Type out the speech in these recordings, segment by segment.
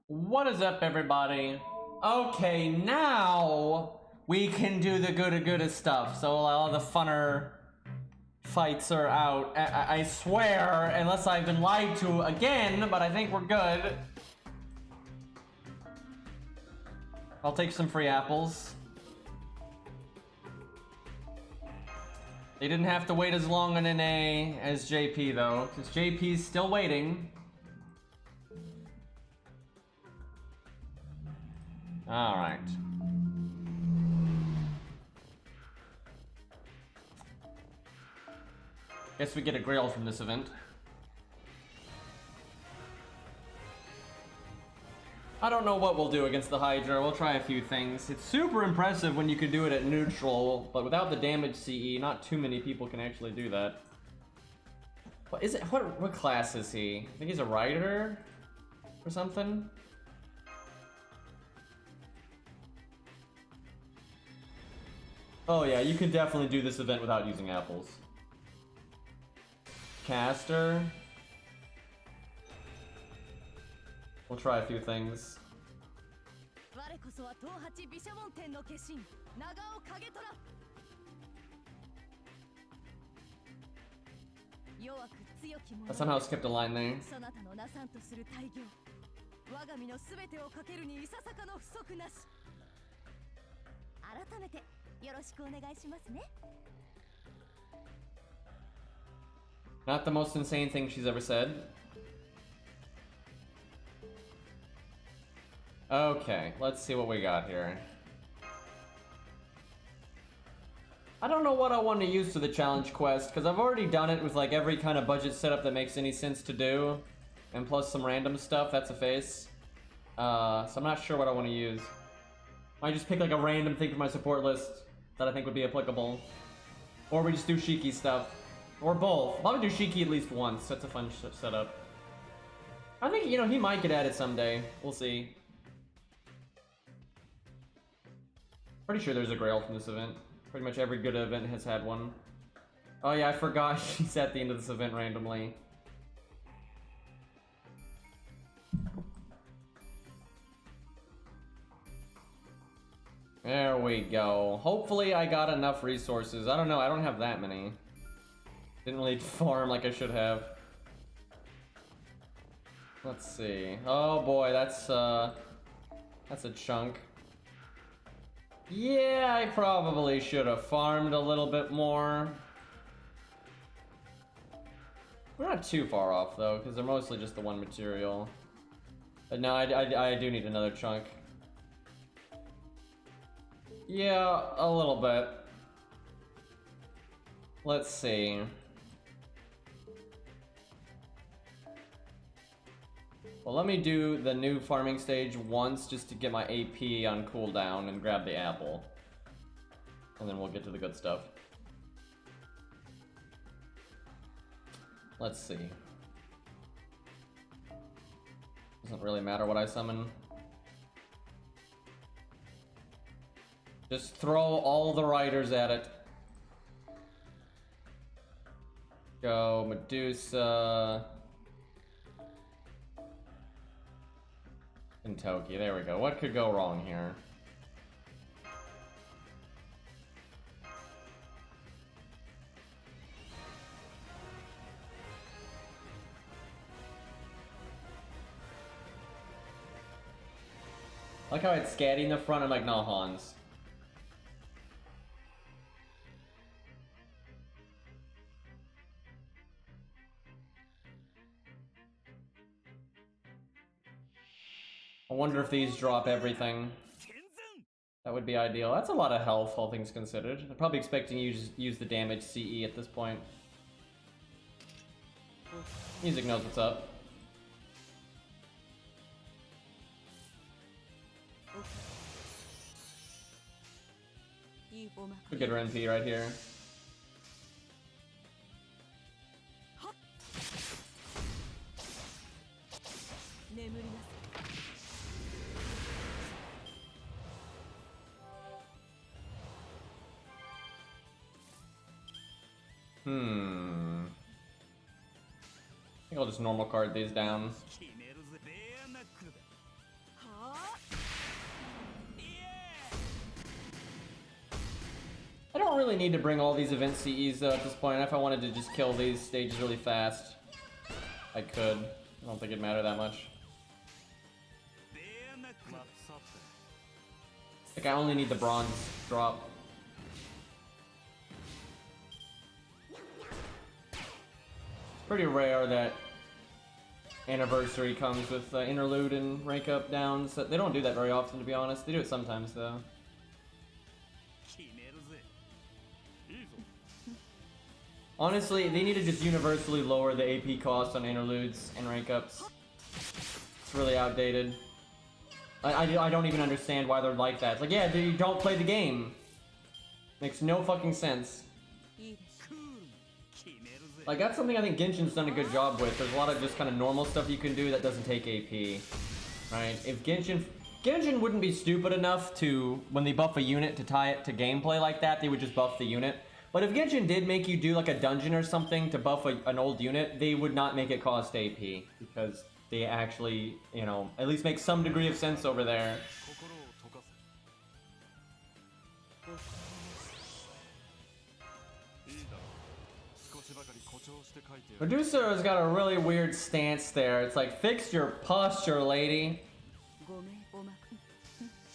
What is up, everybody? Okay, now we can do the GUDAGUDA stuff. So all the funner fights are out. I swear, unless I've been lied to again, but I think we're good. I'll take some free apples. They didn't have to wait as long on an A as JP though, because JP's still waiting. Alright. Guess we get a grail from this event. I don't know what we'll do against the Hydra. We'll try a few things. It's super impressive when you can do it at neutral, but without the damage CE, not too many people can actually do that. What is it? What class is he? I think he's a rider or something. Oh yeah, you can definitely do this event without using apples. Caster. We'll try a few things. I somehow skipped a line there. Not the most insane thing she's ever said. Okay, let's see what we got here. I don't know what I want to use for the challenge quest, because I've already done it with like every kind of budget setup that makes any sense to do. And plus some random stuff, that's a face. So I'm not sure what I want to use. I just pick like a random thing from my support list that I think would be applicable. Or we just do Shiki stuff. Or both. I'll probably do Shiki at least once, that's a fun setup. I think, you know, he might get added someday. We'll see. Pretty sure there's a grail from this event. Pretty much every good event has had one. Oh yeah, I forgot she's at the end of this event randomly. There we go. Hopefully I got enough resources. I don't know, I don't have that many. Didn't really farm like I should have. Let's see. Oh boy, that's a chunk. Yeah, I probably should have farmed a little bit more. We're not too far off though, because they're mostly just the one material. But no, I do need another chunk. Yeah, a little bit. Let's see. Well, let me do the new farming stage once just to get my AP on cooldown and grab the apple. And then we'll get to the good stuff. Let's see. Doesn't really matter what I summon. Just throw all the riders at it. Go Medusa. And Toki, there we go. What could go wrong here? I like how it's Scatty in the front, I'm like, no, Hans. I wonder if these drop everything. That would be ideal. That's a lot of health, all things considered. I'm probably expecting you to use the damage CE at this point. Music knows what's up. We get her MP right here. I think I'll just normal card these down. really need to bring all these event CEs though at this point. If I wanted to just kill these stages really fast, I could. I don't think it'd matter that much. Like, I only need the bronze drop. It's pretty rare that Anniversary comes with interlude and rank up downs. They don't do that very often, to be honest. They do it sometimes, though. Honestly, they need to just universally lower the AP cost on interludes and rank ups. It's really outdated. I don't even understand why they're like that. It's like, yeah, you don't play the game. Makes no fucking sense. Like, that's something I think Genshin's done a good job with. There's a lot of just kind of normal stuff you can do that doesn't take AP. Right? If Genshin wouldn't be stupid enough to, when they buff a unit, to tie it to gameplay like that, they would just buff the unit. But if Genshin did make you do like a dungeon or something to buff an old unit, they would not make it cost AP. Because they actually, you know, at least make some degree of sense over there. Medusa has got a really weird stance there. It's like, fix your posture, lady.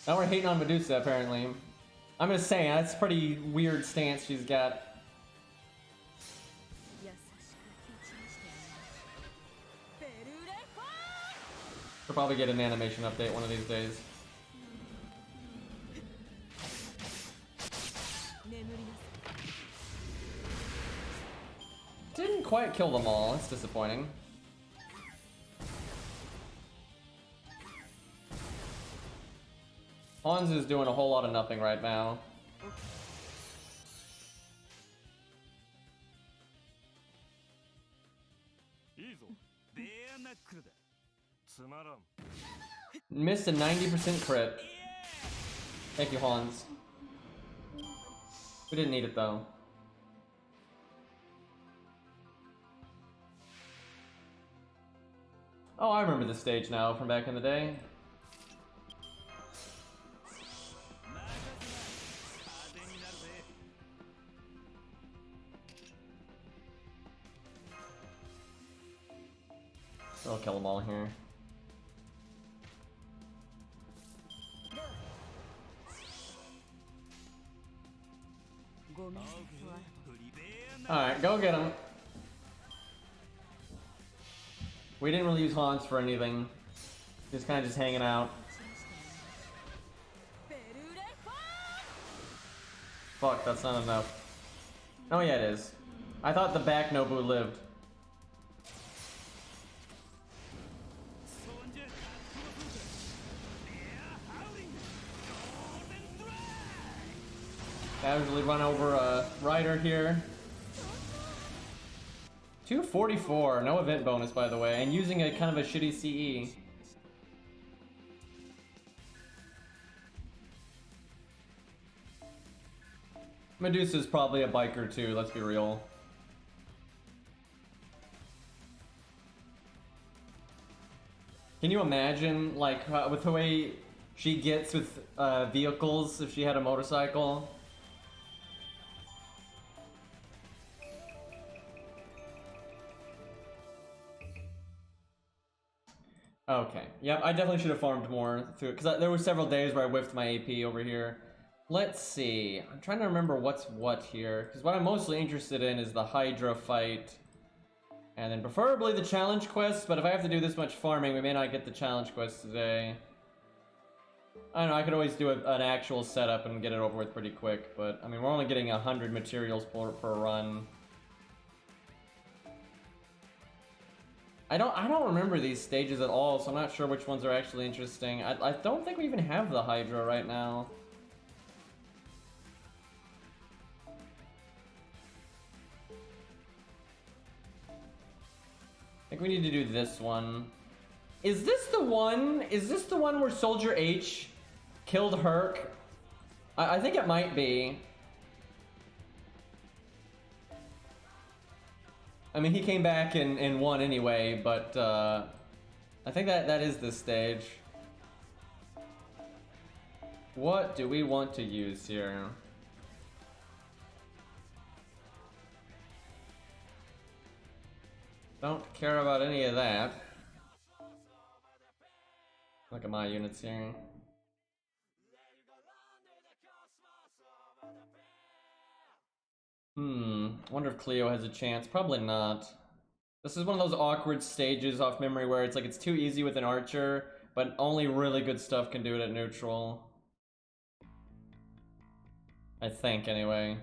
Now we're hating on Medusa, apparently. I'm just saying, that's a pretty weird stance she's got. We'll probably get an animation update one of these days. Didn't quite kill them all, that's disappointing. Hans is doing a whole lot of nothing right now. Missed a 90% crit. Thank you, Hans. We didn't need it though. Oh, I remember this stage now from back in the day. I'll kill them all here. Alright, go get him. We didn't really use Hans for anything. Just kind of just hanging out. Fuck, that's not enough. Oh yeah, it is. I thought the back Nobu lived. Casually run over a rider here. 244, no event bonus by the way, and using a kind of a shitty CE. Medusa's probably a biker too, let's be real. Can you imagine, like, with the way she gets with vehicles if she had a motorcycle? Okay, yep, I definitely should have farmed more through it, because there were several days where I whiffed my AP over here. Let's see, I'm trying to remember what's what here, because what I'm mostly interested in is the Hydra fight, and then preferably the challenge quest, but if I have to do this much farming, we may not get the challenge quest today. I don't know, I could always do an actual setup and get it over with pretty quick, but, I mean, we're only getting 100 materials per run. I don't remember these stages at all, so I'm not sure which ones are actually interesting. I don't think we even have the Hydra right now. I think we need to do this one. Is this the one? Is this the one where Soldier H killed Herc? I think it might be. I mean, he came back and won anyway, but I think that is this stage. What do we want to use here? Don't care about any of that. Look at my units here. Wonder if Cleo has a chance. Probably not. This is one of those awkward stages off memory where it's like it's too easy with an archer, but only really good stuff can do it at neutral. I think, anyway.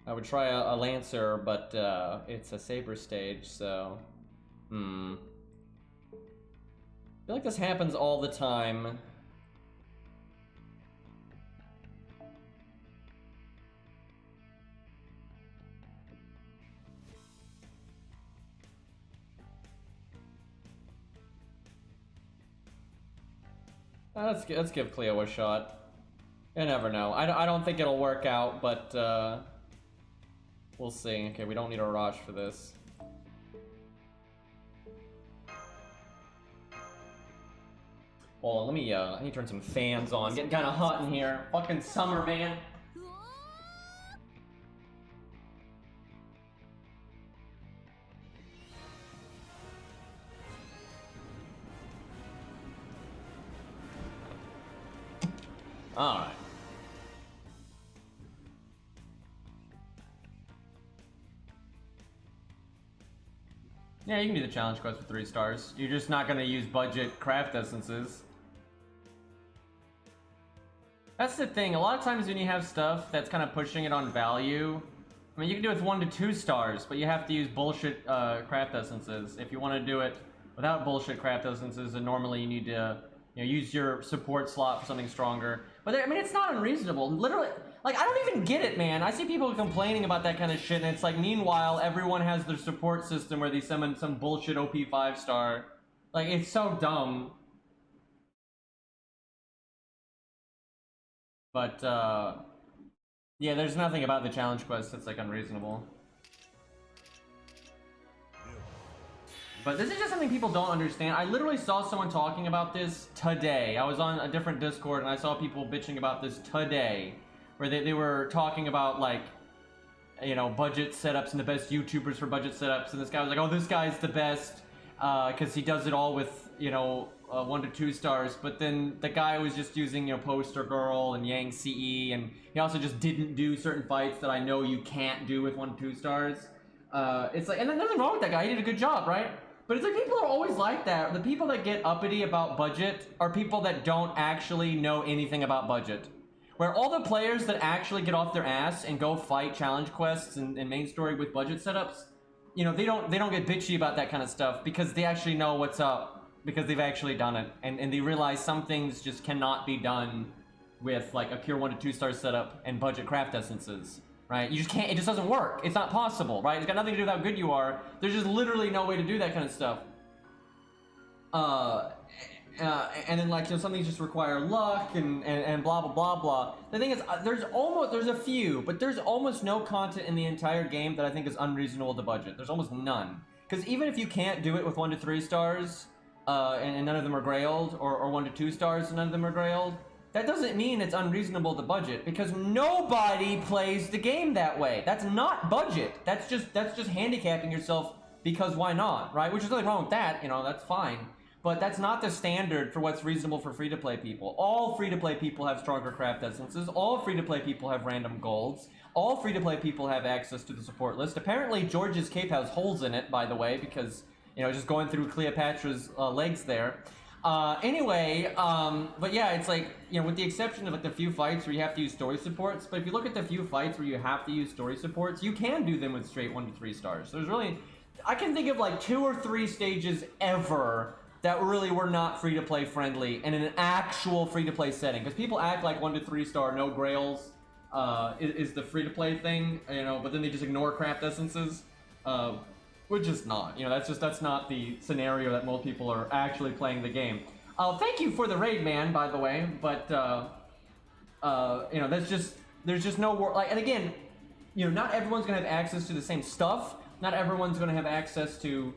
I would try a Lancer, but it's a Saber stage, so... I feel like this happens all the time. Let's give Cleo a shot. You never know. I don't think it'll work out, but we'll see. Okay, we don't need a Rosh for this. Well, let me I need to turn some fans on. Getting kind of hot in here. Fucking summer, man. Alright. Yeah, you can do the challenge quest for 3 stars. You're just not gonna use budget craft essences. That's the thing, a lot of times when you have stuff that's kind of pushing it on value, I mean, you can do it with 1 to 2 stars, but you have to use bullshit craft essences. If you want to do it without bullshit craft essences, then normally you need to use your support slot for something stronger. But I mean, it's not unreasonable. Literally, like, I don't even get it, man. I see people complaining about that kind of shit, and it's like, meanwhile, everyone has their support system where they summon some bullshit OP 5-star. Like, it's so dumb. But, yeah, there's nothing about the challenge quest that's, like, unreasonable. But this is just something people don't understand. I literally saw someone talking about this today. I was on a different Discord and I saw people bitching about this today. Where they were talking about, like, budget setups and the best YouTubers for budget setups. And this guy was like, oh, this guy's the best because he does it all with, 1 to 2 stars. But then the guy was just using, Poster Girl and Yang CE. And he also just didn't do certain fights that I know you can't do with 1 to 2 stars. It's like, and then nothing wrong with that guy. He did a good job, right? But it's like, people are always like that. The people that get uppity about budget are people that don't actually know anything about budget. Where all the players that actually get off their ass and go fight challenge quests and main story with budget setups, they don't get bitchy about that kind of stuff because they actually know what's up, because they've actually done it, and they realize some things just cannot be done with like a pure 1 to 2 star setup and budget craft essences. Right? You just can't, it just doesn't work. It's not possible, right? It's got nothing to do with how good you are. There's just literally no way to do that kind of stuff. And then like, some things just require luck and blah, blah, blah, blah. The thing is, there's a few, but there's almost no content in the entire game that I think is unreasonable to budget. There's almost none. Because even if you can't do it with 1 to 3 stars, and none of them are grailed, or 1 to 2 stars and none of them are grailed, that doesn't mean it's unreasonable to budget, because nobody plays the game that way. That's not budget. That's just handicapping yourself because why not, right? Which is nothing wrong with that, that's fine. But that's not the standard for what's reasonable for free-to-play people. All free-to-play people have stronger craft essences. All free-to-play people have random golds. All free-to-play people have access to the support list. Apparently, George's cape has holes in it, by the way, because, just going through Cleopatra's legs there. Anyway, but yeah, it's like, with the exception of like the few fights where you have to use story supports, but if you look at the few fights where you have to use story supports, you can do them with straight 1 to 3 stars. There's really, I can think of like 2 or 3 stages ever that really were not free-to-play friendly and in an actual free-to-play setting. Because people act like 1 to 3 star, no grails, is the free-to-play thing, but then they just ignore craft essences. Which is not, that's not the scenario that most people are actually playing the game. Thank you for the raid, man, by the way, but, there's just no war, like, and again, not everyone's gonna have access to the same stuff, not everyone's gonna have access to,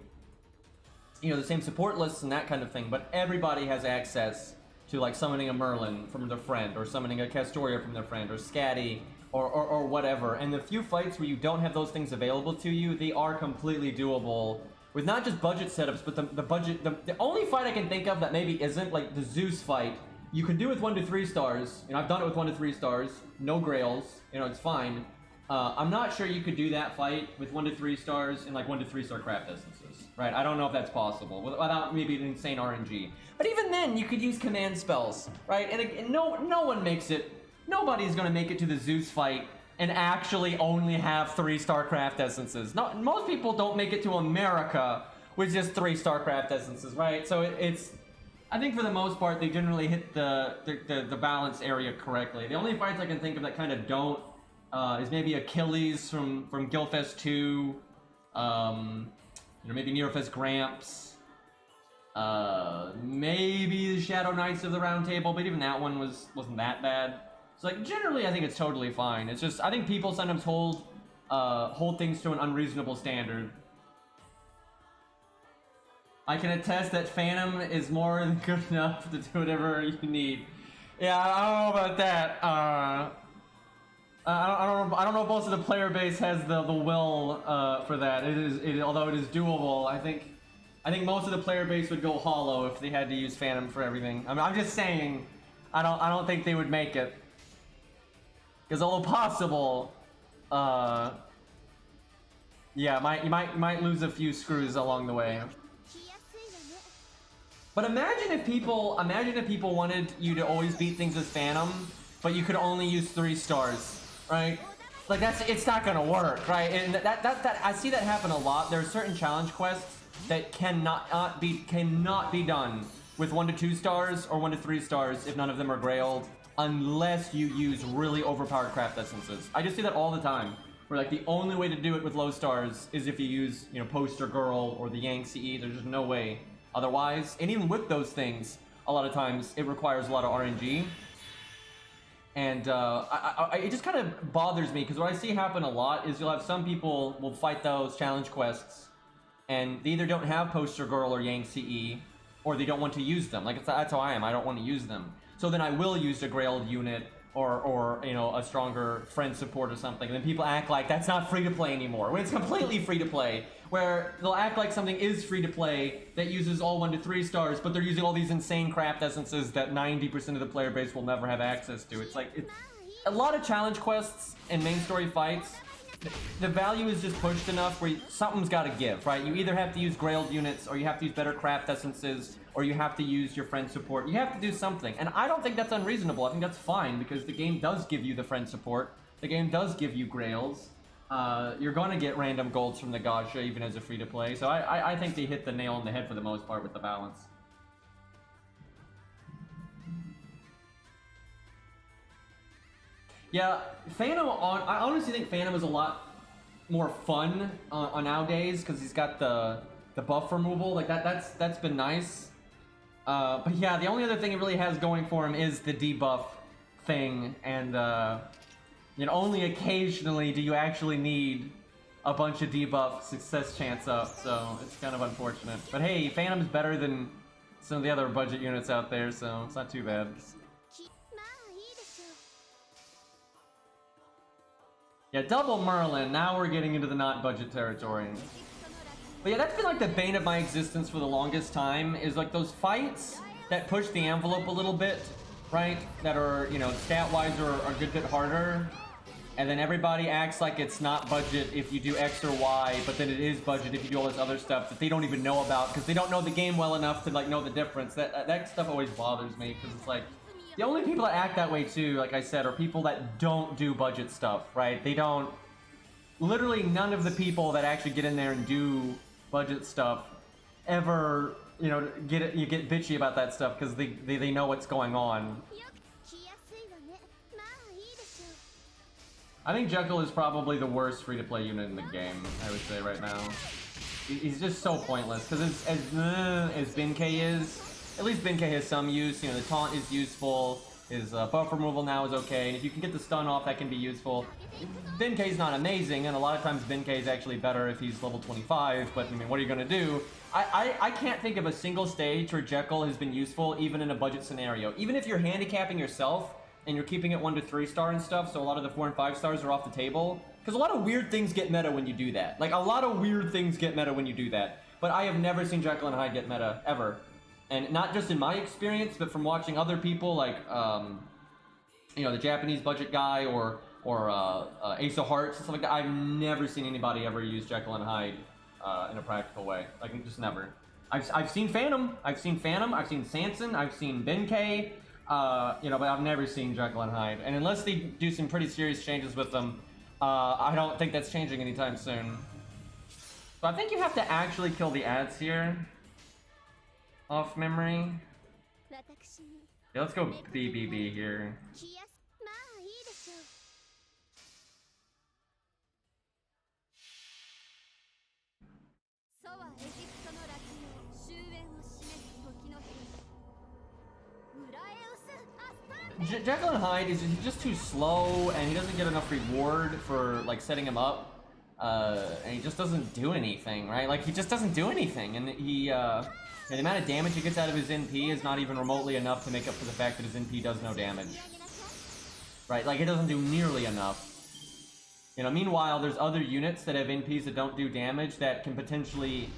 the same support lists and that kind of thing, but everybody has access to, like, summoning a Merlin from their friend, or summoning a Castoria from their friend, or Scatty or whatever. And the few fights where you don't have those things available to you, they are completely doable with not just budget setups, but the only fight I can think of that maybe isn't, like the Zeus fight, you can do with 1 to 3 stars. You know, I've done it with 1 to 3 stars, no grails, you know, it's fine. I'm not sure you could do that fight with 1 to 3 stars in like 1 to 3 star craft essences, right? I don't know if that's possible without maybe an insane RNG. But even then, you could use command spells, right? And no one makes it. Nobody's gonna make it to the Zeus fight and actually only have 3-star craft essences. No, most people don't make it to America with just 3-star craft essences, right? So it's. I think for the most part, they generally hit the balance area correctly. The only fights I can think of that kind of don't is maybe Achilles from Guildfest 2, you know, maybe Nearfest Gramps, maybe the Shadow Knights of the Round Table, but even that one wasn't that bad. So like generally, I think it's totally fine. It's just I think people sometimes hold things to an unreasonable standard. I can attest that Phantom is more than good enough to do whatever you need. Yeah, I don't know about that. I don't know if most of the player base has the will for that. Although it is doable. I think most of the player base would go hollow if they had to use Phantom for everything. I mean, I'm just saying, I don't think they would make it. Because although possible, yeah, you might lose a few screws along the way. But imagine if people wanted you to always beat things with Phantom, but you could only use 3 stars, right? Like it's not gonna work, right? And that I see that happen a lot. There are certain challenge quests that cannot be done with 1 to 2 stars or 1 to 3 stars if none of them are grailed, unless you use really overpowered craft essences. I just see that all the time. Where like the only way to do it with low stars is if you use, you know, Poster Girl or the Yang CE. There's just no way otherwise. And even with those things, a lot of times it requires a lot of RNG. And it just kind of bothers me because what I see happen a lot is you'll have some people will fight those challenge quests and they either don't have Poster Girl or Yang CE or they don't want to use them. Like that's how I am. I don't want to use them. So then I will use a grailed unit or you know, a stronger friend support or something. And then people act like that's not free to play anymore when it's completely free to play. Where they'll act like something is free to play that uses all 1 to 3 stars, but they're using all these insane craft essences that 90% of the player base will never have access to. It's like a lot of challenge quests and main story fights. The value is just pushed enough where something's got to give, right? You either have to use grailed units, or you have to use better craft essences, or you have to use your friend support. You have to do something, and I don't think that's unreasonable. I think that's fine because the game does give you the friend support. The game does give you grails. You're going to get random golds from the gacha even as a free-to-play, so I think they hit the nail on the head for the most part with the balance. Yeah, Phantom, I honestly think Phantom is a lot more fun on nowadays because he's got the buff removal. Like that's been nice. But yeah, the only other thing he really has going for him is the debuff thing, and you know, only occasionally do you actually need a bunch of debuff success chance up, so it's kind of unfortunate. But hey, Phantom's better than some of the other budget units out there, so it's not too bad. Yeah, double Merlin, now we're getting into the not budget territory. But yeah, that's been like the bane of my existence for the longest time, is like those fights that push the envelope a little bit, right? That are, you know, stat-wise are a good bit harder. And then everybody acts like it's not budget if you do X or Y, but then it is budget if you do all this other stuff that they don't even know about because they don't know the game well enough to like know the difference. That stuff always bothers me because it's like, the only people that act that way too, like I said, are people that don't do budget stuff, right? They don't, literally none of the people that actually get in there and do budget stuff ever, you know, get bitchy about that stuff because they know what's going on. I think Jekyll is probably the worst free-to-play unit in the game, I would say right now. He's just so pointless, because as Benkei is, at least Benkei has some use. You know, the taunt is useful, his buff removal now is okay, and if you can get the stun off, that can be useful. Benkei's not amazing, and a lot of times Benkei is actually better if he's level 25, but I mean, what are you gonna do? I can't think of a single stage where Jekyll has been useful, even in a budget scenario. Even if you're handicapping yourself, and you're keeping it 1 to 3 star and stuff, so a lot of the 4 and 5 stars are off the table. Because a lot of weird things get meta when you do that. Like, a lot of weird things get meta when you do that. But I have never seen Jekyll and Hyde get meta, ever. And not just in my experience, but from watching other people, like, you know, the Japanese budget guy, or Ace of Hearts and stuff like that. I've never seen anybody ever use Jekyll and Hyde in a practical way. Like, just never. I've seen Phantom. I've seen Sanson. I've seen Benkei. You know, but I've never seen Jekyll and Hyde. And unless they do some pretty serious changes with them, I don't think that's changing anytime soon. So I think you have to actually kill the ads here. Off memory. Yeah, let's go BBB here. Jekyll and Hyde is just too slow, and he doesn't get enough reward for like setting him up, and he just doesn't do anything, right? Like, he just doesn't do anything, and the amount of damage he gets out of his NP is not even remotely enough to make up for the fact that his NP does no damage, right? Like, it doesn't do nearly enough. You know, meanwhile, there's other units that have NPs that don't do damage that can potentially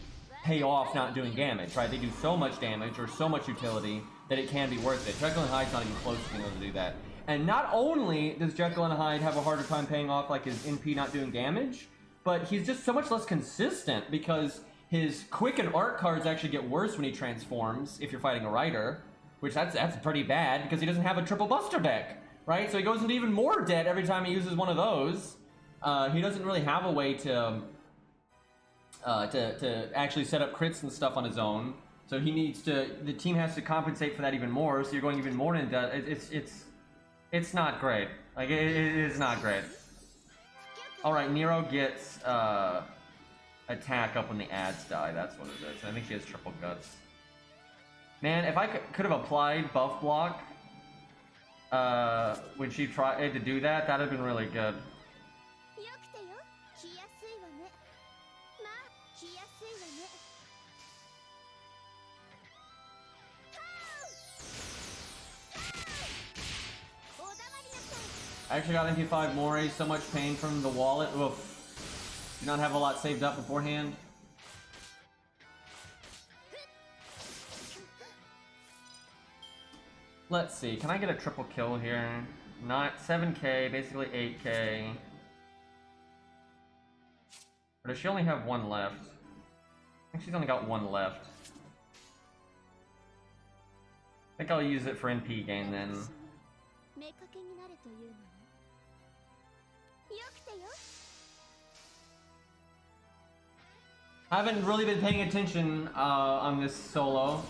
pay off not doing damage, right? They do so much damage or so much utility that it can be worth it. Jekyll and Hyde's not even close to being able to do that. And not only does Jekyll and Hyde have a harder time paying off like his NP not doing damage, but he's just so much less consistent because his quick and art cards actually get worse when he transforms if you're fighting a Rider, which that's pretty bad because he doesn't have a triple buster deck, right? So he goes into even more debt every time he uses one of those. He doesn't really have a way to actually set up crits and stuff on his own. So he needs to, the team has to compensate for that even more, so you're going even more in debt. It's not great. Like, it is not great. Alright, Nero gets attack up when the ads die, that's what it is. I think she has triple guts. Man, if I could have applied buff block when she tried to do that, that'd have been really good. I actually got MP5 Mori, so much pain from the wallet. Oof. Do not have a lot saved up beforehand. Let's see, can I get a triple kill here? Not 7k, basically 8k. Or does she only have one left? I think she's only got one left. I think I'll use it for NP gain then. I haven't really been paying attention on this solo.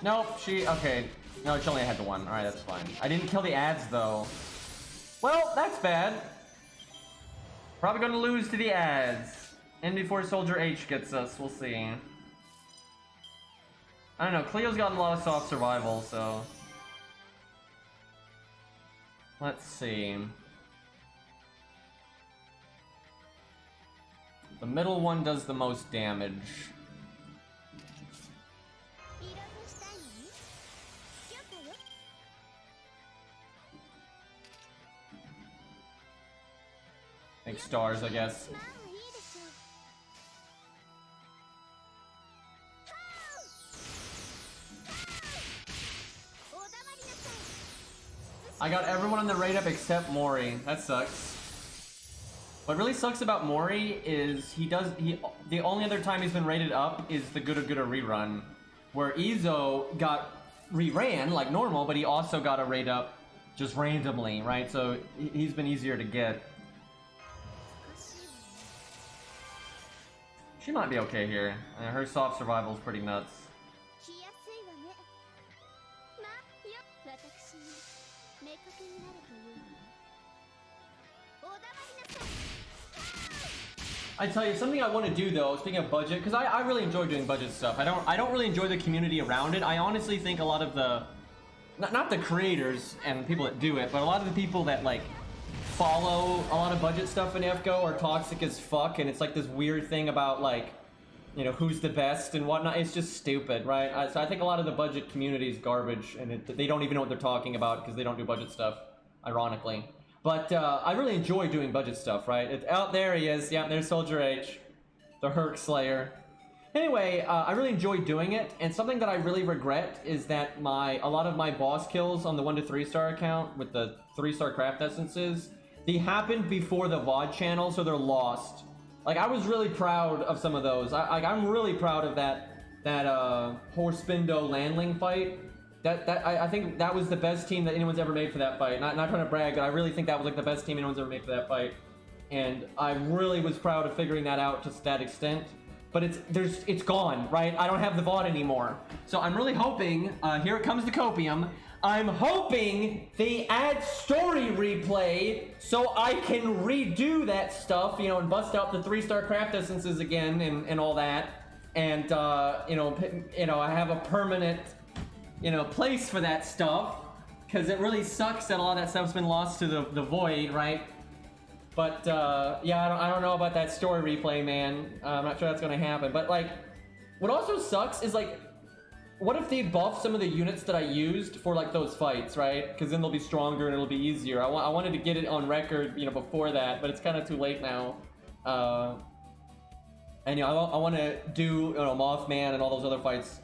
Nope, okay. No, she only had the one. Alright, that's fine. I didn't kill the ads, though. Well, that's bad. Probably gonna lose to the ads. And before Soldier H gets us, we'll see. I don't know, Cleo's gotten a lot of soft survival, so... Let's see. The middle one does the most damage. Make stars, I guess. I got everyone on the rate up except Mori. That sucks. What really sucks about Mori is the only other time he's been rated up is the GUDAGUDA rerun, where Izo got reran like normal, but he also got a rate up just randomly, right? So he's been easier to get. She might be okay here. Her soft survival is pretty nuts. I tell you, something I want to do though, speaking of budget, because I really enjoy doing budget stuff. I don't really enjoy the community around it. I honestly think a lot of the, not the creators and people that do it, but a lot of the people that like follow a lot of budget stuff in FGO are toxic as fuck, and it's like this weird thing about like, you know, who's the best and whatnot. It's just stupid, right? So I think a lot of the budget community is garbage, and they don't even know what they're talking about because they don't do budget stuff, ironically. But I really enjoy doing budget stuff, right? Out there he is. Yeah, there's Soldier H, the Herc Slayer. Anyway, I really enjoy doing it, and something that I really regret is that a lot of my boss kills on the 1 to 3 star account with the 3-star craft essences, they happened before the VOD channel, so they're lost. Like, I was really proud of some of those. I'm really proud of that Horspindo Landling fight. I think that was the best team that anyone's ever made for that fight. Not trying to brag, but I really think that was like the best team anyone's ever made for that fight. And I really was proud of figuring that out to that extent. But it's gone, right? I don't have the VOD anymore. So I'm really hoping, here it comes the copium, I'm hoping they add story replay so I can redo that stuff, you know, and bust out the 3-star craft essences again and all that. And, you know, I have a permanent, you know, place for that stuff. Because it really sucks that a lot of that stuff's been lost to the void, right? But, yeah, I don't know about that story replay, man. I'm not sure that's gonna happen. But, like, what also sucks is, like, what if they buff some of the units that I used for, like, those fights, right? Because then they'll be stronger and it'll be easier. I wanted to get it on record, you know, before that, but it's kind of too late now. And, you know, I want to do, you know, Mothman and all those other fights,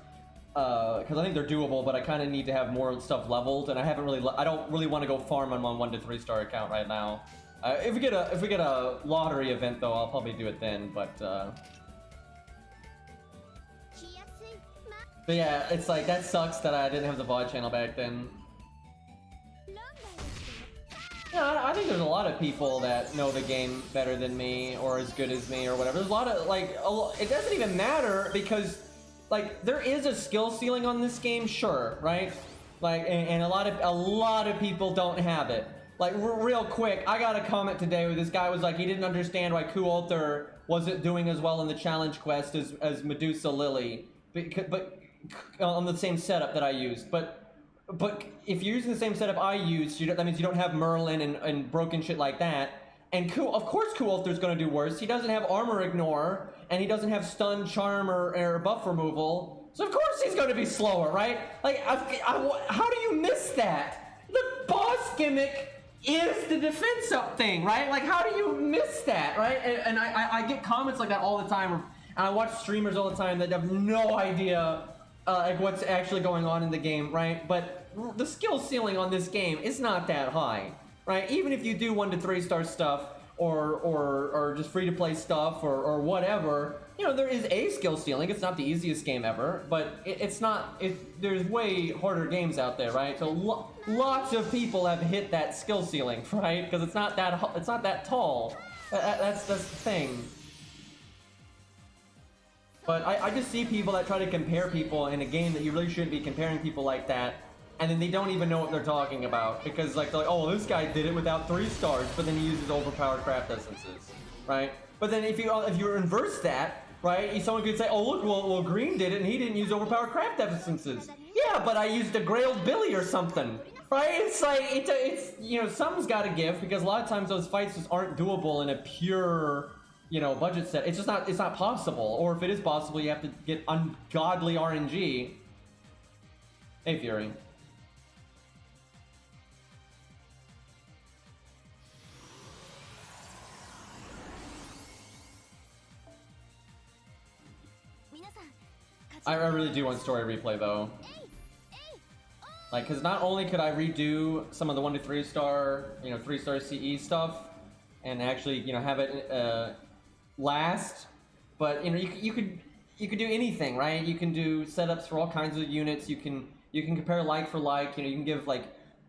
because I think they're doable, but I kind of need to have more stuff leveled, and I don't really want to go farm on my 1 to 3 star account right now. If we get a lottery event, though, I'll probably do it then, but yeah, it's like, that sucks that I didn't have the VOD channel back then. Yeah, I think there's a lot of people that know the game better than me, or as good as me, or whatever. There's a lot of, like, it doesn't even matter, because, like, there is a skill ceiling on this game, sure, right? Like, and a lot of people don't have it. Like, real quick, I got a comment today where this guy was like, he didn't understand why Kualter wasn't doing as well in the challenge quest as Medusa Lily, but on the same setup that I used. But if you're using the same setup I used, that means you don't have Merlin and broken shit like that. And of course Kualter's gonna do worse. He doesn't have armor ignore, and he doesn't have stun, charm, or buff removal. So of course he's gonna be slower, right? Like, how do you miss that? The boss gimmick is the defense up thing, right? Like, how do you miss that, right? And I get comments like that all the time, and I watch streamers all the time that have no idea like what's actually going on in the game, right? But the skill ceiling on this game is not that high, right? Even if you do 1 to 3 star stuff, or just free to play stuff, or whatever, you know, there is a skill ceiling. It's not the easiest game ever, but it's not. There's way harder games out there, right? So lots of people have hit that skill ceiling, right? Because it's not that tall. That's the thing. But I just see people that try to compare people in a game that you really shouldn't be comparing people like that, and then they don't even know what they're talking about, because like they're like, oh, this guy did it without 3 stars, but then he uses overpowered craft essences, right? But then if you reverse that, right, someone could say, oh look, well Green did it and he didn't use overpowered craft essences. Yeah, but I used a Grailed Billy or something, right? It's like it's you know, something's got to give, because a lot of times those fights just aren't doable in a pure, you know, budget set. It's not possible. Or if it is possible, you have to get ungodly RNG. Hey, Fury. I really do want story replay, though. Like, because not only could I redo some of the 1 to 3 star, you know, 3-star CE stuff, and actually, you know, have it last, but you know, you could do anything, right? You can do setups for all kinds of units. You can compare like for like. You know, you can give like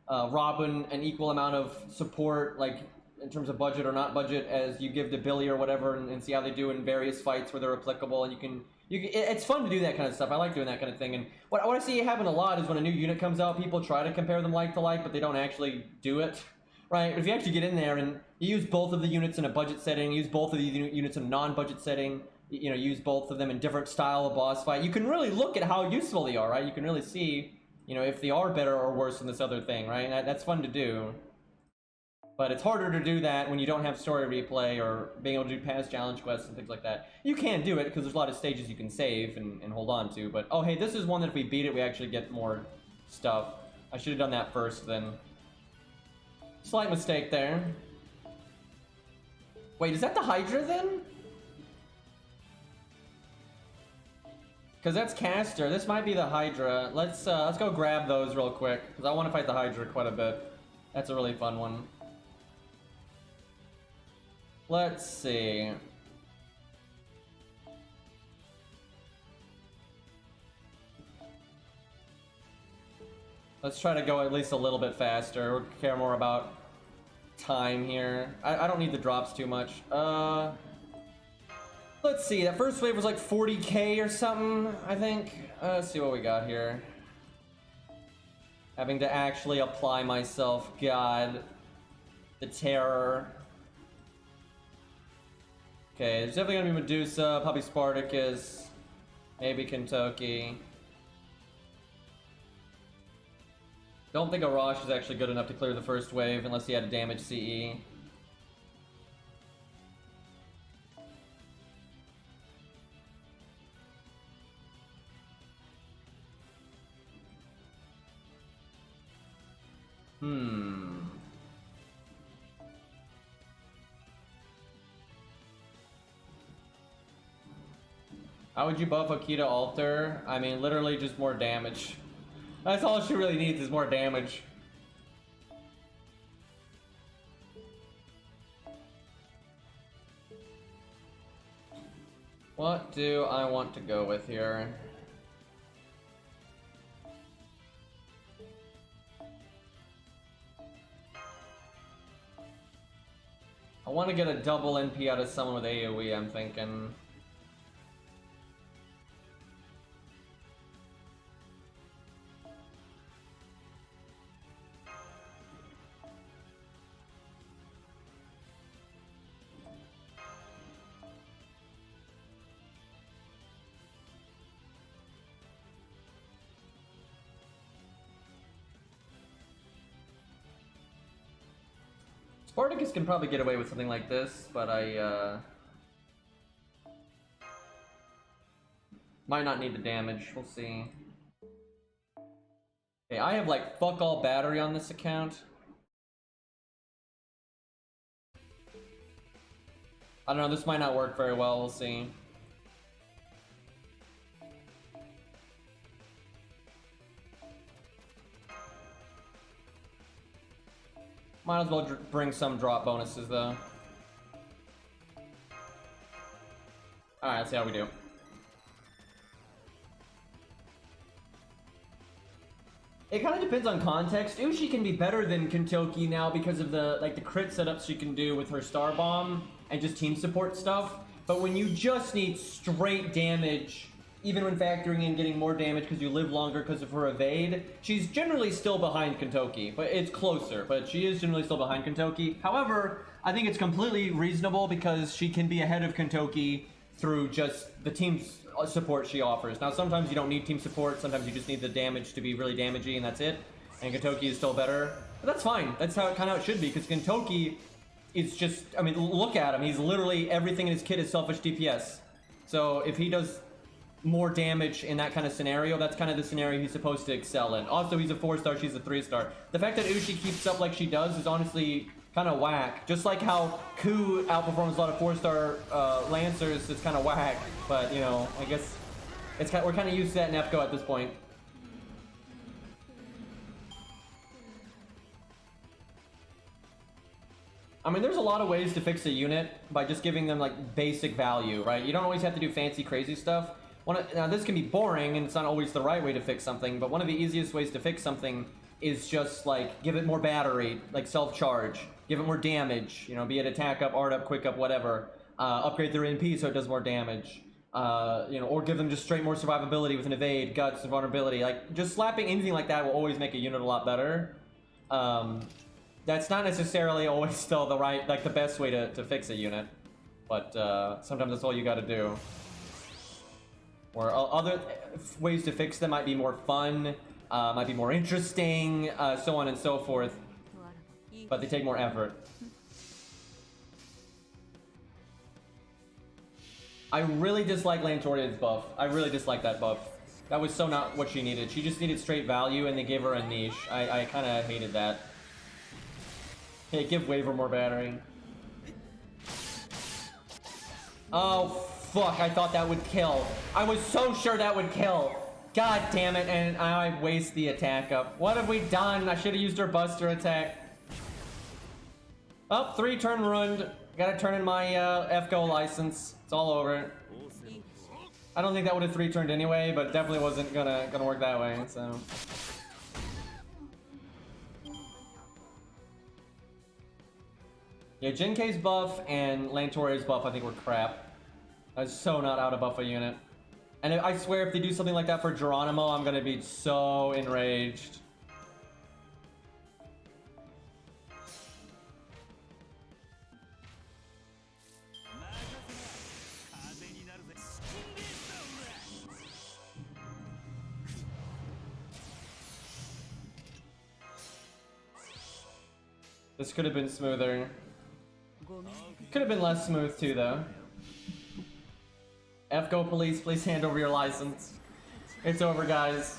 Robin an equal amount of support, like in terms of budget or not budget, as you give to Billy or whatever, and see how they do in various fights where they're applicable. And it's fun to do that kind of stuff. I like doing that kind of thing. And what I see happen a lot is when a new unit comes out, people try to compare them like to like, but they don't actually do it. Right, if you actually get in there and you use both of the units in a budget setting, use both of the units in a non-budget setting, you know, use both of them in different style of boss fight, you can really look at how useful they are, right? You can really see, you know, if they are better or worse than this other thing, right? That's fun to do. But it's harder to do that when you don't have story replay or being able to do past challenge quests and things like that. You can do it because there's a lot of stages you can save and hold on to. But, oh hey, this is one that if we beat it, we actually get more stuff. I should have done that first then. Slight mistake there. Wait, is that the Hydra then? Because that's Caster. This might be the Hydra. Let's go grab those real quick because I want to fight the Hydra quite a bit. That's a really fun one. Let's see. Let's try to go at least a little bit faster. We care more about time here. I don't need the drops too much. Let's see. That first wave was like 40k or something, I think. Let's see what we got here. Having to actually apply myself. God. The terror. Okay, there's definitely gonna be Medusa, probably Spartacus, maybe Kentucky. Don't think Arash is actually good enough to clear the first wave unless he had a damage CE. How would you buff Akita Alter? I mean, literally just more damage. That's all she really needs is more damage. What do I want to go with here? I want to get a double NP out of someone with AoE, I'm thinking. Spartacus can probably get away with something like this, but I might not need the damage. We'll see. Okay, I have like fuck all battery on this account. I don't know, this might not work very well. We'll see. Might as well bring some drop bonuses, though. Alright, let's see how we do. It kind of depends on context. Ushi can be better than Kentoki now because of the crit setups she can do with her Star Bomb and just team support stuff. But when you just need straight damage, even when factoring in getting more damage because you live longer because of her evade, she's generally still behind Kentoki, but it's closer, but she is generally still behind Kentoki. However, I think it's completely reasonable because she can be ahead of Kentoki through just the team support she offers. Now, sometimes you don't need team support, sometimes you just need the damage to be really damagey and that's it, and Kentoki is still better. But that's fine, that's how it should be, because Kentoki is just, I mean, look at him, he's literally, everything in his kit is selfish DPS. So if he does more damage in that kind of scenario, that's kind of the scenario he's supposed to excel in. Also, he's a 4-star, she's a 3-star. The fact that Ushi keeps up like she does is honestly kind of whack. Just like how Ku outperforms a lot of 4-star Lancers, it's kind of whack. But, you know, I guess we're kind of used to that in Epco at this point. I mean, there's a lot of ways to fix a unit by just giving them, like, basic value, right? You don't always have to do fancy, crazy stuff. Now, this can be boring, and it's not always the right way to fix something, but one of the easiest ways to fix something is just, like, give it more battery, like self-charge, give it more damage, you know, be it attack up, art up, quick up, whatever, upgrade their NP so it does more damage, you know, or give them just straight more survivability with an evade, guts, and vulnerability. Like, just slapping anything like that will always make a unit a lot better. That's not necessarily always still the right, like, the best way to fix a unit, but sometimes that's all you gotta do. Or other ways to fix them might be more fun, might be more interesting, so on and so forth. but they take more effort. I really dislike Lantoria's buff. I really dislike that buff. That was so not what she needed. She just needed straight value, and they gave her a niche. I kind of hated that. Hey, give Waver more battering. Oh, fuck. I thought that would kill. I was so sure that would kill. God damn it, and I waste the attack up. What have we done? I should have used her Buster attack. Oh, 3-turn ruined. Gotta turn in my FGO license. It's all over. I don't think that would have 3-turned anyway, but definitely wasn't gonna work that way, so. Yeah, Jinkei's buff and Lantoria's buff I think were crap. I was so not out of buff a unit. And I swear if they do something like that for Geronimo, I'm gonna be so enraged. This could have been smoother. Could have been less smooth too, though. FGO police, please hand over your license. It's over, guys.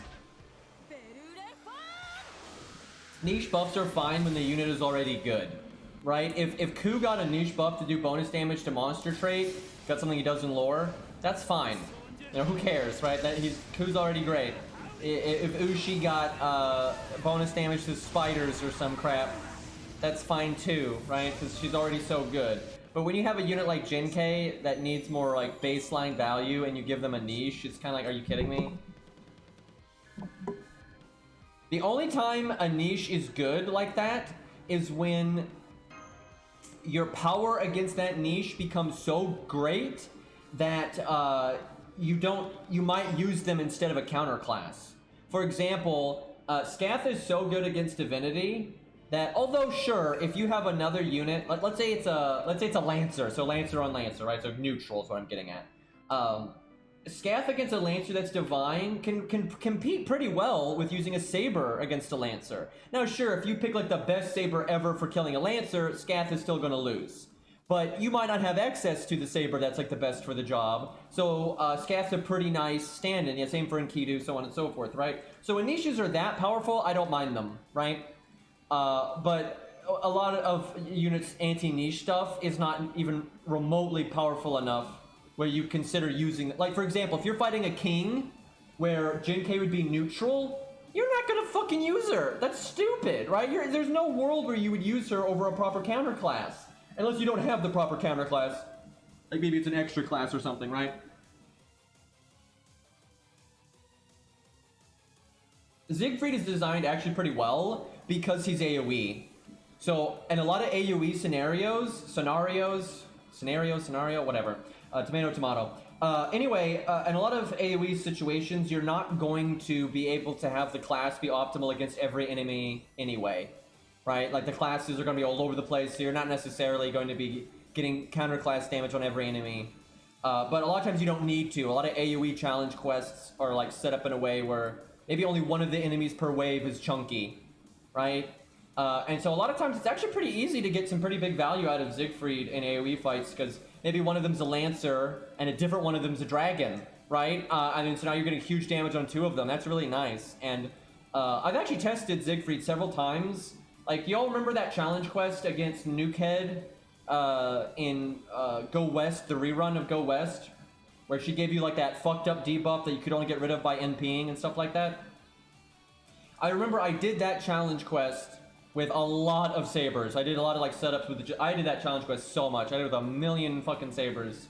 Niche buffs are fine when the unit is already good, right? If Ku got a niche buff to do bonus damage to monster trait, got something he does in lore, that's fine. You know, who cares, right? Ku's already great. If Ushi got bonus damage to spiders or some crap, that's fine too, right? Because she's already so good. But when you have a unit like Jinkei that needs more like baseline value and you give them a niche, it's kind of like, are you kidding me? The only time a niche is good like that is when your power against that niche becomes so great that you might use them instead of a counter class. For example, Scath is so good against Divinity that although sure, if you have another unit, let's say it's a Lancer, so Lancer on Lancer, right? So neutral is what I'm getting at. Scath against a Lancer that's divine can compete pretty well with using a Saber against a Lancer. Now sure, if you pick like the best Saber ever for killing a Lancer, Scath is still gonna lose. But you might not have access to the Saber that's like the best for the job. So Scath's a pretty nice stand-in. Yeah, same for Enkidu, so on and so forth, right? So when niches are that powerful, I don't mind them, right? But a lot of units' anti-niche stuff is not even remotely powerful enough where you consider using... Like, for example, if you're fighting a king where Jinkei would be neutral, you're not gonna fucking use her. That's stupid, right? There's no world where you would use her over a proper counter class. Unless you don't have the proper counter class. Like maybe it's an extra class or something, right? Siegfried is designed actually pretty well because he's AoE. So, in a lot of AoE scenario, whatever. Tomato. Anyway, in a lot of AoE situations, you're not going to be able to have the class be optimal against every enemy anyway. Right? Like, the classes are going to be all over the place, so you're not necessarily going to be getting counter-class damage on every enemy. But a lot of times you don't need to. A lot of AoE challenge quests are, like, set up in a way where maybe only one of the enemies per wave is chunky. Right? And so a lot of times it's actually pretty easy to get some pretty big value out of Siegfried in AoE fights, because maybe one of them's a Lancer and a different one of them's a Dragon, right? And then so now you're getting huge damage on two of them. That's really nice. And I've actually tested Siegfried several times. Like, y'all remember that challenge quest against Nukehead in Go West, the rerun of Go West, where she gave you like that fucked up debuff that you could only get rid of by NPing and stuff like that? I remember I did that challenge quest with a lot of Sabers. I did a lot of like setups with I did that challenge quest so much. I did it with 1,000,000 fucking Sabers.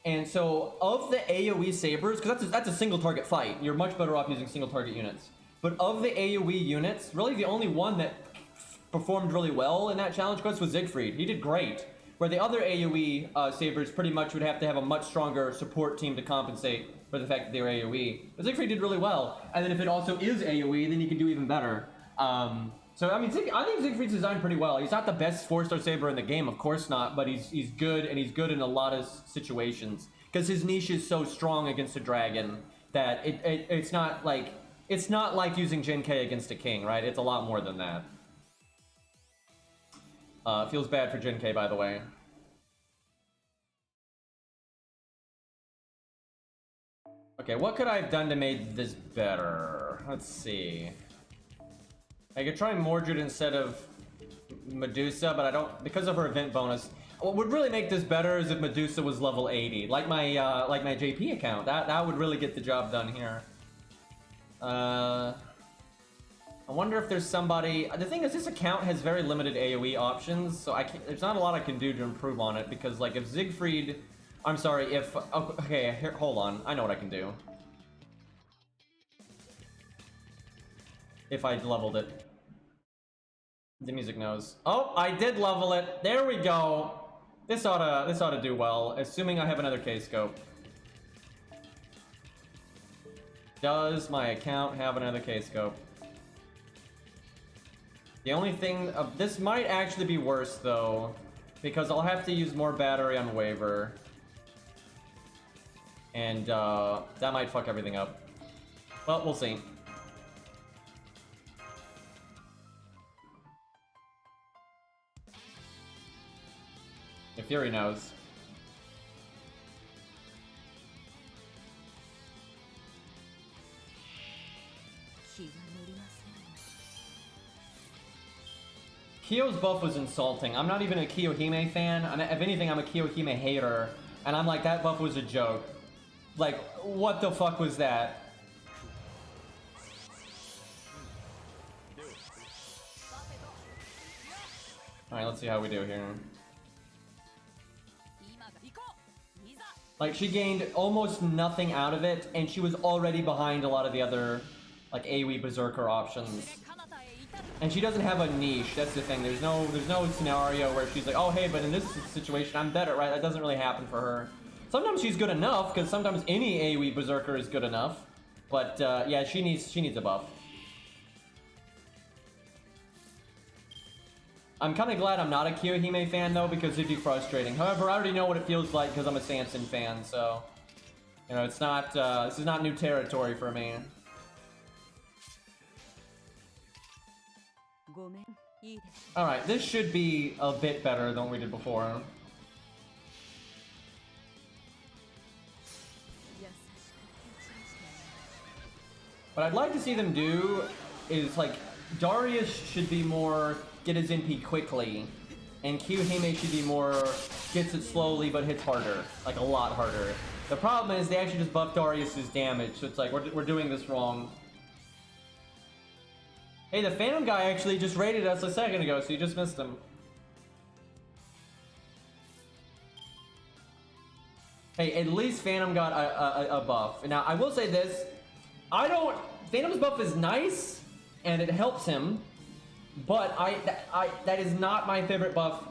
And so of the AoE Sabers, because that's a single target fight, you're much better off using single target units. But of the AoE units, really the only one that performed really well in that challenge quest was Siegfried. He did great. Where the other AoE Sabers pretty much would have to have a much stronger support team to compensate for the fact that they were AoE. But Siegfried did really well. And then if it also is AoE, then he can do even better. So, I mean, I think Siegfried's designed pretty well. He's not the best 4-star Saber in the game, of course not, but he's good, and he's good in a lot of situations. Because his niche is so strong against a dragon that it's not like using Jinkei against a king, right? It's a lot more than that. Feels bad for Jin K, by the way. Okay, what could I have done to make this better? Let's see. I could try Mordred instead of Medusa, but I don't, because of her event bonus. What would really make this better is if Medusa was level 80, like my JP account. That would really get the job done here. I wonder if there's somebody. The thing is, this account has very limited AOE options, so there's not a lot I can do to improve on it. Because like if Siegfried, I'm sorry, if okay, here, hold on, I know what I can do. If I leveled it. The music knows. Oh, I did level it. There we go. This ought to do well, assuming I have another K-scope. Does my account have another K-scope? The only thing, this might actually be worse though, because I'll have to use more battery on Waver. And that might fuck everything up. Well, we'll see. If Fury knows. Kyo's buff was insulting. I'm not even a Kiyohime fan. If anything, I'm a Kiyohime hater. And I'm like, that buff was a joke. Like, what the fuck was that? Alright, let's see how we do here. Like, she gained almost nothing out of it, and she was already behind a lot of the other, like, AoE Berserker options. And she doesn't have a niche, that's the thing. There's no scenario where she's like, oh, hey, but in this situation, I'm better, right? That doesn't really happen for her. Sometimes she's good enough, because sometimes any AoE Berserker is good enough. But, yeah, she needs a buff. I'm kind of glad I'm not a Kiyohime fan, though, because it'd be frustrating. However, I already know what it feels like because I'm a Sanson fan, so... You know, it's not, this is not new territory for me. Alright, this should be a bit better than what we did before. What I'd like to see them do is, like, Darius should be more get his MP quickly, and Kiyohime should be more gets it slowly but hits harder, like a lot harder. The problem is they actually just buffed Darius's damage, so it's like we're doing this wrong. Hey, the Phantom guy actually just raided us a second ago, so you just missed him. Hey, at least Phantom got a buff. Now, I will say this. Phantom's buff is nice, and it helps him, but that is not my favorite buff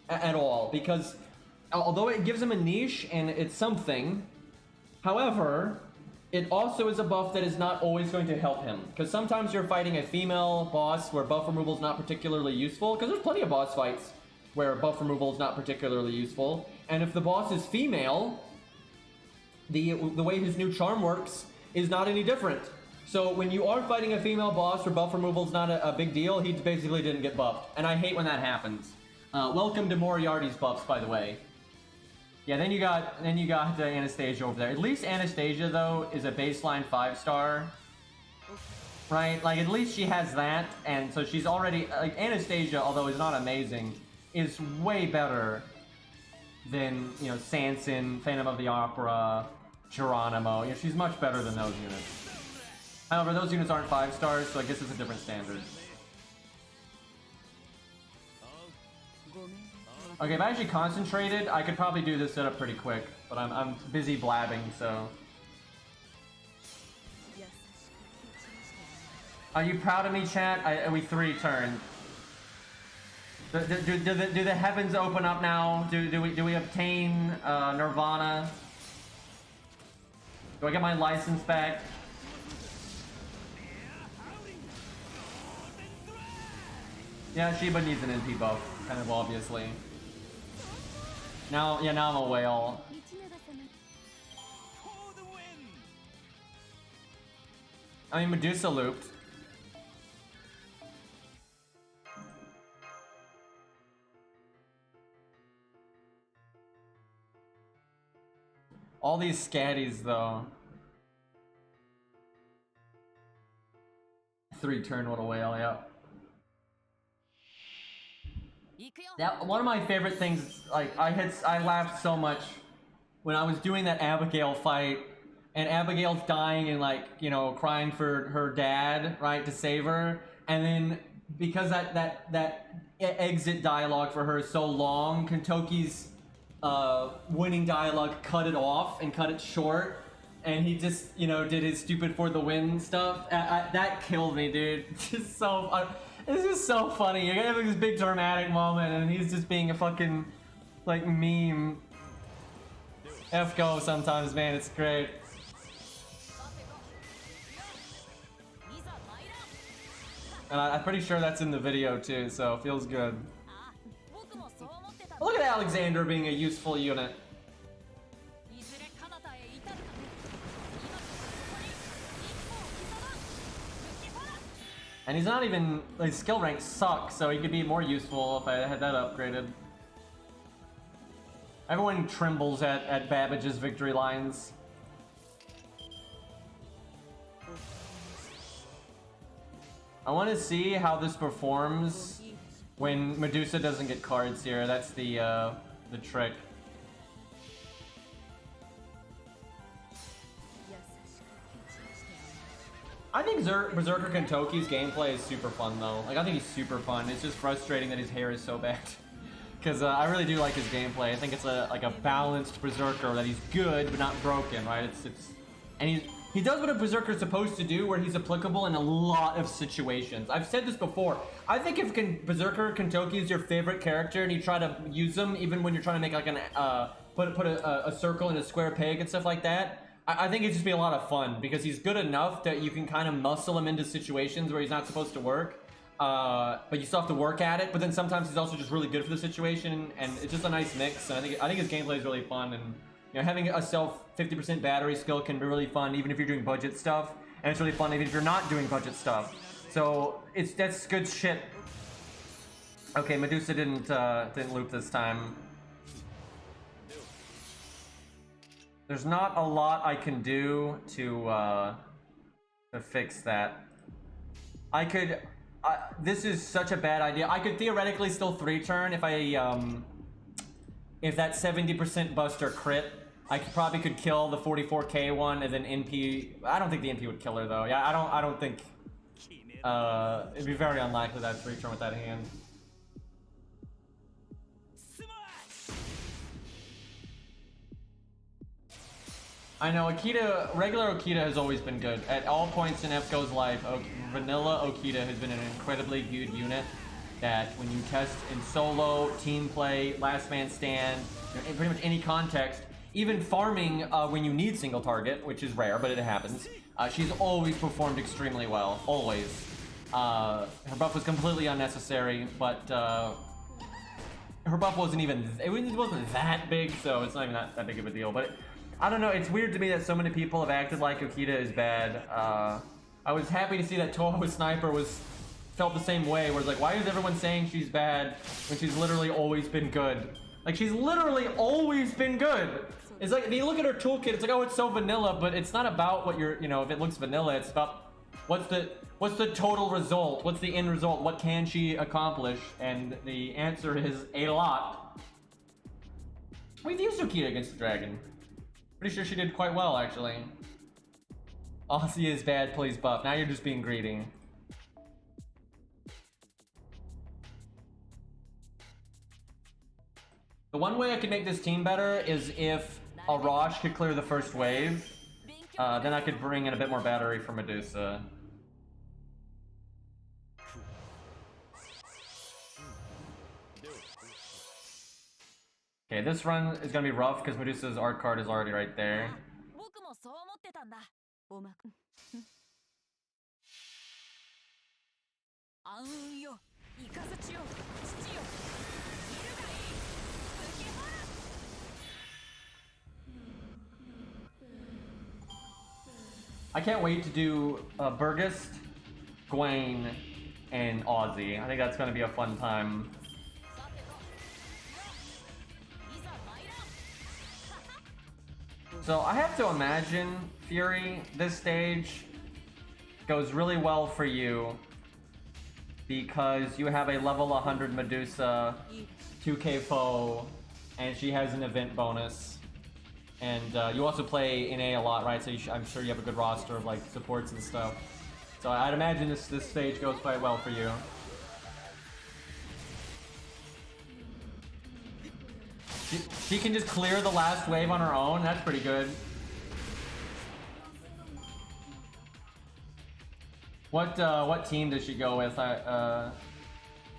at all, because although it gives him a niche, and it's something, however, it also is a buff that is not always going to help him, because sometimes you're fighting a female boss where buff removal is not particularly useful, because there's plenty of boss fights where buff removal is not particularly useful, and if the boss is female, the way his new charm works is not any different. So when you are fighting a female boss where buff removal is not a big deal, he basically didn't get buffed, and I hate when that happens. Welcome to Moriarty's buffs, by the way. Yeah, then you got Anastasia over there. At least Anastasia though is a baseline 5-star, right? Like at least she has that, and so she's already like Anastasia, although is not amazing, is way better than, you know, Sanson, Phantom of the Opera, Geronimo. You know, she's much better than those units. However, those units aren't 5 stars, so I guess it's a different standard. Okay, if I actually concentrated, I could probably do this setup pretty quick, but I'm busy blabbing, so. Are you proud of me, chat? We 3-turned. Do the heavens open up now? Do we obtain Nirvana? Do I get my license back? Yeah, Sheba needs an NP buff, kind of obviously. Now I'm a whale. I mean, Medusa looped. All these scatties though. 3-turn, what a whale, yeah. That one of my favorite things, like I laughed so much when I was doing that Abigail fight, and Abigail's dying and like, you know, crying for her dad, right, to save her, and then because that exit dialogue for her is so long, Kentucky's winning dialogue cut it off and cut it short, and he just, you know, did his stupid for the win stuff. That killed me, dude. Just so it's just so funny. You're gonna have this big dramatic moment, and he's just being a fucking like meme. F go sometimes, man. It's great. And I'm pretty sure that's in the video too, so it feels good. Look at Alexander being a useful unit. And he's not even, his skill rank sucks, so he could be more useful if I had that upgraded. Everyone trembles at Babbage's victory lines. I want to see how this performs when Medusa doesn't get cards here. That's the trick. I think Berserker Kentoki's gameplay is super fun though. Like, I think he's super fun. It's just frustrating that his hair is so bad. Because I really do like his gameplay. I think it's like a balanced Berserker, that he's good but not broken, right? And he does what a Berserker is supposed to do, where he's applicable in a lot of situations. I've said this before. I think if Berserker Kentoki is your favorite character and you try to use him even when you're trying to make like an put a circle in a square peg and stuff like that, I think it'd just be a lot of fun, because he's good enough that you can kind of muscle him into situations where he's not supposed to work. But you still have to work at it. But then sometimes he's also just really good for the situation, and it's just a nice mix. And I think his gameplay is really fun, and you know, having a self 50% battery skill can be really fun, even if you're doing budget stuff, and it's really fun even if you're not doing budget stuff. So that's good shit. Okay, Medusa didn't loop this time. There's not a lot I can do to fix that. This is such a bad idea. I could theoretically still 3-turn if if that 70% buster crit. I probably could kill the 44k one and then NP. I don't think the NP would kill her though. Yeah, I don't think. It'd be very unlikely that I'd 3-turn with that hand. I know, regular Okita has always been good. At all points in FGO's life, vanilla Okita has been an incredibly good unit that when you test in solo, team play, last man stand, in pretty much any context, even farming when you need single target, which is rare, but it happens, she's always performed extremely well, always. Her buff was completely unnecessary, but her buff wasn't that big, so it's not even that big of a deal. But I don't know, it's weird to me that so many people have acted like Okita is bad. I was happy to see that Toho Sniper felt the same way, where it's like, why is everyone saying she's bad when she's literally always been good? Like, she's literally always been good. It's like, if you look at her toolkit, it's like, oh, it's so vanilla, but it's not about what you're, you know, if it looks vanilla, it's about what's the total result? What's the end result? What can she accomplish? And the answer is a lot. We've used Okita against the dragon. Pretty sure she did quite well, actually. Aussie is bad, please buff. Now you're just being greedy. The one way I could make this team better is if Arash could clear the first wave. Then I could bring in a bit more battery for Medusa. Okay, this run is gonna be rough because Medusa's art card is already right there. I can't wait to do Burgist, Gwaine, and Aussie. I think that's gonna be a fun time. So I have to imagine, Fury, this stage goes really well for you because you have a level 100 Medusa, 2k foe, and she has an event bonus. And you also play in A lot, right? So I'm sure you have a good roster of like supports and stuff. So I'd imagine this stage goes quite well for you. She can just clear the last wave on her own. That's pretty good. What team does she go with? I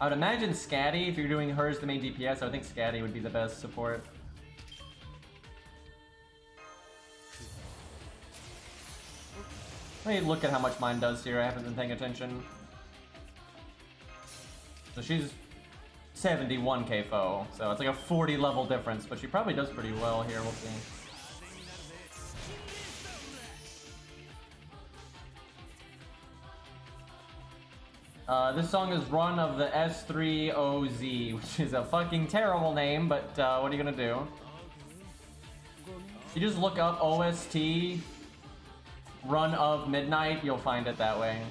would imagine Scatty. If you're doing her as the main DPS, I would think Scatty would be the best support. Let me look at how much mine does here. I haven't been paying attention. So she's 71k foe, so it's like a 40 level difference, but she probably does pretty well here. We'll see. This song is Run of the S3OZ, which is a fucking terrible name, but what are you gonna do? You just look up OST Run of Midnight, you'll find it that way.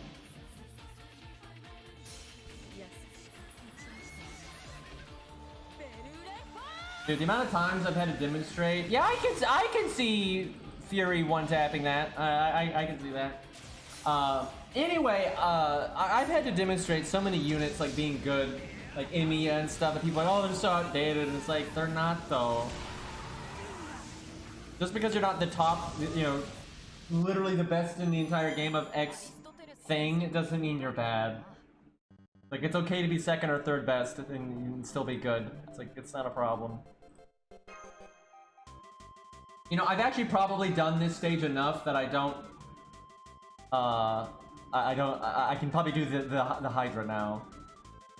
Dude, the amount of times I've had to demonstrate, yeah, I can see Fury one-tapping that. I can see that. Anyway, I've had to demonstrate so many units like being good, like Emiya and stuff, and people are like, oh, they're so outdated, and it's like, they're not though. Just because you're not the top, you know, literally the best in the entire game of X thing, doesn't mean you're bad. Like, it's okay to be second or third best and still be good. It's like, it's not a problem. You know, I've actually probably done this stage enough that I don't, I can probably do the Hydra now.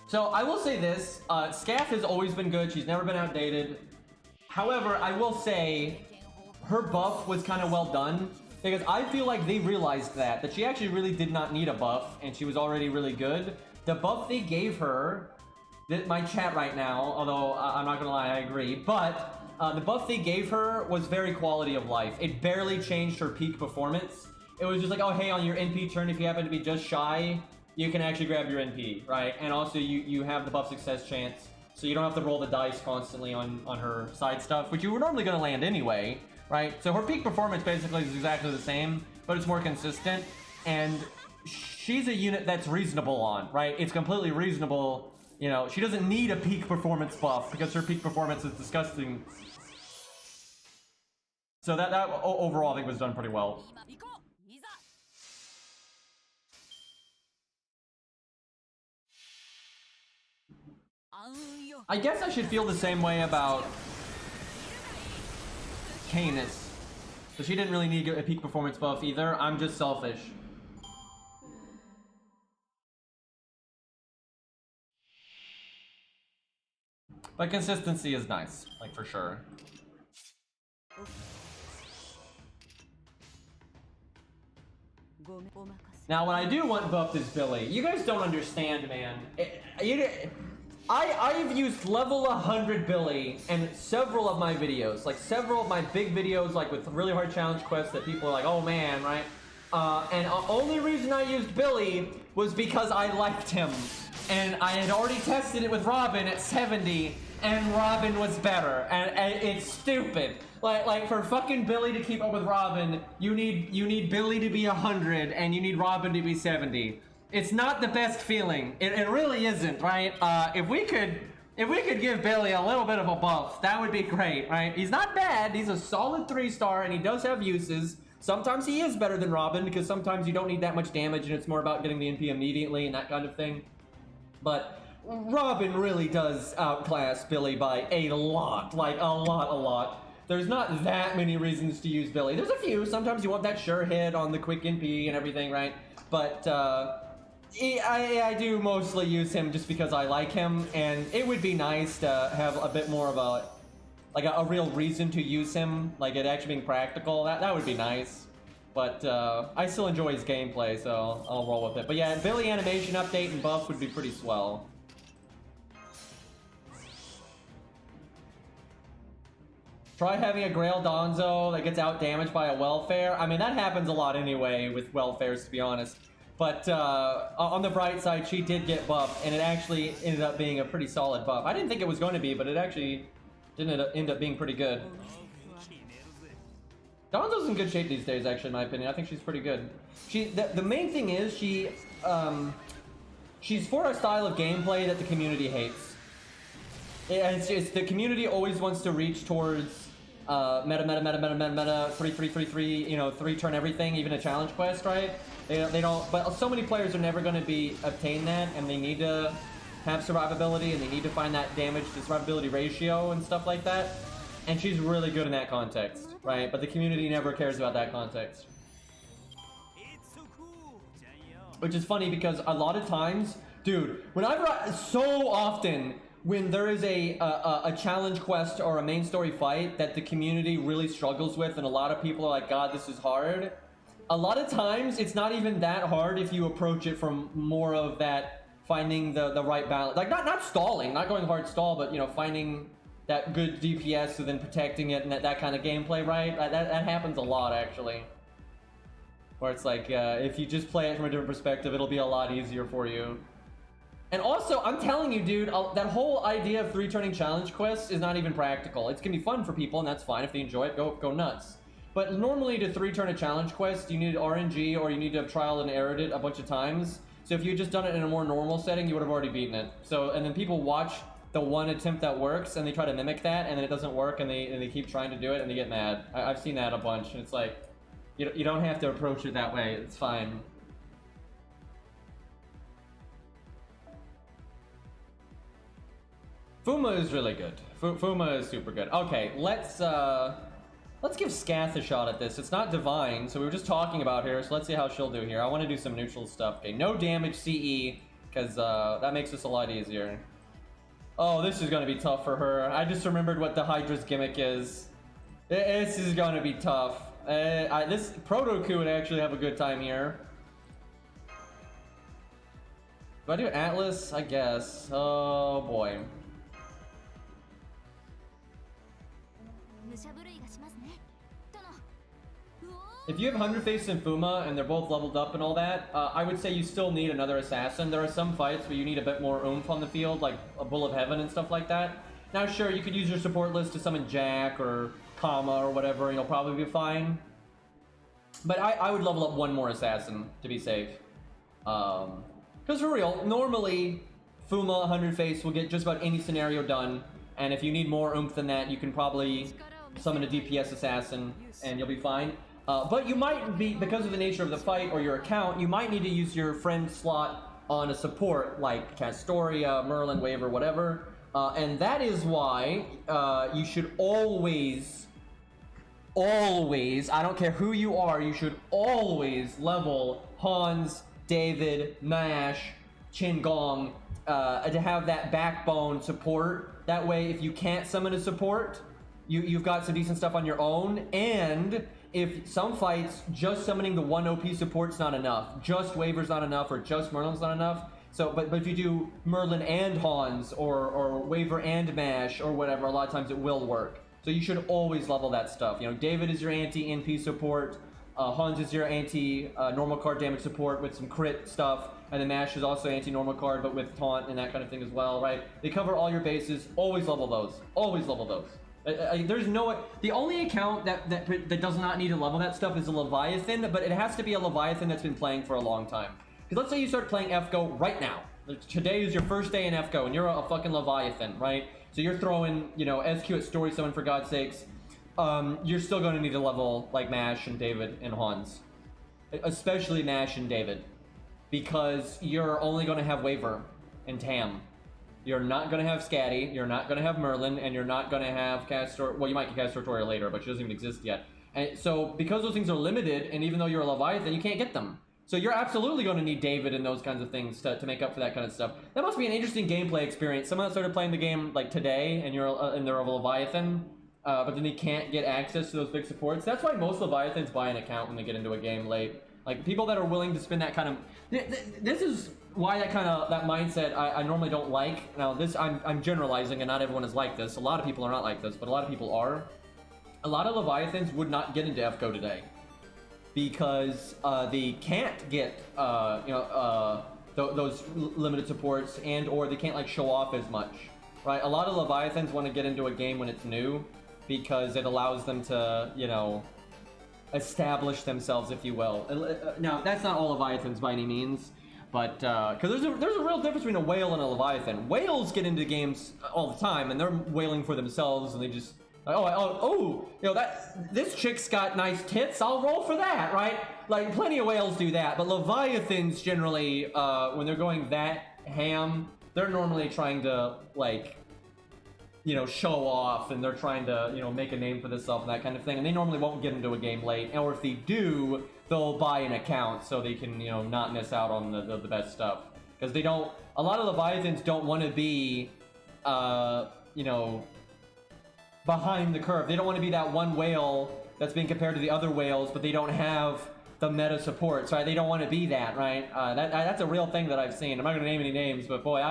So I will say this, Scaff has always been good, she's never been outdated. However, I will say, her buff was kind of well done, because I feel like they realized that she actually really did not need a buff, and she was already really good. The buff they gave her, my chat right now, although I'm not gonna lie, I agree, but the buff they gave her was very quality of life. It barely changed her peak performance. It was just like, oh hey, on your NP turn, if you happen to be just shy, you can actually grab your NP, right? And also you have the buff success chance, so you don't have to roll the dice constantly on her side stuff, which you were normally gonna land anyway, right? So her peak performance basically is exactly the same, but it's more consistent, and she's a unit that's reasonable on, right? It's completely reasonable. You know, she doesn't need a peak performance buff because her peak performance is disgusting. So that overall I think was done pretty well. I guess I should feel the same way about Canis. So she didn't really need a peak performance buff either. I'm just selfish. But consistency is nice, like for sure. Now, what I do want buffed is Billy. You guys don't understand, man. I've used level 100 Billy in several of my videos. Like, several of my big videos, like with really hard challenge quests that people are like, oh man, right? And the only reason I used Billy was because I liked him. And I had already tested it with Robin at 70, and Robin was better. And it's stupid. Like for fucking Billy to keep up with Robin, you need Billy to be 100, and you need Robin to be 70. It's not the best feeling. It really isn't, right? If we could give Billy a little bit of a buff, that would be great, right? He's not bad. He's a solid 3-star, and he does have uses. Sometimes he is better than Robin, because sometimes you don't need that much damage, and it's more about getting the NP immediately and that kind of thing. But Robin really does outclass Billy by a lot. Like, a lot. There's not that many reasons to use Billy. There's a few. Sometimes you want that sure hit on the quick NP and everything, right? But I do mostly use him just because I like him, and it would be nice to have a bit more of a real reason to use him, like it actually being practical. That would be nice. But I still enjoy his gameplay, so I'll roll with it. But yeah, Billy animation update and buff would be pretty swell. Try having a Grail Donzo that gets out damaged by a Welfare. I mean, that happens a lot anyway with Welfares, to be honest. But on the bright side, she did get buffed, and it actually ended up being a pretty solid buff. I didn't think it was going to be, but it actually didn't end up being pretty good. Donzo's in good shape these days, actually, in my opinion. I think she's pretty good. The main thing is she's for a style of gameplay that the community hates. It's the community always wants to reach towards meta, 3, you know, 3 turn everything, even a challenge quest, right? They don't, but so many players are never going to obtain that, and they need to have survivability, and they need to find that damage to survivability ratio and stuff like that. And she's really good in that context, right? But the community never cares about that context. Which is funny because a lot of times, dude, so often when there is a challenge quest or a main story fight that the community really struggles with, and a lot of people are like, God, this is hard. A lot of times it's not even that hard if you approach it from more of that finding the right balance. Like not stalling, not going hard stall, but you know, finding that good DPS and then protecting it and that kind of gameplay, right? That happens a lot, actually. Where it's like, if you just play it from a different perspective, it'll be a lot easier for you. And also, I'm telling you, dude, that whole idea of 3 turning challenge quests is not even practical. It's gonna be fun for people, and that's fine. If they enjoy it, go nuts. But normally to 3 turn a challenge quest, you need RNG or you need to have trial and errored it a bunch of times. So if you had just done it in a more normal setting, you would have already beaten it. So, and then people watch the one attempt that works, and they try to mimic that, and then it doesn't work, and they keep trying to do it, and they get mad. I've seen that a bunch, and it's like, you don't have to approach it that way. It's fine. Fuma is really good. Fuma is super good. Okay, let's give Scath a shot at this. It's not divine, so we were just talking about her, so let's see how she'll do here. I want to do some neutral stuff. Okay, no damage CE, because that makes this a lot easier. Oh, this is going to be tough for her. I just remembered what the Hydra's gimmick is. This is going to be tough. This Protoku would actually have a good time here. Do I do Atlas? I guess. Oh, boy. If you have 100 Face and Fuma, and they're both leveled up and all that, I would say you still need another assassin. There are some fights where you need a bit more oomph on the field, like a Bull of Heaven and stuff like that. Now, sure, you could use your support list to summon Jack or Kama or whatever, and you'll probably be fine. But I would level up one more assassin to be safe. Because for real, normally, Fuma 100 Face will get just about any scenario done, and if you need more oomph than that, you can probably summon a DPS assassin, and you'll be fine. But you might be, because of the nature of the fight or your account, you might need to use your friend slot on a support like Castoria, Merlin, Waver, whatever. And that is why you should always, I don't care who you are, you should always level Hans, David, Mash, Qingong to have that backbone support. That way, if you can't summon a support, you've got some decent stuff on your own, and if some fights, just summoning the one OP support's not enough, just Waver's not enough, or just Merlin's not enough. So, but if you do Merlin and Hans, or Waver and Mash, or whatever, a lot of times it will work. So you should always level that stuff. You know, David is your anti-NP support, Hans is your anti-normal card damage support with some crit stuff, and then Mash is also anti-normal card, but with taunt and that kind of thing as well, right? They cover all your bases. Always level those. Always level those. There's no, the only account that does not need to level that stuff is a Leviathan, but it has to be a Leviathan that's been playing for a long time. Because let's say you start playing FGO right now. Today is your first day in FGO, and you're a fucking Leviathan, right? So you're throwing, you know, SQ at Story Summon for God's sakes. You're still going to need to level like Mash and David and Hans. Especially Mash and David. Because you're only going to have Waver and Tam. You're not going to have Scatty, you're not going to have Merlin, and you're not going to have Castor. Well, you might get Castoratoria later, but she doesn't even exist yet. And so, because those things are limited, and even though you're a Leviathan, you can't get them. So you're absolutely going to need David and those kinds of things to make up for that kind of stuff. That must be an interesting gameplay experience. Someone that started playing the game like today, and they're a Leviathan, but then they can't get access to those big supports. That's why most Leviathans buy an account when they get into a game late. Like, people that are willing to spend that kind of... This is why that mindset I normally don't like. Now, I'm generalizing, and not everyone is like this. A lot of people are not like this, but a lot of people are. a lot of Leviathans would not get into FGO today because they can't get those limited supports, and or they can't like show off as much, right? A lot of Leviathans want to get into a game when it's new because it allows them to, you know, establish themselves, if you will. Now, that's not all Leviathans by any means, but because there's a real difference between a whale and a Leviathan. Whales get into games all the time, and they're whaling for themselves, and they just like, oh, you know, this chick's got nice tits, I'll roll for that, right? Like, plenty of whales do that, but Leviathans generally, when they're going that ham, they're normally trying to, like, you know, show off, and they're trying to, you know, make a name for themselves and that kind of thing, and they normally won't get into a game late, or if they do, they'll buy an account so they can, you know, not miss out on the best stuff. Because they don't, a lot of Leviathans don't want to be, you know, behind the curve. They don't want to be that one whale that's being compared to the other whales, but they don't have the meta supports, right? They don't want to be that, right? That's a real thing that I've seen. I'm not going to name any names, but boy,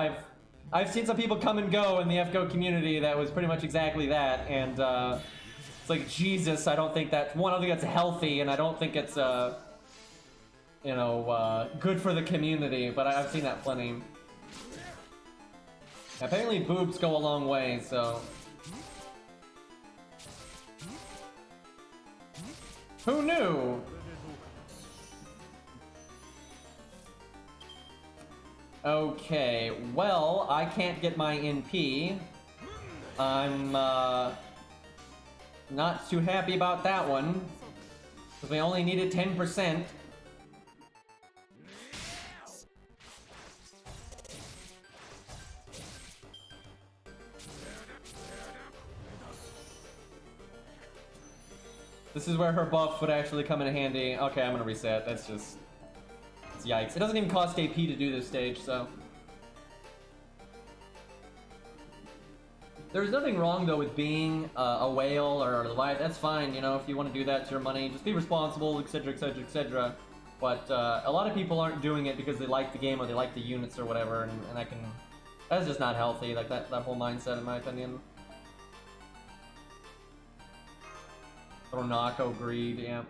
I've seen some people come and go in the FGO community that was pretty much exactly that, and it's like, Jesus, I don't think that's, one, I don't think that's healthy, and I don't think it's, you know, good for the community, but I've seen that plenty. Apparently boobs go a long way, so... Who knew? Okay, well, I can't get my NP. I'm, not too happy about that one. Because we only needed 10%. This is where her buff would actually come in handy. Okay, I'm gonna reset. That's just... it's yikes. It doesn't even cost AP to do this stage, so... There's nothing wrong, though, with being a whale or a Leviathan. That's fine, you know, if you want to do that, it's your money. Just be responsible, etc, etc, etc. But a lot of people aren't doing it because they like the game or they like the units or whatever, and that can... that's just not healthy, like that whole mindset, in my opinion. Ronako greed, yeah.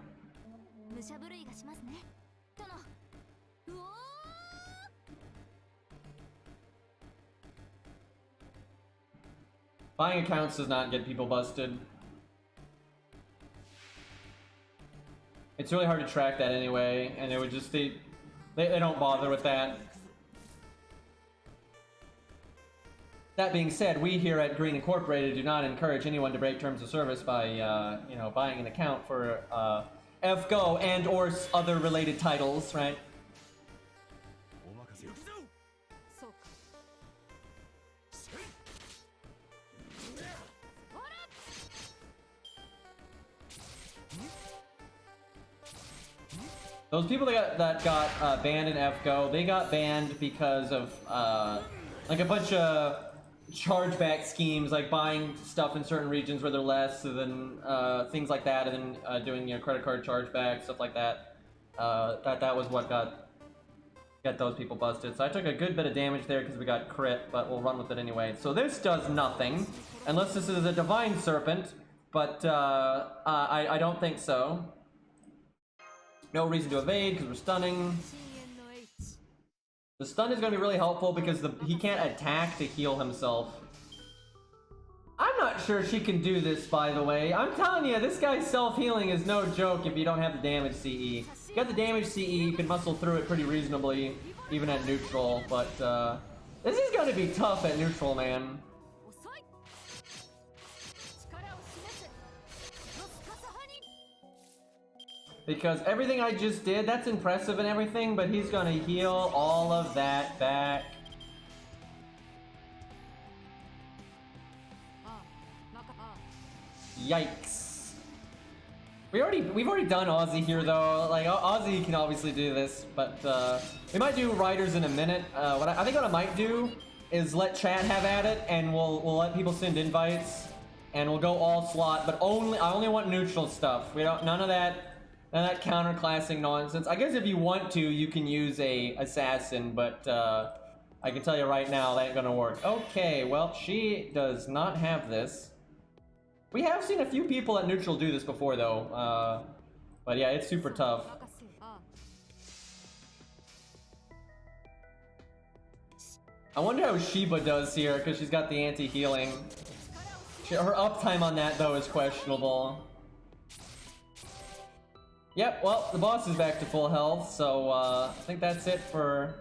Buying accounts does not get people busted. It's really hard to track that anyway, and it would just, they don't bother with that. That being said, we here at Green Incorporated do not encourage anyone to break terms of service by, you know, buying an account for FGO and or other related titles, right? Those people that got banned in FGO, they got banned because of like a bunch of chargeback schemes, like buying stuff in certain regions where they're less, and then things like that, and then doing, you know, credit card chargeback, stuff like that. That was what got those people busted. So I took a good bit of damage there because we got crit, but we'll run with it anyway. So this does nothing, unless this is a Divine Serpent, but I don't think so. No reason to evade because we're stunning. The stun is going to be really helpful because he can't attack to heal himself. I'm not sure she can do this, by the way. I'm telling you, this guy's self-healing is no joke if you don't have the damage CE. You got the damage CE, you can muscle through it pretty reasonably, even at neutral, but this is going to be tough at neutral, man. Because everything I just did, that's impressive and everything, but he's gonna heal all of that back. Yikes. We've already done Aussie here though. Like Aussie can obviously do this, but we might do Riders in a minute. I think what I might do is let chat have at it, and we'll let people send invites, and we'll go all slot, but I only want neutral stuff. We don't, none of that counterclassing nonsense. I guess if you want to, you can use a assassin, but I can tell you right now that ain't gonna work. Okay, well, she does not have this. We have seen a few people at neutral do this before, though. But yeah, it's super tough. I wonder how Shiba does here, because she's got the anti-healing. Her uptime on that, though, is questionable. Yep, well, the boss is back to full health, so I think that's it for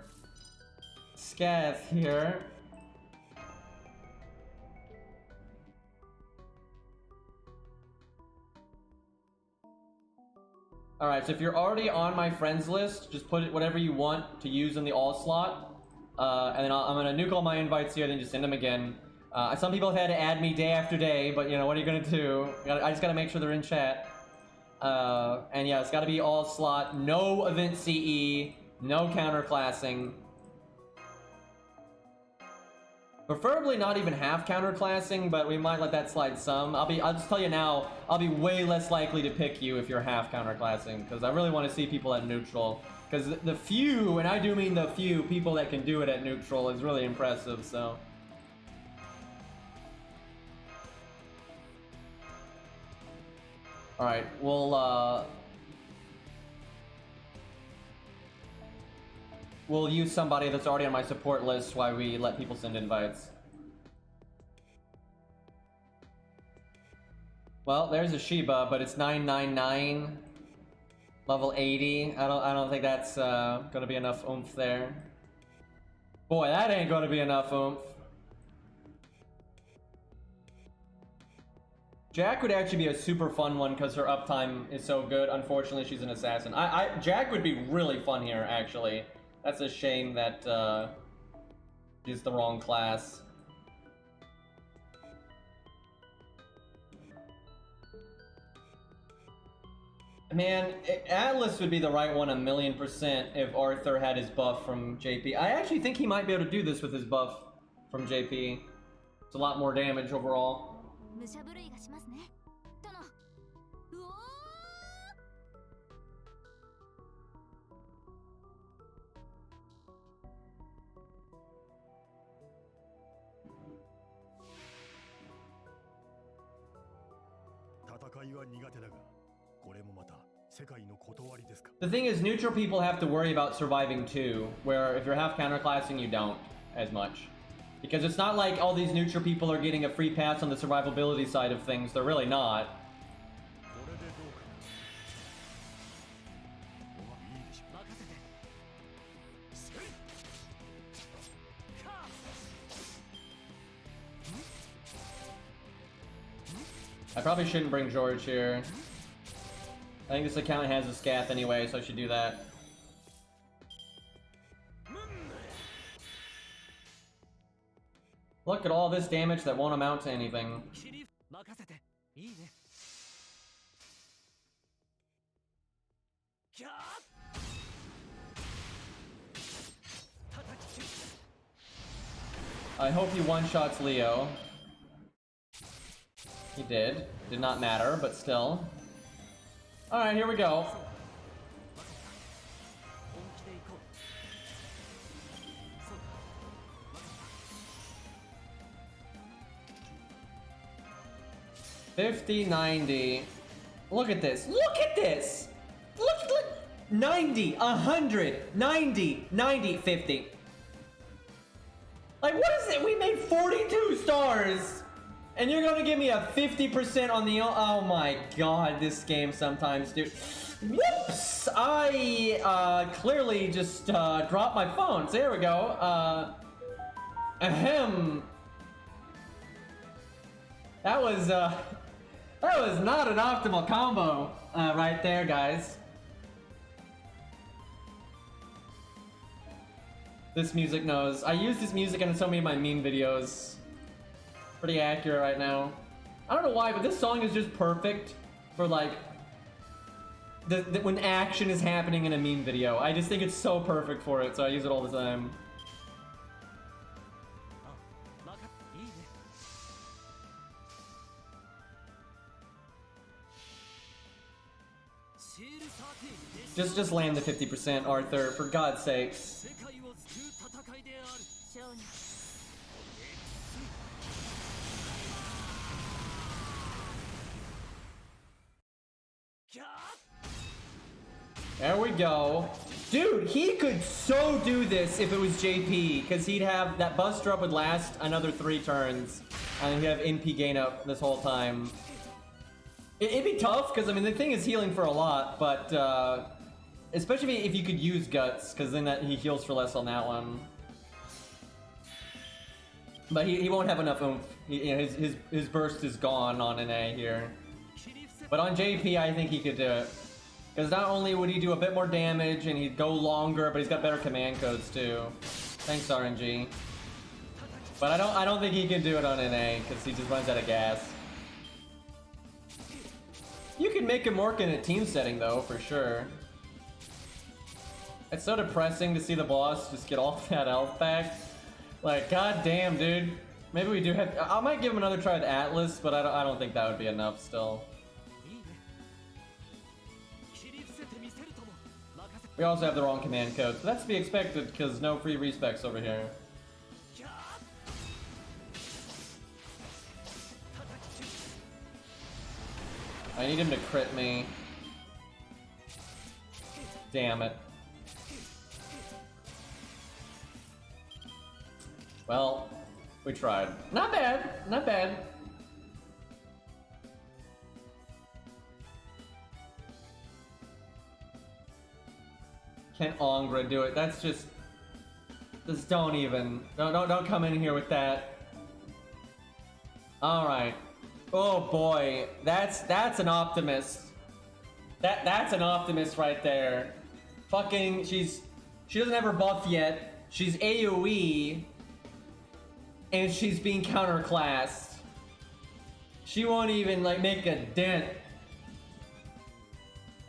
Scath here. Alright, so if you're already on my friends list, just put whatever you want to use in the all slot. And then I'm gonna nuke all my invites here, then just send them again. Some people have had to add me day after day, but you know, what are you gonna do? I just gotta make sure they're in chat. And yeah, it's gotta be all slot, no event CE, no counterclassing. Preferably not even half counterclassing, but we might let that slide some. I'll just tell you now, I'll be way less likely to pick you if you're half counterclassing, because I really want to see people at neutral. Because the few, and I do mean the few, people that can do it at neutral is really impressive, so. Alright, we'll use somebody that's already on my support list while we let people send invites. Well, there's a Shiba, but it's 999, level 80. I don't think that's gonna be enough oomph there. Boy, that ain't gonna be enough oomph. Jack would actually be a super fun one because her uptime is so good. Unfortunately, she's an assassin. Jack would be really fun here, actually. That's a shame that she's the wrong class. Man, Atlas would be the right one 1,000,000% if Arthur had his buff from JP. I actually think he might be able to do this with his buff from JP. It's a lot more damage overall. The thing is, neutral people have to worry about surviving too, where if you're half counterclassing, you don't as much. Because it's not like all these neutral people are getting a free pass on the survivability side of things. They're really not. I probably shouldn't bring George here. I think this account has a scath anyway, so I should do that. Look at all this damage that won't amount to anything. I hope he one-shots Leo. He did. Did not matter, but still. Alright, here we go. $50.90. Look at this. Look at this! Look! 90, 100, 90, 90, 50. Like, what is it? We made 42 stars! And you're gonna give me a 50% on the... Oh my god, this game sometimes, dude. Whoops! I, clearly just, dropped my phone. So there we go. Ahem. That was not an optimal combo, right there, guys. This music knows. I use this music in so many of my meme videos. Pretty accurate right now. I don't know why, but this song is just perfect for like when action is happening in a meme video. I just think it's so perfect for it, so I use it all the time. Just land the 50%, Arthur, for God's sakes. There we go. Dude, he could so do this if it was JP, because he'd have that Buster Up would last another 3 turns, and he'd have NP gain up this whole time. It'd be tough, because I mean the thing is healing for a lot, but especially if you could use Guts, because then he heals for less on that one. But he won't have enough oomph. His burst is gone on an A here. But on JP, I think he could do it. Because not only would he do a bit more damage and he'd go longer, but he's got better command codes too. Thanks, RNG. But I don't think he can do it on NA because he just runs out of gas. You can make him work in a team setting though, for sure. It's so depressing to see the boss just get all that health back. Like, god damn, dude. Maybe we do have. I might give him another try at Atlas, but I don't think that would be enough still. We also have the wrong command code, so that's to be expected because no free respecs over here. I need him to crit me. Damn it. Well, we tried. Not bad, not bad. Can Ongra do it? That's just don't even. Don't come in here with that. All right. Oh boy, that's an optimist. That's an optimist right there. Fucking, she doesn't have her buff yet. She's AoE, and she's being counterclassed. She won't even like make a dent.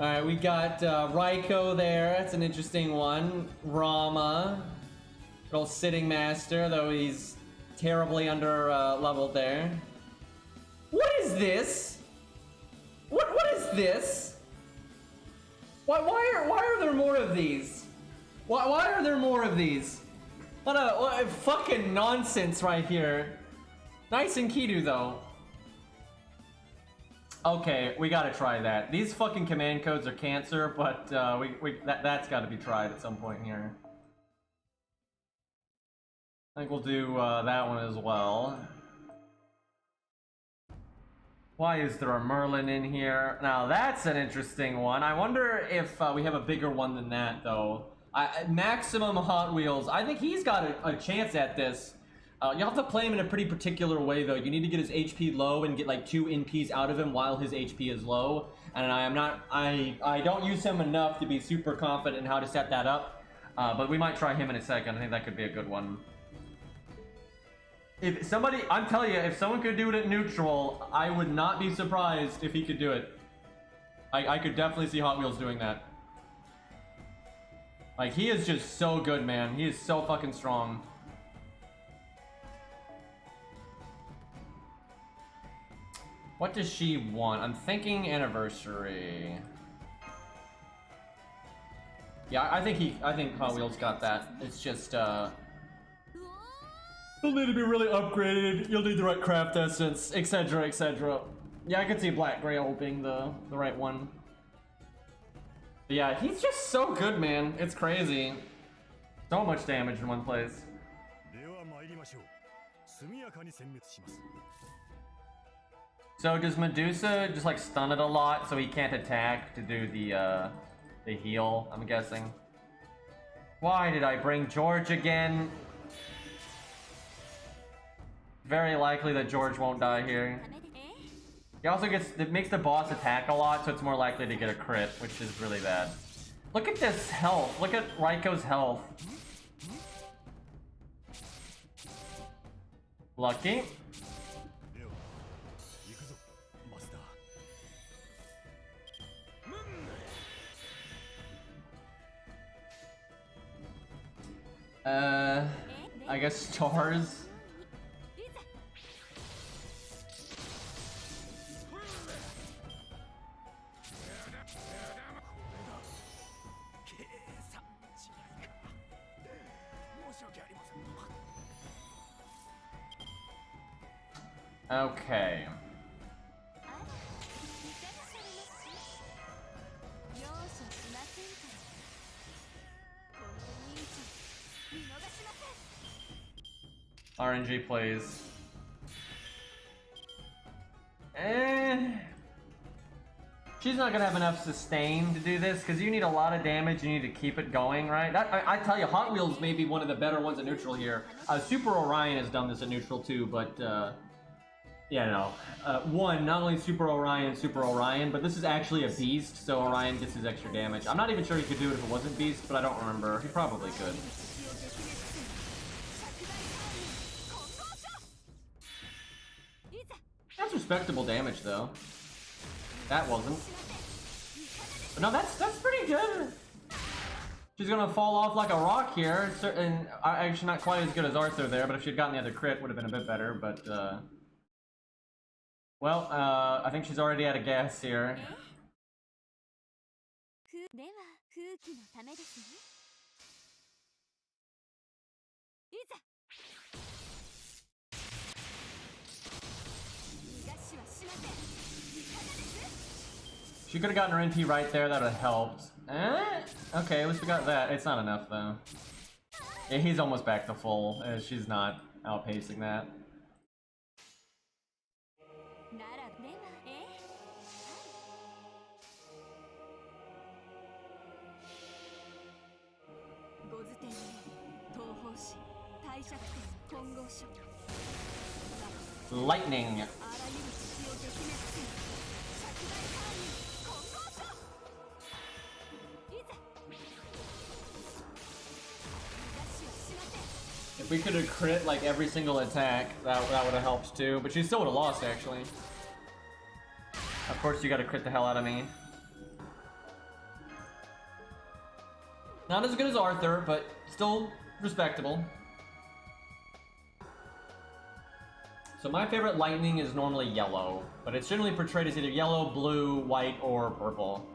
All right, we got Raiko there. That's an interesting one. Rama, good old sitting master, though he's terribly under leveled there. What is this? What is this? Why are there more of these? Why are there more of these? What a fucking nonsense right here. Nice and Kidu though. Okay, we gotta try that. These fucking command codes are cancer, but that's gotta be tried at some point here. I think we'll do that one as well. Why is there a Merlin in here? Now that's an interesting one. I wonder if we have a bigger one than that though. Maximum Hot Wheels. I think he's got a chance at this. You'll have to play him in a pretty particular way though. You need to get his HP low and get like 2 NPs out of him while his HP is low. And I don't use him enough to be super confident in how to set that up. But we might try him in a second. I think that could be a good one. If somebody, I'm telling you, if someone could do it at neutral, I would not be surprised if he could do it. I could definitely see Hot Wheels doing that. Like, he is just so good, man. He is so fucking strong. What does she want? I'm thinking anniversary. Yeah, I think Hot Wheels got that. It's just you'll need to be really upgraded. You'll need the right craft essence, etc., etc. Yeah, I could see Black Grail being the right one. But yeah, he's just so good, man. It's crazy. So much damage in one place. So does Medusa just like stun it a lot so he can't attack to do the heal, I'm guessing? Why did I bring George again? Very likely that George won't die here. He also it makes the boss attack a lot, so it's more likely to get a crit, which is really bad. Look at this health. Look at Raiko's health. Lucky. I guess stars. Okay. RNG plays. She's not gonna have enough sustain to do this because you need a lot of damage. You need to keep it going, right? I tell you, Hot Wheels may be one of the better ones at neutral here. Super Orion has done this at neutral too, but yeah, no. One, not only Super Orion, but this is actually a beast, so Orion gets his extra damage. I'm not even sure he could do it if it wasn't beast, but I don't remember. He probably could. That's respectable damage, though. That wasn't. But no, that's pretty good. She's gonna fall off like a rock here, and actually not quite as good as Arthur there, but if she'd gotten the other crit, would have been a bit better, but, well, I think she's already out of gas here. She could have gotten her NP right there, that would have helped. Okay, at least we got that. It's not enough, though. Yeah, he's almost back to full. She's not outpacing that. Lightning. If we could have crit like every single attack, that would have helped too. But she still would have lost, actually. Of course, you got to crit the hell out of me. Not as good as Arthur, but still respectable. So my favorite lightning is normally yellow, but it's generally portrayed as either yellow, blue, white, or purple.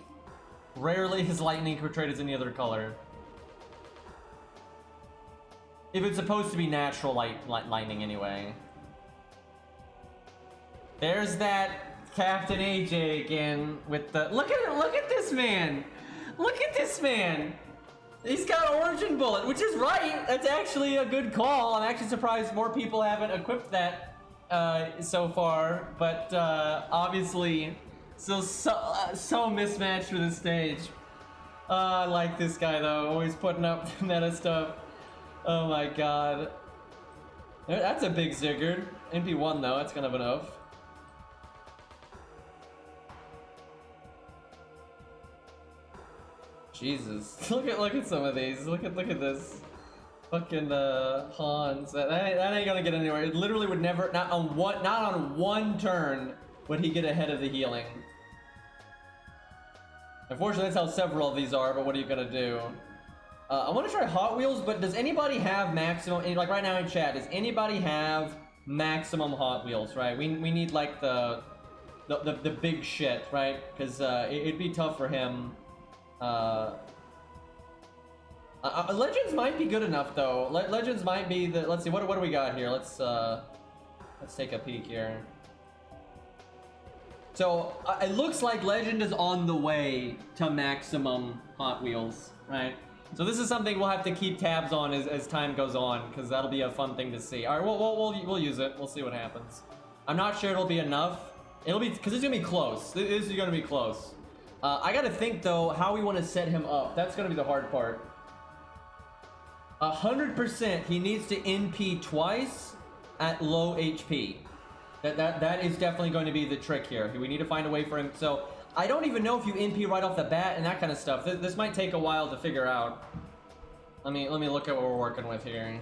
Rarely is lightning portrayed as any other color. If it's supposed to be natural lightning anyway. There's that Captain AJ again with the look at this man! Look at this man! He's got Origin Bullet, which is right. That's actually a good call. I'm actually surprised more people haven't equipped that so far, but obviously so mismatched for this stage. I like this guy though, always putting up meta stuff. Oh my god. That's a big Zigguard. NP1 though, that's kind of enough. Jesus. Look at some of these. Look at this. Fucking Hans. That ain't gonna get anywhere. It literally would never, not on one turn would he get ahead of the healing. Unfortunately, that's how several of these are, but what are you gonna do? I want to try Hot Wheels, but does anybody have maximum, like right now in chat, does anybody have maximum Hot Wheels, right? We need like the big shit, right? Because it'd be tough for him. Legends might be good enough though. Legends might be the, let's see, what do we got here? Let's take a peek here. So it looks like Legend is on the way to maximum Hot Wheels, right? So this is something we'll have to keep tabs on as time goes on, because that'll be a fun thing to see. All right, we'll use it. We'll see what happens. I'm not sure it'll be enough. It'll be, because it's gonna be close. This is gonna be close. I gotta think though how we want to set him up. That's gonna be the hard part. 100% he needs to NP twice at low HP. That is definitely going to be the trick here. We need to find a way for him. So I don't even know if you NP right off the bat and that kind of stuff. This might take a while to figure out. Let me look at what we're working with here.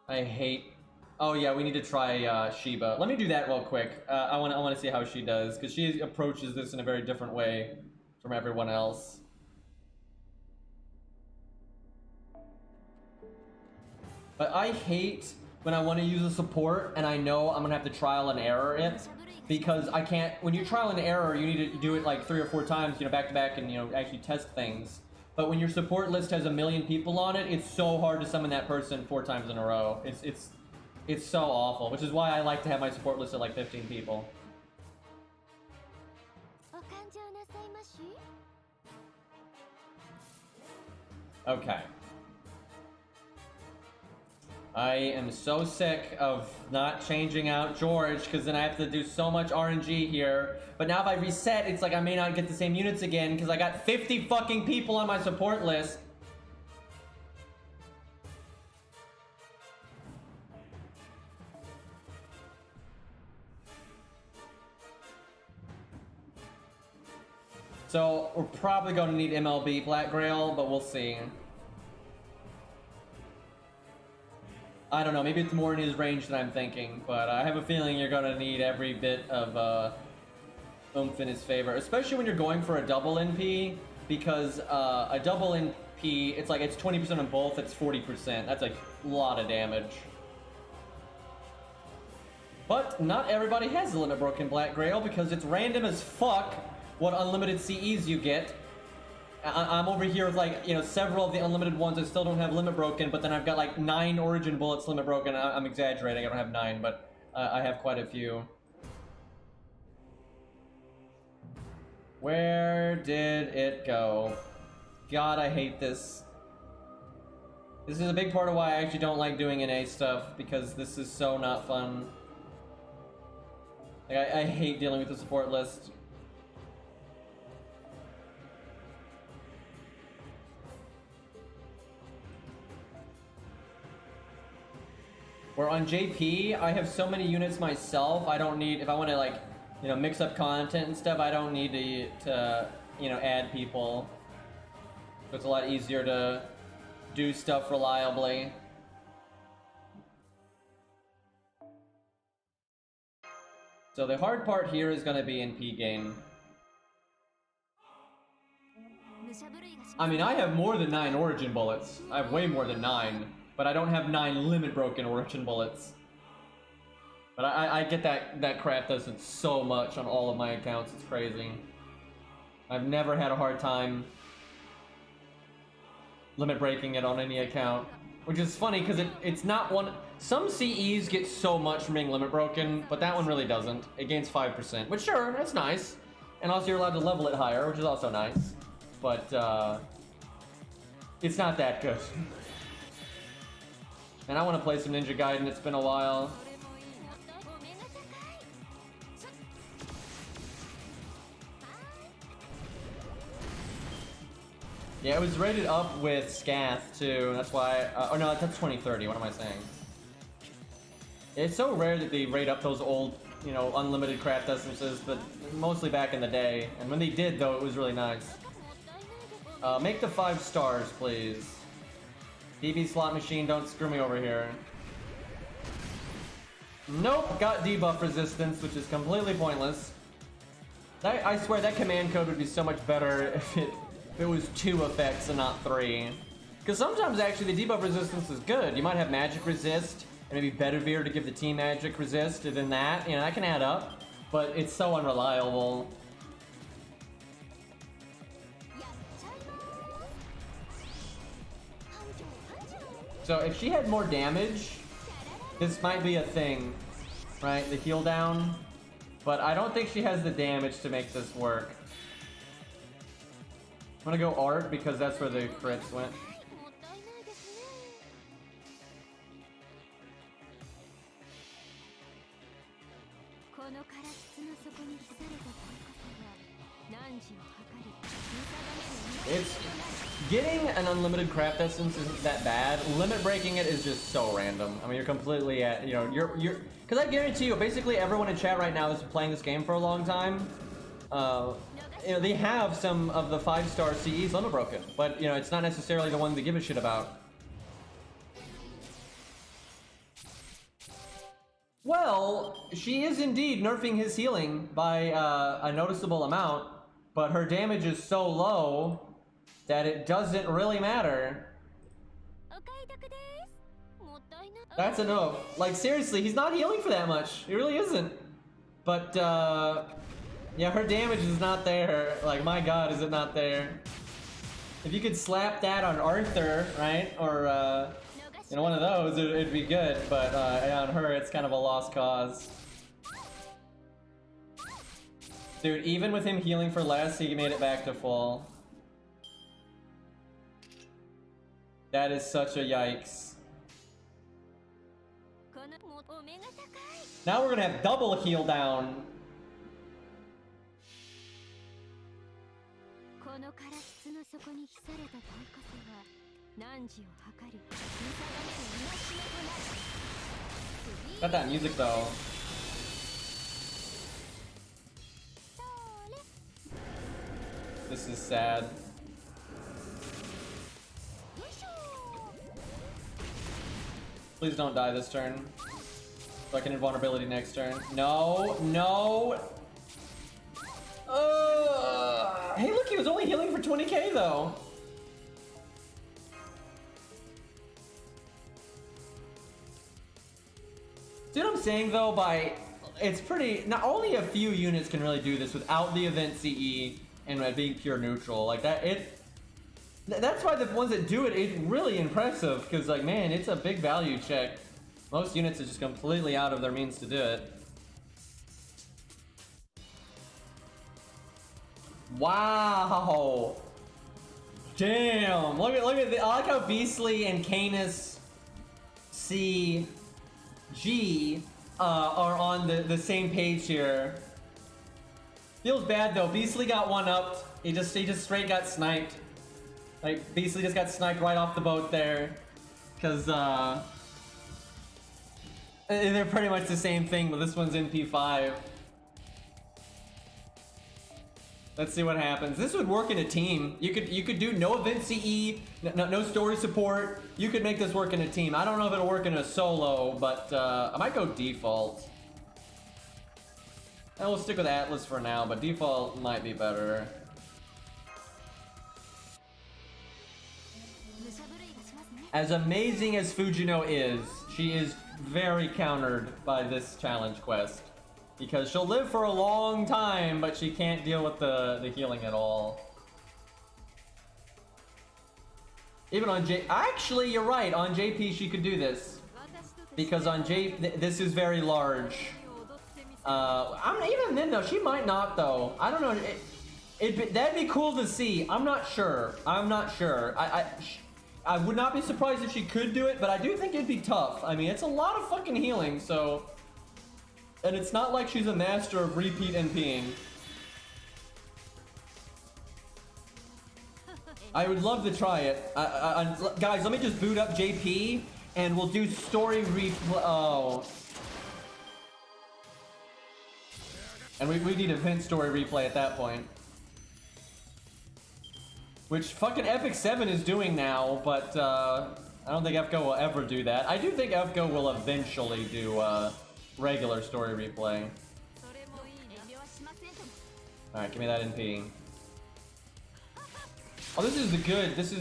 I hate. Oh yeah, we need to try Sheba. Let me do that real quick. I want to see how she does, because she approaches this in a very different way from everyone else. But I hate when I want to use a support and I know I'm gonna have to trial and error it, because I can't. When you trial and error, you need to do it like 3 or 4 times, you know, back to back, and you know, actually test things. But when your support list has 1 million people on it, it's so hard to summon that person 4 times in a row. It's so awful, which is why I like to have my support list at like 15 people. Okay. I am so sick of not changing out George, because then I have to do so much RNG here. But now if I reset, it's like I may not get the same units again, because I got 50 fucking people on my support list. So we're probably going to need MLB Black Grail, but we'll see. I don't know, maybe it's more in his range than I'm thinking, but I have a feeling you're gonna need every bit of oomph in his favor, especially when you're going for a double NP, because a double NP, it's like it's 20% on both, it's 40%. That's a lot of damage. But not everybody has the Limit Broken Black Grail, because it's random as fuck what unlimited CEs you get. I'm over here with, like, you know, several of the unlimited ones that still don't have Limit Broken, but then I've got like 9 Origin Bullets Limit Broken. I'm exaggerating, I don't have 9, but I have quite a few. Where did it go? God, I hate this. This is a big part of why I actually don't like doing NA stuff, because this is so not fun. Like, I hate dealing with the support list. Where on JP, I have so many units myself, I don't need, if I want to, like, you know, mix up content and stuff, I don't need to you know, add people. So it's a lot easier to do stuff reliably. So the hard part here is going to be in P game. I mean, I have more than 9 Origin Bullets. I have way more than 9. But I don't have 9 Limit Broken Origin Bullets. But I get that crap does it so much on all of my accounts, it's crazy. I've never had a hard time limit breaking it on any account. Which is funny, because it's not one... Some CEs get so much from being limit broken, but that one really doesn't. It gains 5%, which sure, that's nice. And also you're allowed to level it higher, which is also nice. But, it's not that good. And I want to play some Ninja Gaiden, it's been a while. Yeah, it was rated up with Scath too, that's why, oh no, that's 2030, what am I saying? It's so rare that they rate up those old, you know, unlimited craft essences, but mostly back in the day. And when they did, though, it was really nice. Make the 5 stars, please. DB slot machine, don't screw me over here. Nope, got debuff resistance, which is completely pointless. I swear that command code would be so much better if it was 2 effects and not 3. Because sometimes actually the debuff resistance is good. You might have magic resist, and maybe Bedivere to give the team magic resist, and then that, you know, that can add up. But it's so unreliable. So if she had more damage, this might be a thing, right? The heal down. But I don't think she has the damage to make this work. I'm gonna go art because that's where the crits went. It's getting an unlimited craft essence isn't that bad. Limit breaking it is just so random. I mean, you're completely at, you know, you're because I guarantee you, basically everyone in chat right now is playing this game for a long time. You know, they have some of the 5-star CEs limit broken, but you know, it's not necessarily the one they give a shit about. Well, she is indeed nerfing his healing by a noticeable amount, but her damage is so low that it doesn't really matter. That's enough. Like, seriously, he's not healing for that much. He really isn't. But, yeah, her damage is not there. Like, my god, is it not there? If you could slap that on Arthur, right? Or, you know, one of those, it'd be good. But, on her, it's kind of a lost cause. Dude, even with him healing for less, he made it back to full. That is such a yikes. Now we're gonna have double heal down. Got that music though. This is sad. Please don't die this turn. So I can invulnerability next turn. No, no. Hey, look, he was only healing for 20k though. See what I'm saying though? It's pretty. Not only a few units can really do this without the event CE and being pure neutral like that. That's why the ones that do it, it's really impressive because like man, it's a big value check. Most units are just completely out of their means to do it. Wow. Damn. Look at I like how Beastly and Canis CG are on the same page here. Feels bad though. Beastly got one upped. He just straight got sniped. Like Beastly just got sniped right off the boat there. Cause they're pretty much the same thing, but this one's in P5. Let's see what happens. This would work in a team. You could do no event CE, no story support. You could make this work in a team. I don't know if it'll work in a solo, but I might go default. And we'll stick with Atlas for now, but default might be better. As amazing as Fujino is, she is very countered by this challenge quest. Because she'll live for a long time, but she can't deal with the healing at all. Even on actually, you're right. On JP, she could do this. Because on this is very large. Even then, though, she might not, though. I don't know. That'd be cool to see. I'm not sure. I'm not sure. I would not be surprised if she could do it, but I do think it'd be tough. I mean, it's a lot of fucking healing, so... And it's not like she's a master of repeat NPing. I would love to try it. Guys, let me just boot up JP, and we'll do story oh. And we need event story replay at that point. Which fucking Epic 7 is doing now, but I don't think FGO will ever do that. I do think FGO will eventually do regular story replay. Alright, give me that NP. Oh, this is the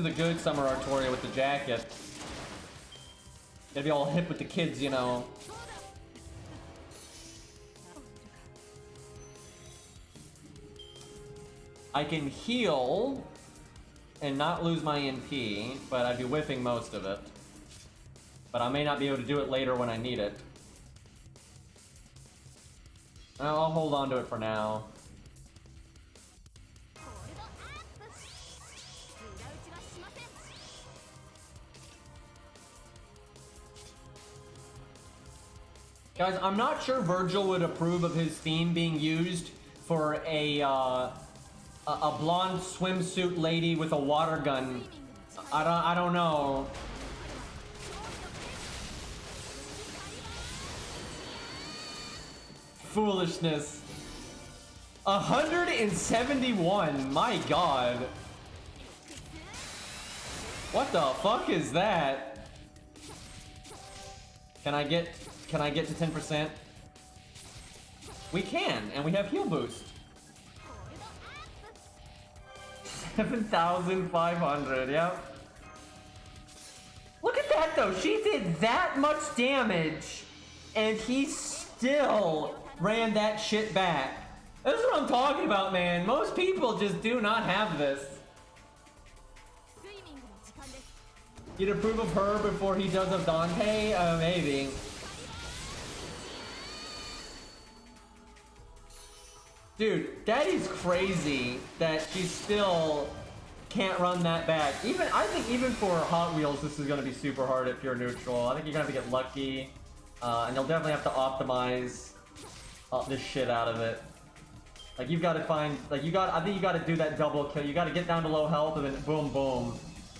good Summer Artoria with the jacket. Gotta be all hip with the kids, you know. I can heal and not lose my NP, but I'd be whiffing most of it. But I may not be able to do it later when I need it. I'll hold on to it for now. Guys, I'm not sure Virgil would approve of his theme being used for a blonde swimsuit lady with a water gun. I don't know. Foolishness. 171. My god. What the fuck is that? Can I get to 10%? We can, and we have heal boost. 7,500, yep. Look at that though, she did that much damage, and he still ran that shit back. That's what I'm talking about, man. Most people just do not have this. You'd approve of her before he does of Dante? Maybe. Dude, that is crazy that she still can't run that back. I think even for Hot Wheels, this is gonna be super hard at pure neutral. I think you're gonna have to get lucky. And you'll definitely have to optimize the shit out of it. Like, you've got to find, like, I think you got to do that double kill. You got to get down to low health and then boom, boom.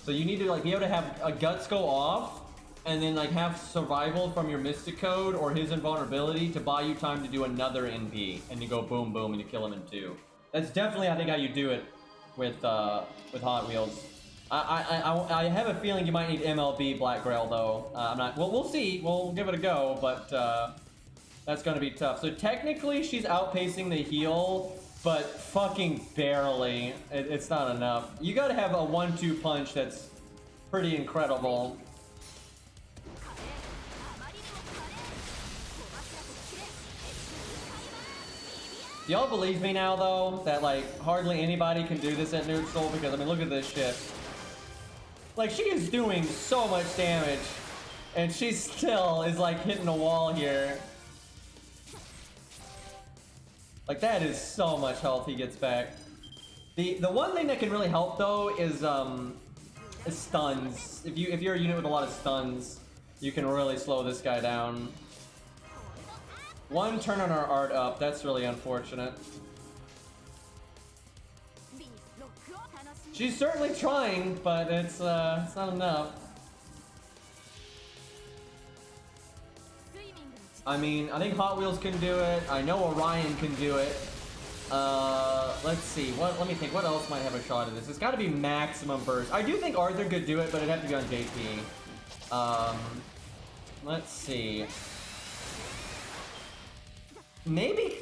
So you need to, like, be able to have a guts go off and then, like, have survival from your Mystic Code or his invulnerability to buy you time to do another NP. And you go boom, boom, and you kill him in 2. That's definitely, I think, how you do it with Hot Wheels. I have a feeling you might need MLB Black Grail, though. I'm not, well, we'll see. We'll give it a go, but, that's gonna be tough. So technically, she's outpacing the heal, but fucking barely. It's not enough. You gotta have a 1-2 punch that's pretty incredible. Y'all believe me now, though, that, like, hardly anybody can do this at neutral? Because, I mean, look at this shit. Like, she is doing so much damage, and she still is, like, hitting a wall here. Like, that is so much health he gets back. The one thing that can really help, though, is stuns. If you're a unit with a lot of stuns, you can really slow this guy down. 1 turn on our art up, that's really unfortunate. She's certainly trying, but it's not enough. I mean, I think Hot Wheels can do it. I know Orion can do it. Let's see. Let me think. What else might have a shot at this? It's got to be maximum burst. I do think Arthur could do it, but it'd have to be on JP. Let's see. Maybe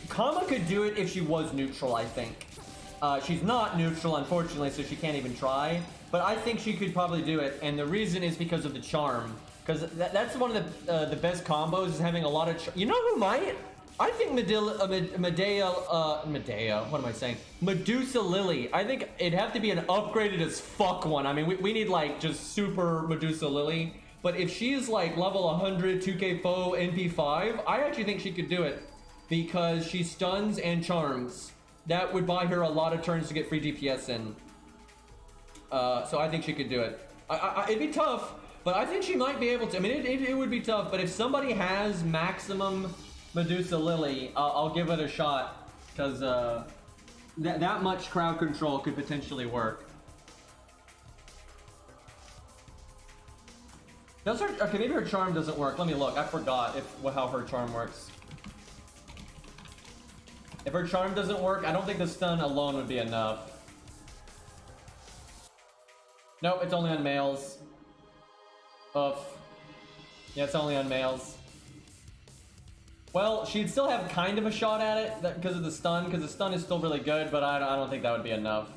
Kama could do it if she was neutral, I think. She's not neutral, unfortunately, so she can't even try. But I think she could probably do it, and the reason is because of the charm. Because that's one of the best combos, is having a lot of... You know who might? I think Medea, what am I saying? Medusa Lily. I think it'd have to be an upgraded as fuck one. I mean, we need, like, just super Medusa Lily. But if she's, like, level 100, 2k foe, NP5, I actually think she could do it. Because she stuns and charms. That would buy her a lot of turns to get free DPS in. So I think she could do it. It'd be tough. But I think she might be able to. I mean, it would be tough, but if somebody has maximum Medusa Lily, I'll give it a shot. Because that much crowd control could potentially work. Does her, okay, maybe her charm doesn't work. Let me look. I forgot how her charm works. If her charm doesn't work, I don't think the stun alone would be enough. Nope, it's only on males. Oof. Yeah, it's only on males. Well, she'd still have kind of a shot at it because of the stun, because the stun is still really good, but I don't think that would be enough.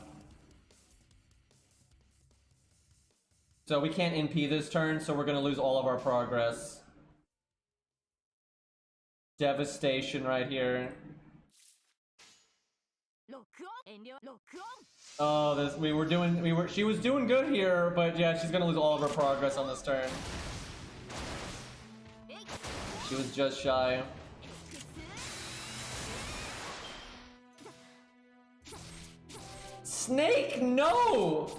So we can't NP this turn, so we're going to lose all of our progress. Devastation right here. Oh, she was doing good here, but yeah, she's gonna lose all of her progress on this turn. She was just shy. Snake, no!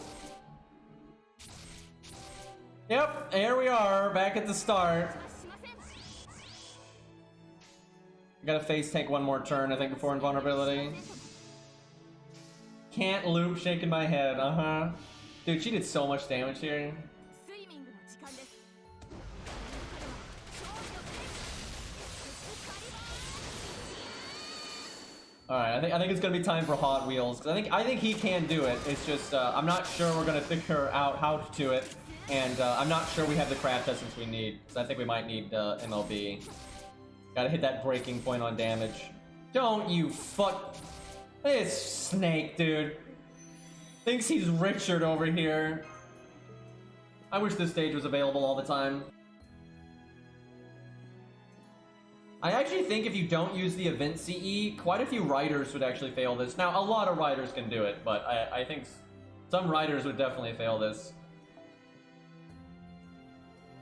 Yep, here we are, back at the start. I gotta face tank one more turn, I think, before invulnerability. Can't loop, shaking my head, Dude, she did so much damage here. Alright, I think it's gonna be time for Hot Wheels, because I think he can do it. It's just, I'm not sure we're gonna figure out how to do it, and I'm not sure we have the craft essence we need, so I think we might need MLB. Gotta hit that breaking point on damage. Don't you fuck... This snake, dude. Thinks he's Richard over here. I wish this stage was available all the time. I actually think if you don't use the event CE, quite a few riders would actually fail this. Now, a lot of riders can do it, but I think some riders would definitely fail this.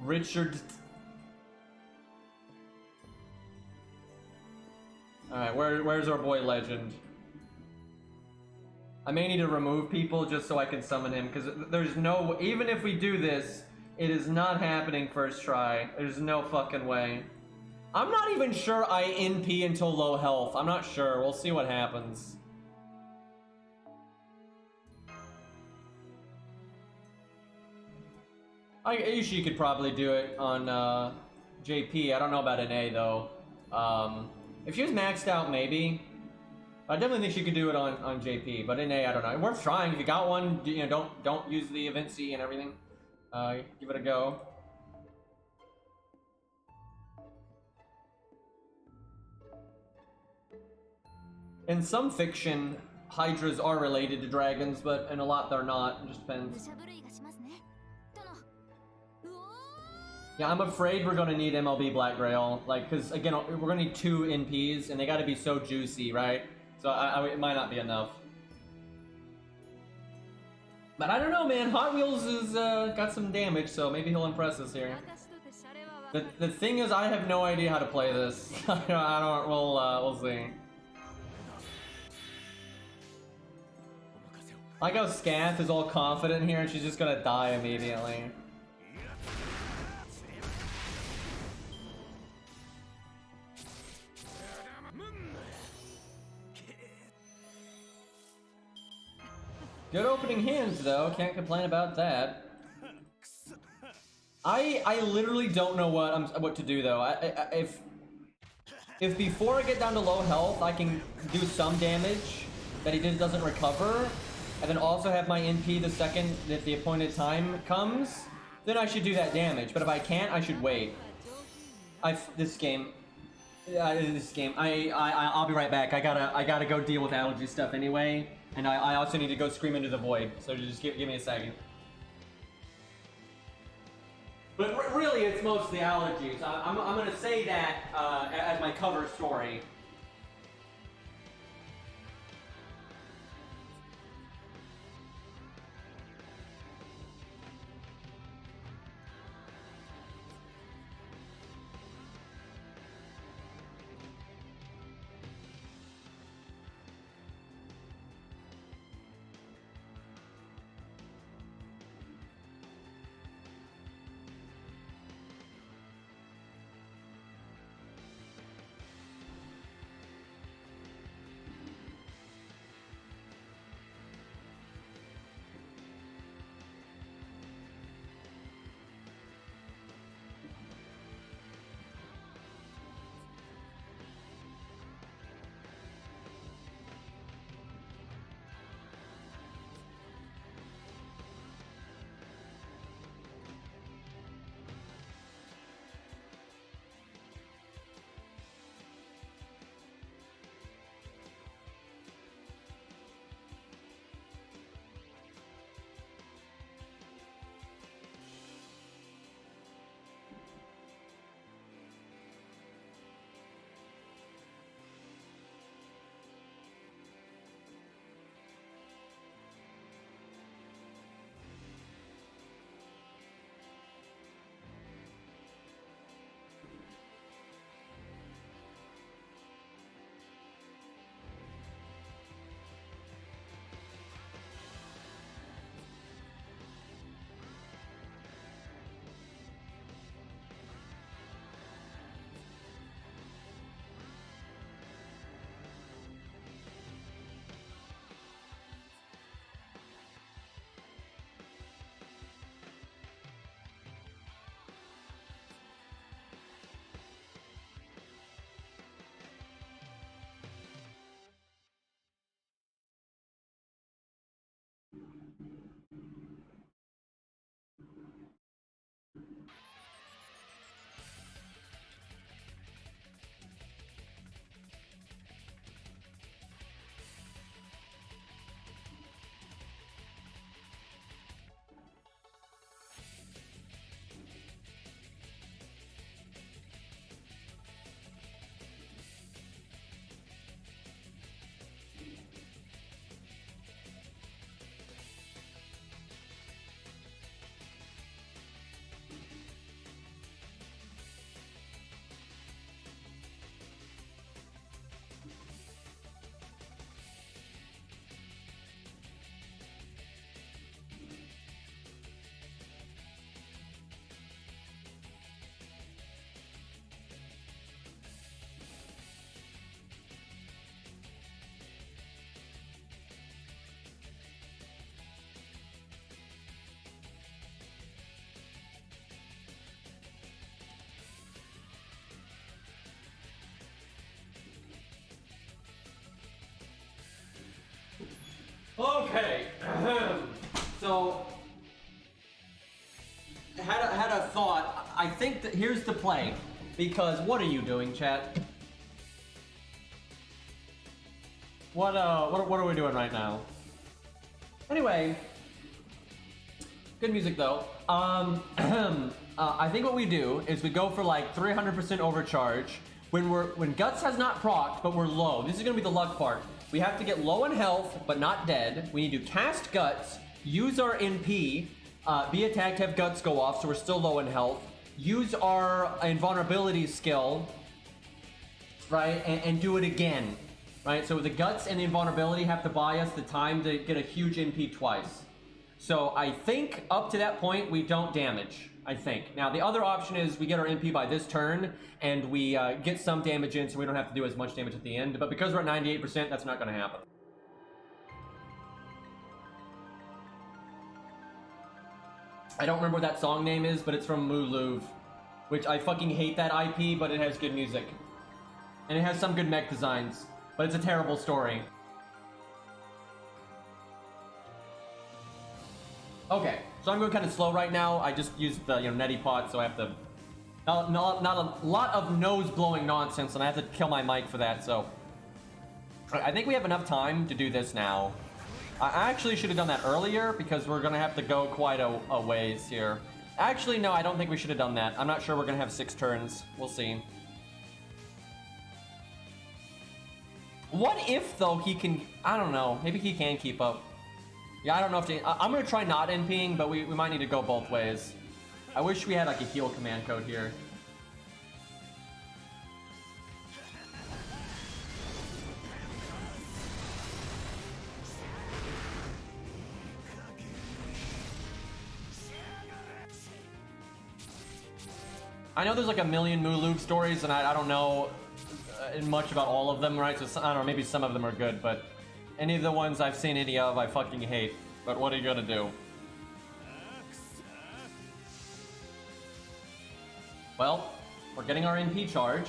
Richard... Alright, where's our boy Legend? I may need to remove people just so I can summon him, because there's no... Even if we do this, It is not happening first try. There's no fucking way. I'm not even sure I NP until low health. I'm not sure. We'll see what happens. I usually could probably do it on JP. I don't know about NA though. If she was maxed out, maybe. I definitely think she could do it on JP, but NA, I don't know. Worth trying. If you got one, you know, don't use the event C and everything. Give it a go. In some fiction, Hydras are related to dragons, but in a lot they're not. It just depends. Yeah, I'm afraid we're gonna need MLB Black Grail, like, cause again, we're gonna need 2 NPs, and they gotta be so juicy, right? So it might not be enough. But I don't know, man. Hot Wheels is got some damage, so maybe he'll impress us here. The thing is, I have no idea how to play this. I don't. We'll see. I like how Scath is all confident here, and she's just gonna die immediately. Good opening hands, though. Can't complain about that. I literally don't know what to do though. If before I get down to low health, I can do some damage that he doesn't recover, and then also have my NP the second that the appointed time comes, then I should do that damage. But if I can't, I should wait. This game. I'll be right back. I gotta go deal with allergy stuff anyway, and I also need to go scream into the void. So just give me a second. But really, it's mostly allergies. I'm gonna say that as my cover story. Okay. So, had a thought. I think that here's the play. Because what are you doing, chat? What are we doing right now? Anyway, good music though. I think what we do is we go for like 300% overcharge when Guts has not procced, but we're low. This is gonna be the luck part. We have to get low in health, but not dead. We need to cast Guts, use our NP, be attacked, have Guts go off, so we're still low in health. Use our invulnerability skill, right, and do it again, right? So the Guts and the invulnerability have to buy us the time to get a huge NP twice. So I think up to that point we don't damage, I think. Now the other option is we get our NP by this turn and we get some damage in so we don't have to do as much damage at the end. But because we're at 98%, that's not going to happen. I don't remember what that song name is, but it's from Moulouv, which I fucking hate that IP, but it has good music. And it has some good mech designs, but it's a terrible story. Okay, so I'm going kind of slow right now. I just used the neti pot, so I have to... Not a lot of nose-blowing nonsense, and I have to kill my mic for that, so... I think we have enough time to do this now. I actually should have done that earlier, because we're going to have to go quite a ways here. Actually, no, I don't think we should have done that. I'm not sure we're going to have 6 turns. We'll see. What if, though, he can... I don't know. Maybe he can keep up. Yeah, I don't know if I'm going to try not NPing, but we might need to go both ways. I wish we had, like, a heal command code here. I know there's like a million Moulouv stories, and I don't know much about all of them, right? So I don't know, maybe some of them are good, but any of the ones I've seen any of, I fucking hate. But what are you gonna do? Well, we're getting our NP charge.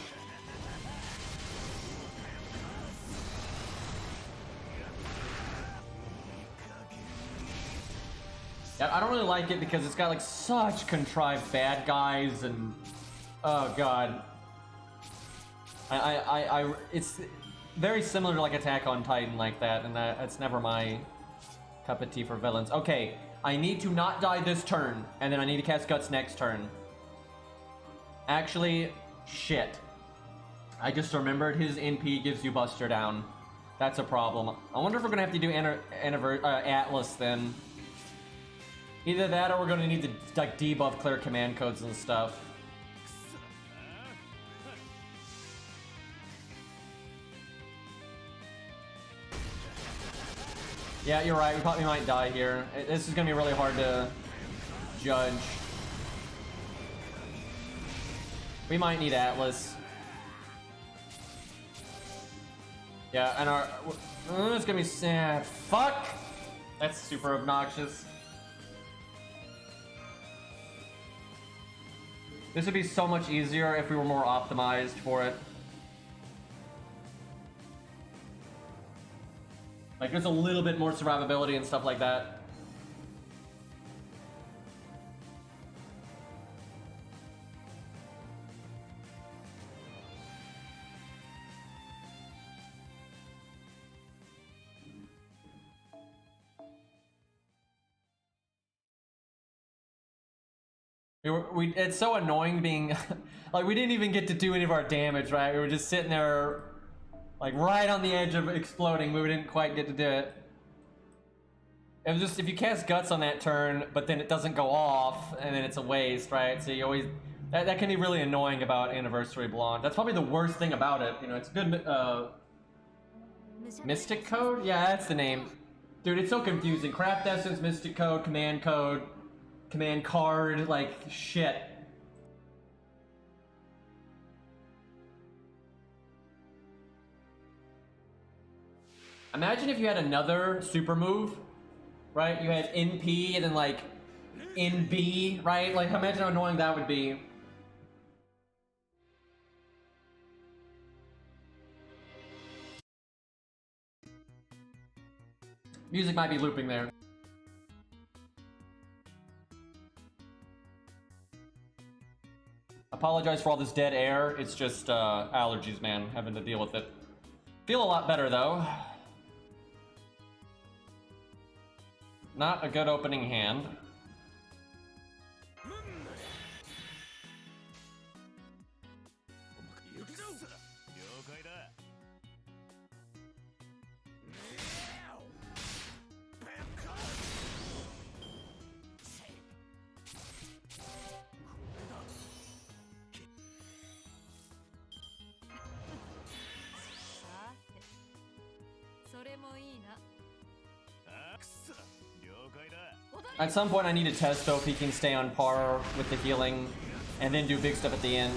Yeah, I don't really like it because it's got like such contrived bad guys and oh god. It's very similar to like Attack on Titan like that, and that's never my cup of tea for villains. Okay, I need to not die this turn, and then I need to cast Guts next turn. Actually, shit. I just remembered his NP gives you Buster Down. That's a problem. I wonder if we're gonna have to do Atlas then. Either that or we're gonna need to like debuff clear command codes and stuff. Yeah, you're right. We probably might die here. This is gonna be really hard to judge. We might need Atlas. Yeah, and our... it's gonna be sad. Fuck! That's super obnoxious. This would be so much easier if we were more optimized for it. Like, there's a little bit more survivability and stuff like that. It's so annoying being like we didn't even get to do any of our damage, right? We were just sitting there like right on the edge of exploding, but we didn't quite get to do it. It was just if you cast Guts on that turn, but then it doesn't go off, and then it's a waste, right? So you always that can be really annoying about Anniversary Blonde. That's probably the worst thing about it. You know, it's good. Mystic Code? Yeah, that's the name. Dude, it's so confusing. Craft Essence, Mystic Code, Command Code. Command card, like, shit. Imagine if you had another super move, right? You had NP and then, like, NB, right? Like, imagine how annoying that would be. Music might be looping there. Apologize for all this dead air. It's just allergies, man. Having to deal with it. Feel a lot better though. Not a good opening hand. At some point I need to test though if he can stay on par with the healing and then do big stuff at the end.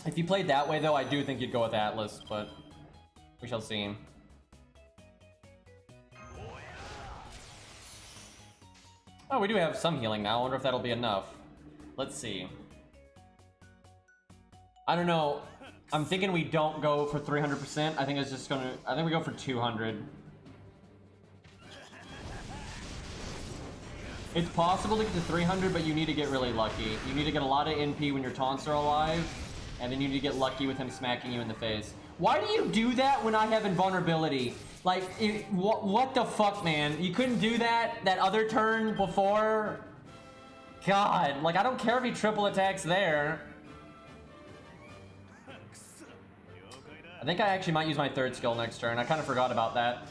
If you played that way though, I do think you'd go with Atlas, but we shall see. Oh, we do have some healing now. I wonder if that'll be enough. Let's see. I don't know. I'm thinking we don't go for 300%. I think it's just gonna... I think we go for 200. It's possible to get to 300, but you need to get really lucky. You need to get a lot of NP when your taunts are alive, and then you need to get lucky with him smacking you in the face. Why do you do that when I have invulnerability? Like, what the fuck, man? You couldn't do that other turn before? God, like, I don't care if he triple attacks there. I think I actually might use my third skill next turn. I kind of forgot about that.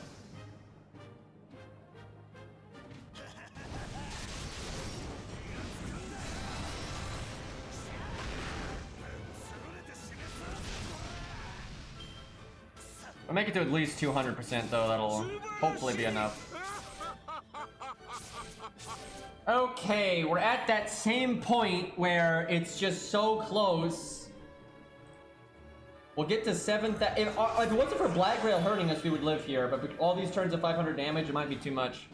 I'll make it to at least 200% though. That'll hopefully be enough. Okay, we're at that same point where it's just so close. We'll get to 7th. If it wasn't for Black Grail hurting us, we would live here. But all these turns of 500 damage, it might be too much.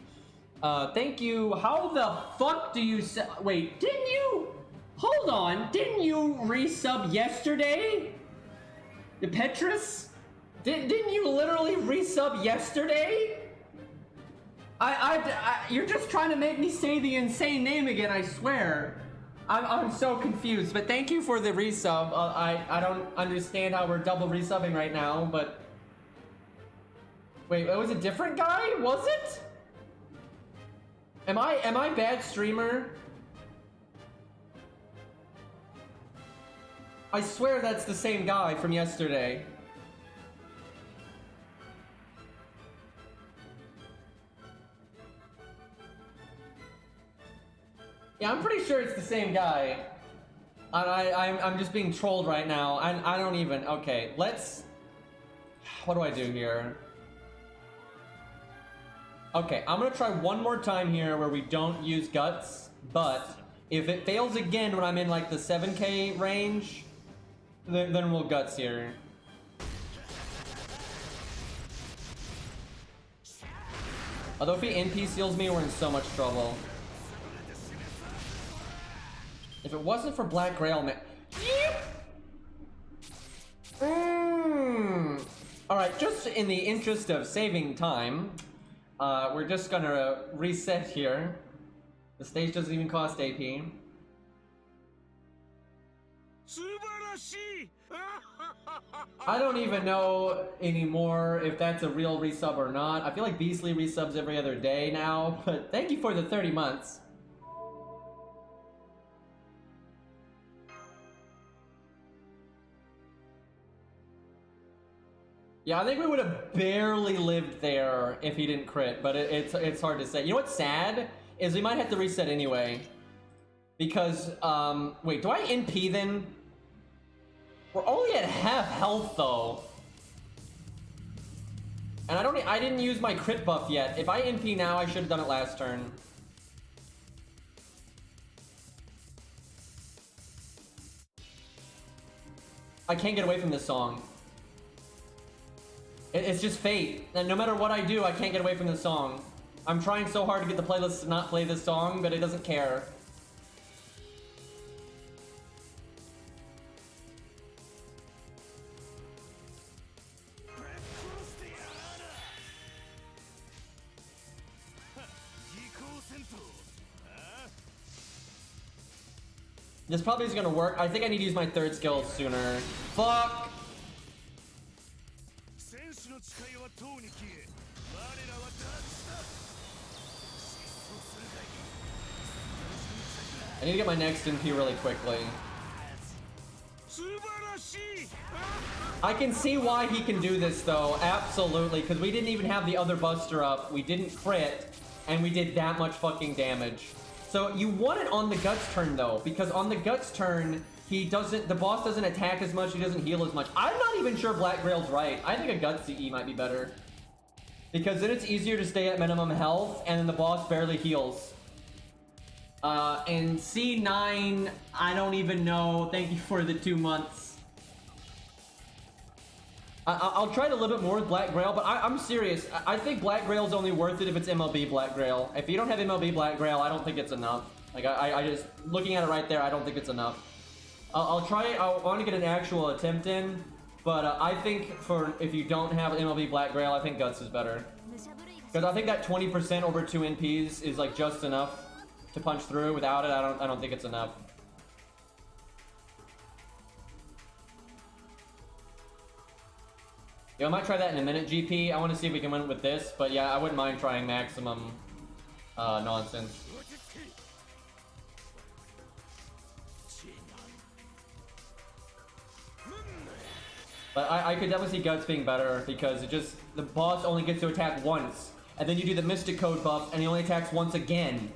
Thank you. How the fuck do you wait, didn't you? Hold on. Didn't you resub yesterday? The Petrus? Didn't you literally resub yesterday? You're just trying to make me say the insane name again, I swear. I'm so confused, but thank you for the resub. I don't understand how we're double resubbing right now, but... Wait, it was a different guy? Was it? Am I bad streamer? I swear that's the same guy from yesterday. Yeah, I'm pretty sure it's the same guy. I'm just being trolled right now. I don't even... Okay, let's... What do I do here? Okay, I'm gonna try one more time here where we don't use guts, but if it fails again when I'm in like the 7k range, then we'll guts here. Although if he NP seals me, we're in so much trouble. If it wasn't for Black Grail, man. Alright, just in the interest of saving time, we're just gonna reset here. The stage doesn't even cost AP. I don't even know anymore if that's a real resub or not. I feel like Beastly resubs every other day now, but thank you for the 30 months. Yeah, I think we would have barely lived there if he didn't crit, but it's hard to say. You know what's sad? Is we might have to reset anyway. Because, wait, do I NP then? We're only at half health though. And I didn't use my crit buff yet. If I NP now, I should have done it last turn. I can't get away from this song. It's just fate. And no matter what I do, I can't get away from this song. I'm trying so hard to get the playlist to not play this song, but it doesn't care. This probably is gonna work. I think I need to use my third skill sooner. Fuck! I need to get my next NP really quickly. I can see why he can do this though, absolutely, because we didn't even have the other buster up, we didn't crit, and we did that much fucking damage. So you want it on the guts turn though, because on the guts turn, the boss doesn't attack as much, he doesn't heal as much. I'm not even sure Black Grail's right. I think a guts CE might be better. Because then it's easier to stay at minimum health, and then the boss barely heals. And C9, I don't even know. Thank you for the 2 months. I'll try it a little bit more with Black Grail, but I'm serious. I think Black Grail is only worth it if it's MLB Black Grail. If you don't have MLB Black Grail, I don't think it's enough. Like, I just, looking at it right there, I don't think it's enough. I'll try it. I want to get an actual attempt in, but I think if you don't have MLB Black Grail, I think Guts is better. Because I think that 20% over 2 NPs is like just enough to punch through. Without it, I don't think it's enough. Yo, I might try that in a minute, GP. I want to see if we can win with this, but yeah, I wouldn't mind trying maximum nonsense. But I could definitely see Guts being better because the boss only gets to attack once, and then you do the Mystic Code buff, and he only attacks once again.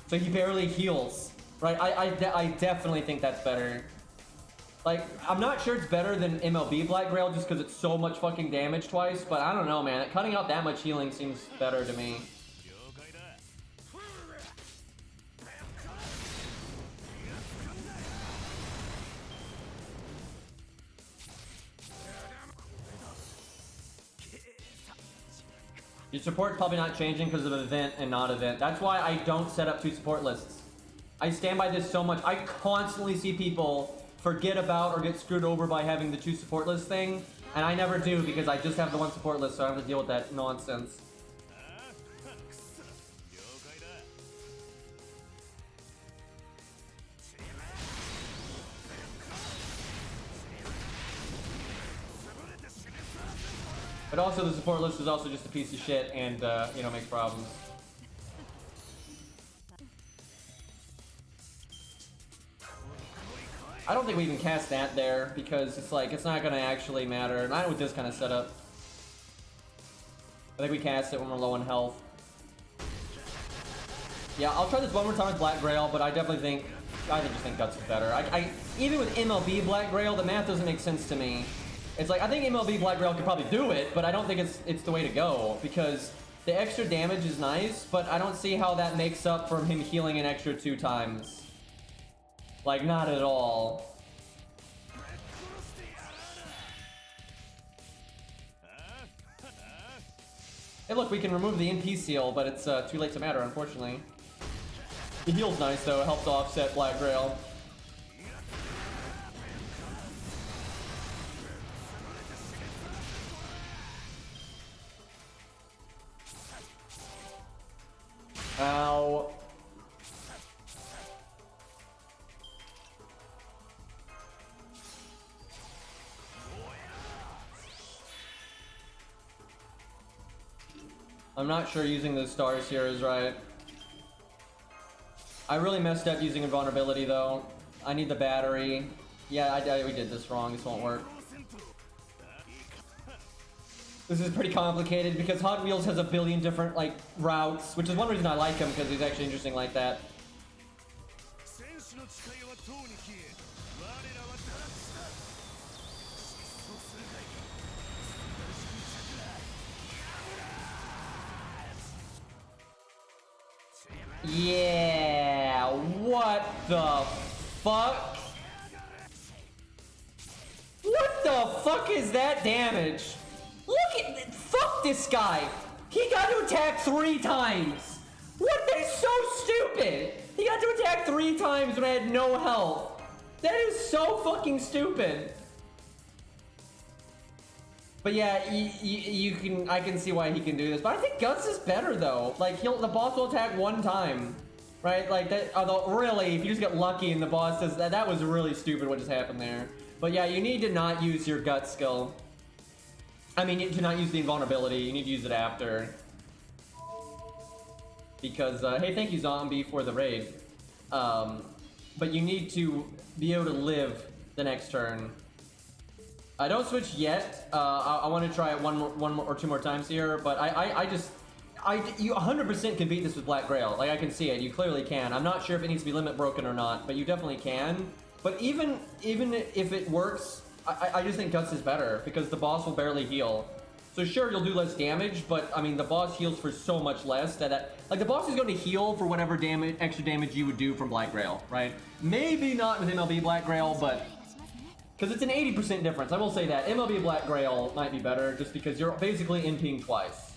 So he barely heals, right? I definitely think that's better. Like, I'm not sure it's better than MLB Black Grail just because it's so much fucking damage twice, but I don't know, man. Cutting out that much healing seems better to me. Your support's probably not changing because of event and not event. That's why I don't set up 2 support lists. I stand by this so much. I constantly see people forget about or get screwed over by having the 2 support list thing, and I never do because I just have the 1 support list, so I have to deal with that nonsense. But also the support list is also just a piece of shit and, you know, makes problems. I don't think we even cast that there because it's like, it's not gonna actually matter. Not with this kind of setup. I think we cast it when we're low on health. Yeah, I'll try this one more time with Black Grail, but I definitely just think Guts is better. Even with MLB Black Grail, the math doesn't make sense to me. It's like, I think MLB Black Grail could probably do it, but I don't think it's the way to go, because the extra damage is nice, but I don't see how that makes up for him healing an extra 2 times. Like, not at all. Hey look, we can remove the NP seal, but it's too late to matter, unfortunately. The heal's nice though, it helps offset Black Grail. Ow. I'm not sure using those stars here is right. I really messed up using invulnerability though. I need the battery. Yeah, we did this wrong. This won't work. This is pretty complicated because Hot Wheels has a billion different like routes, which is one reason I like him because he's actually interesting like that. Yeah, what the fuck? What the fuck is that damage? Look at, fuck this guy. He got to attack 3 times. What? That is so stupid. He got to attack 3 times when I had no health. That is so fucking stupid. But yeah, I can see why he can do this. But I think Guts is better though. Like the boss will attack 1 time. Right? Like, that, although really, if you just get lucky and the boss says that, that was really stupid what just happened there. But yeah, you need to not use your gut skill. I mean, to not use the invulnerability, you need to use it after. Because, hey, thank you, Zombie, for the raid. But you need to be able to live the next turn. I don't switch yet. I want to try it one more or two more times here, but you 100% can beat this with Black Grail. Like, I can see it. You clearly can. I'm not sure if it needs to be limit broken or not, but you definitely can. But even if it works, I just think Guts is better because the boss will barely heal. So sure, you'll do less damage, but I mean, the boss heals for so much less that like the boss is going to heal for whatever extra damage you would do from Black Grail, right? Maybe not with MLB Black Grail, but because it's an 80% difference. I will say that MLB Black Grail might be better just because you're basically NPing twice.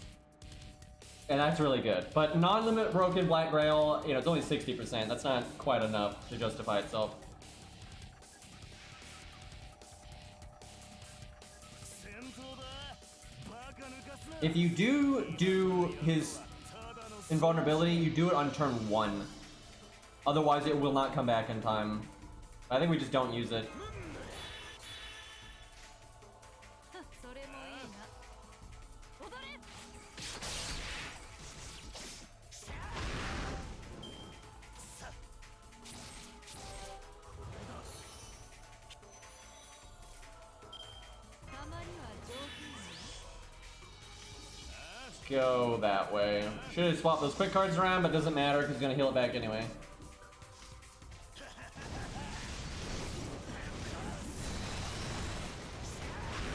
And that's really good. But non-limit broken Black Grail, you know, it's only 60%. That's not quite enough to justify itself. If you do his invulnerability, you do it on turn 1. Otherwise, it will not come back in time. I think we just don't use it. Go that way. Should have swapped those quick cards around, but it doesn't matter because he's gonna heal it back anyway.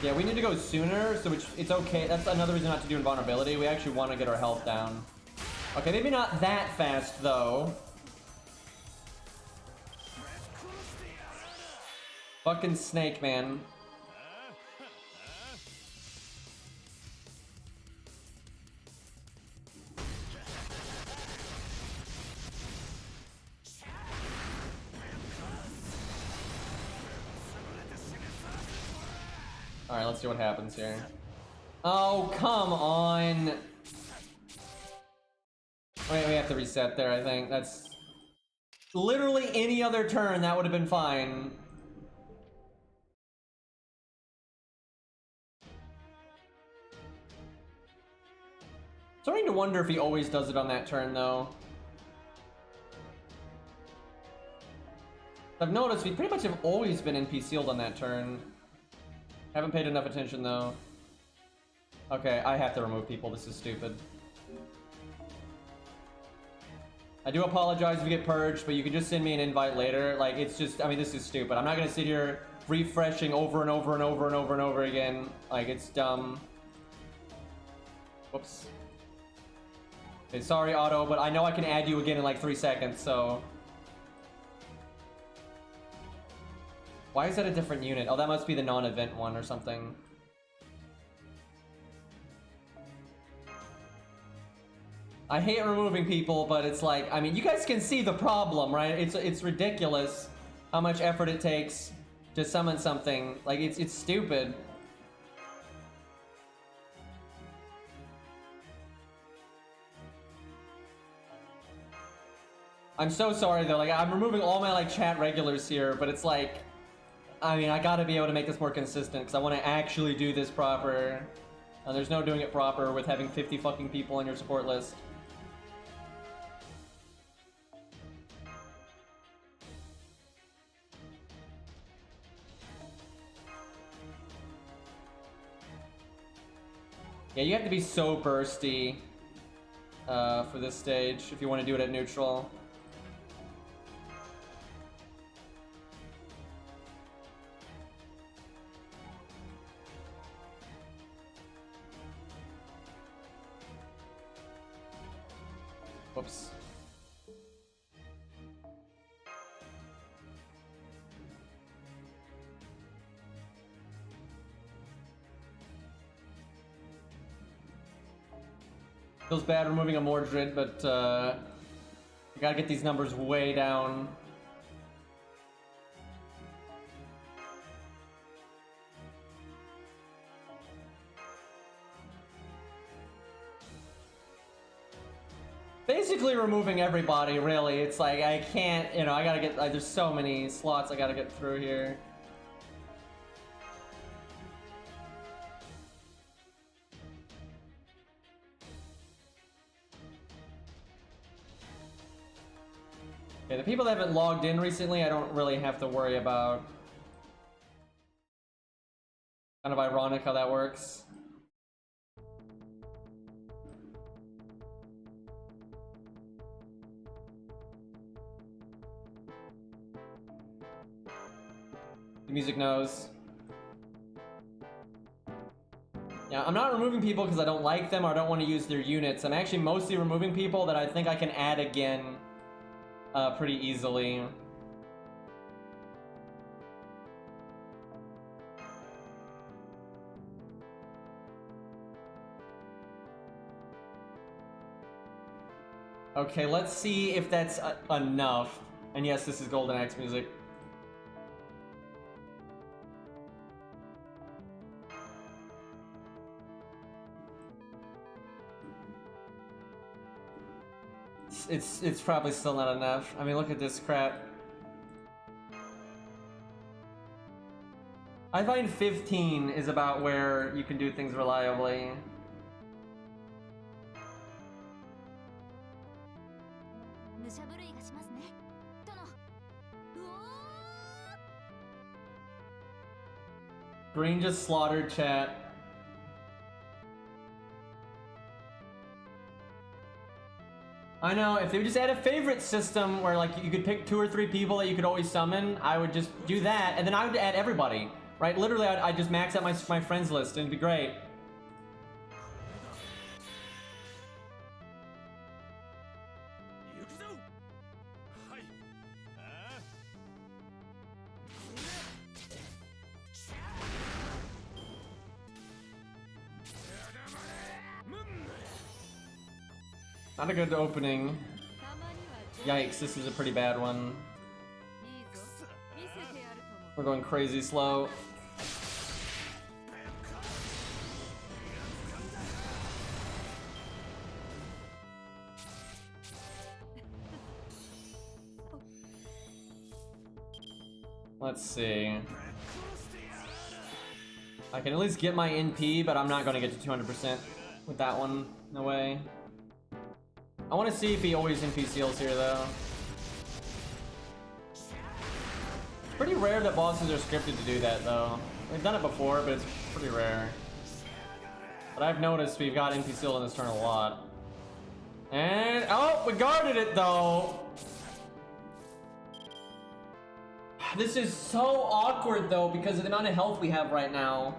Yeah, we need to go sooner, so it's okay. That's another reason not to do invulnerability. We actually want to get our health down. Okay, maybe not that fast though. Fucking snake, man. Alright, let's see what happens here. Oh, come on! Wait, we have to reset there, I think. That's... Literally any other turn, that would have been fine. Starting to wonder if he always does it on that turn, though. I've noticed we pretty much have always been NP sealed on that turn. Haven't paid enough attention, though. Okay, I have to remove people. This is stupid. I do apologize if you get purged, but you can just send me an invite later. Like, it's just... I mean, this is stupid. I'm not gonna sit here refreshing over and over and over and over and over again. Like, it's dumb. Whoops. Okay, sorry, Otto, but I know I can add you again in like 3 seconds, so... Why is that a different unit? Oh, that must be the non-event one or something. I hate removing people, but it's like, I mean, you guys can see the problem, right? It's ridiculous how much effort it takes to summon something. Like, it's stupid. I'm so sorry though, like, I'm removing all my like chat regulars here, but it's like, I mean, I gotta be able to make this more consistent because I want to actually do this proper. And there's no doing it proper with having 50 fucking people on your support list. Yeah, you have to be so bursty for this stage if you want to do it at neutral. Whoops. Feels bad removing a Mordred, but you gotta get these numbers way down. Basically removing everybody, really. It's like, I can't, you know, I gotta get, there's so many slots I gotta get through here. Okay, the people that haven't logged in recently, I don't really have to worry about. Kind of ironic how that works. The music knows. Yeah, I'm not removing people because I don't like them or I don't want to use their units. I'm actually mostly removing people that I think I can add again pretty easily. Okay, let's see if that's enough. And yes, this is Golden Axe music. It's probably still not enough. I mean, look at this crap. I find 15 is about where you can do things reliably. Green just slaughtered chat. I know, if they would just add a favorite system where like you could pick 2 or 3 people that you could always summon, I would just do that, and then I would add everybody, right? Literally, I'd just max out my friends list, and it'd be great. Not a good opening. Yikes, this is a pretty bad one. We're going crazy slow. Let's see. I can at least get my NP, but I'm not going to get to 200% with that one. No way. I want to see if he always NP seals here, though. It's pretty rare that bosses are scripted to do that, though. We've done it before, but it's pretty rare. But I've noticed we've got NP seal in this turn a lot. And, oh, we guarded it, though! This is so awkward, though, because of the amount of health we have right now.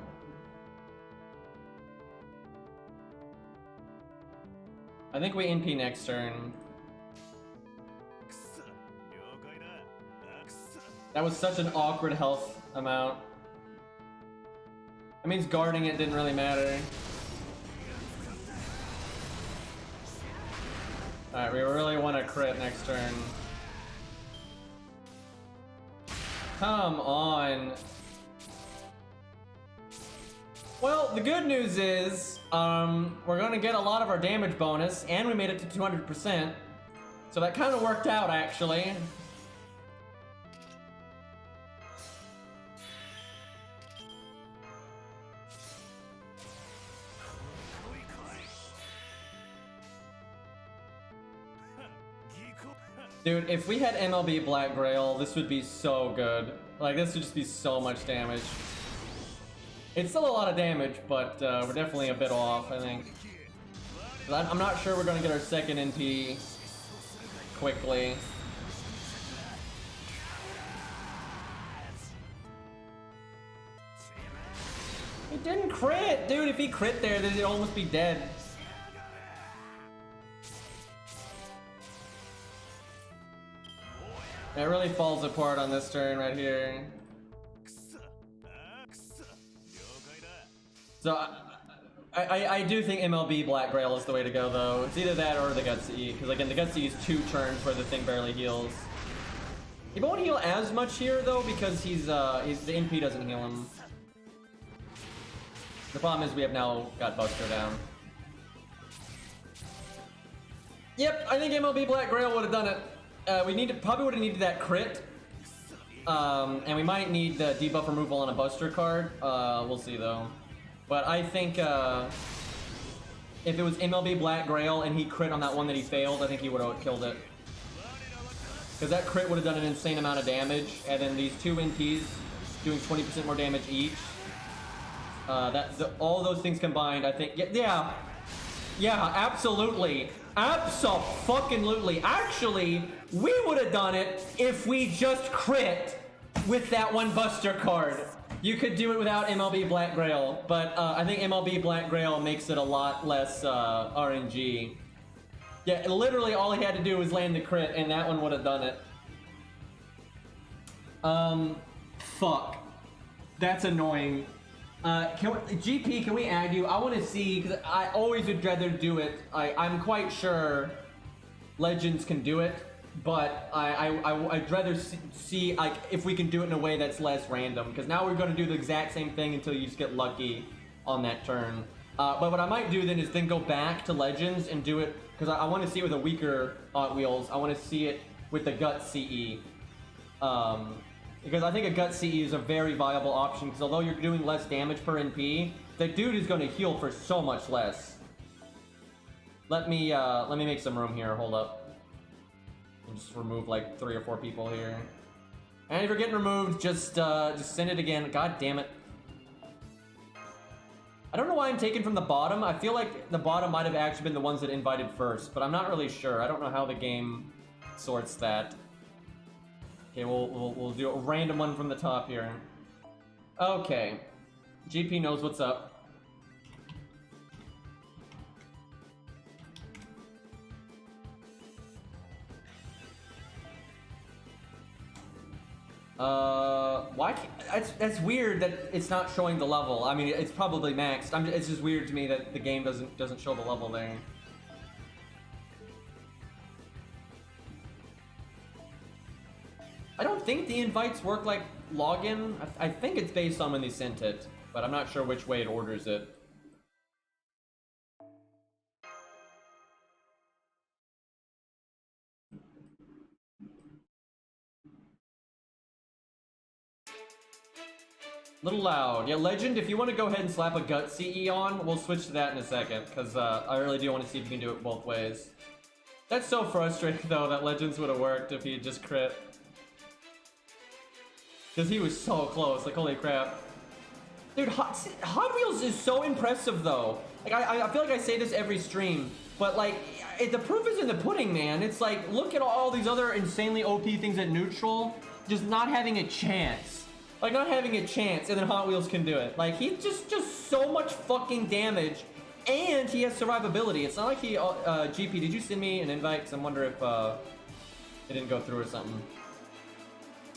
I think we NP next turn. That was such an awkward health amount. That means guarding it didn't really matter. Alright, we really want to crit next turn. Come on. Well, the good news is, we're gonna get a lot of our damage bonus, and we made it to 200%. So that kind of worked out, actually. Dude, if we had MLB Black Grail, this would be so good. Like, this would just be so much damage. It's still a lot of damage, but we're definitely a bit off, I think. I'm not sure we're going to get our second NP quickly. He didn't crit! Dude, if he crit there, then he'd almost be dead. It really falls apart on this turn right here. So, I do think MLB Black Grail is the way to go, though. It's either that or the Guts E, because again, the Guts E is 2 turns where the thing barely heals. He won't heal as much here, though, because the NP doesn't heal him. The problem is we have now got Buster down. Yep, I think MLB Black Grail would have done it. We probably would have needed that crit. And we might need the debuff removal on a Buster card. We'll see though. But I think if it was MLB Black Grail and he crit on that one that he failed, I think he would have killed it. Because that crit would have done an insane amount of damage, and then these two NPs doing 20% more damage each. All those things combined, I think. Yeah, absolutely. Abso-fucking-lutely. Actually, we would have done it if we just crit with that one Buster card. You could do it without MLB Black Grail, but I think MLB Black Grail makes it a lot less RNG. Yeah, literally all he had to do was land the crit, and that one would have done it. Fuck. That's annoying. GP, can we add you? I want to see, because I always would rather do it. I'm quite sure Legends can do it, but I'd rather see like if we can do it in a way that's less random, because now we're going to do the exact same thing until you just get lucky on that turn. But what I might do then is then go back to Legends and do it, because I want to see it with a weaker Hot Wheels. I want to see it with the Gut CE. Because I think a Gut CE is a very viable option, because although you're doing less damage per NP, the dude is going to heal for so much less. Let me make some room here. Hold up. I'll just remove like 3 or 4 people here. And if you're getting removed, just send it again. God damn it. I don't know why I'm taken from the bottom. I feel like the bottom might have actually been the ones that invited first, but I'm not really sure. I don't know how the game sorts that. Okay, we'll do a random one from the top here. Okay. GP knows what's up. Why can't, that's weird that it's not showing the level. I mean, it's probably maxed. It's just weird to me that the game doesn't show the level there. I don't think the invites work like login. I think it's based on when they sent it, but I'm not sure which way it orders it. Little loud. Yeah, Legend, if you want to go ahead and slap a Gut CE on, we'll switch to that in a second, because I really do want to see if you can do it both ways. That's so frustrating, though, that Legends would have worked if he had just crit. Because he was so close, like, holy crap. Dude, Hot Wheels is so impressive, though. Like, I feel like I say this every stream, but, like, the proof is in the pudding, man. It's like, look at all these other insanely OP things at neutral, just not having a chance. Like, not having a chance, and then Hot Wheels can do it. Like, he's just so much fucking damage, and he has survivability. It's not like he, GP, did you send me an invite? Because I wonder if, it didn't go through or something.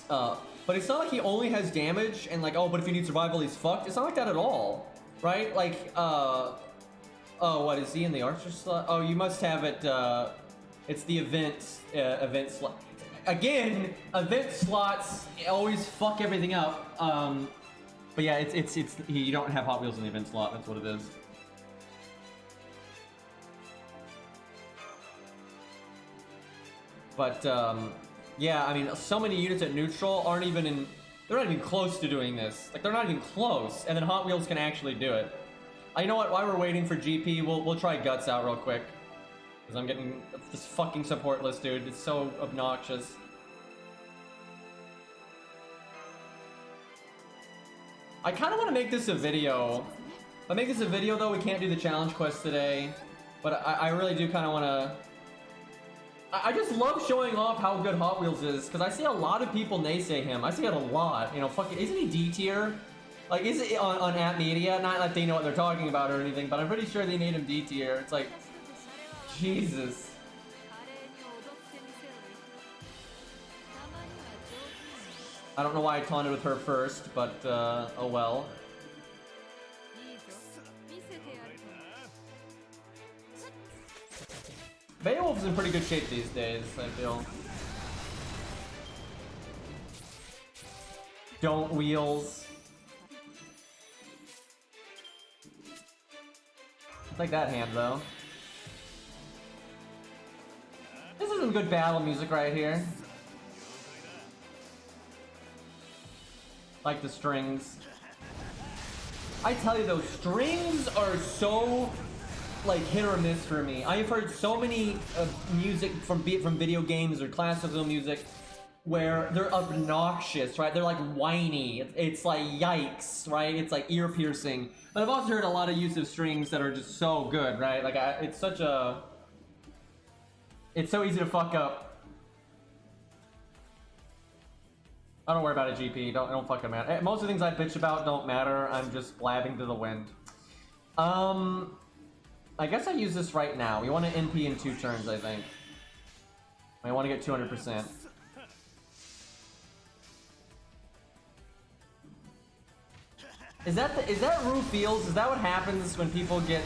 But it's not like he only has damage, and like, oh, but if you need survival, he's fucked. It's not like that at all, right? Like, oh, what, is he in the Archer slot? Oh, you must have it, it's the event slot. Again, event slots always fuck everything up. But yeah, you don't have Hot Wheels in the event slot. That's what it is. But yeah, I mean, so many units at neutral aren't even in. They're not even close to doing this. Like, they're not even close. And then Hot Wheels can actually do it. You know what? While we're waiting for GP, we'll try Guts out real quick. Because I'm getting this fucking support list, dude. It's so obnoxious. I kind of want to make this a video. If I make this a video, though, we can't do the challenge quest today. But I really do kind of want to... I just love showing off how good Hot Wheels is. Because I see a lot of people naysay him. I see it a lot. You know, fucking... Isn't he D tier? Like, is it on App Media? Not that they know what they're talking about or anything, but I'm pretty sure they made him D tier. It's like... Jesus. I don't know why I taunted with her first, but, oh well. Beowulf's in pretty good shape these days, I feel. Don't wheels. I like that hand, though. This is some good battle music right here. Like the strings. I tell you, those strings are so like hit or miss for me. I've heard so many music from video games or classical music where they're obnoxious, right? They're like whiny. It's like yikes, right? It's like ear piercing. But I've also heard a lot of use of strings that are just so good, right? Like it's so easy to fuck up. I don't worry about it, GP. Don't fucking matter. Most of the things I bitch about don't matter. I'm just blabbing to the wind. I guess I use this right now. We want to NP in 2 turns, I think. I want to get 200%. Is that Rue Fields? Is that what happens when people get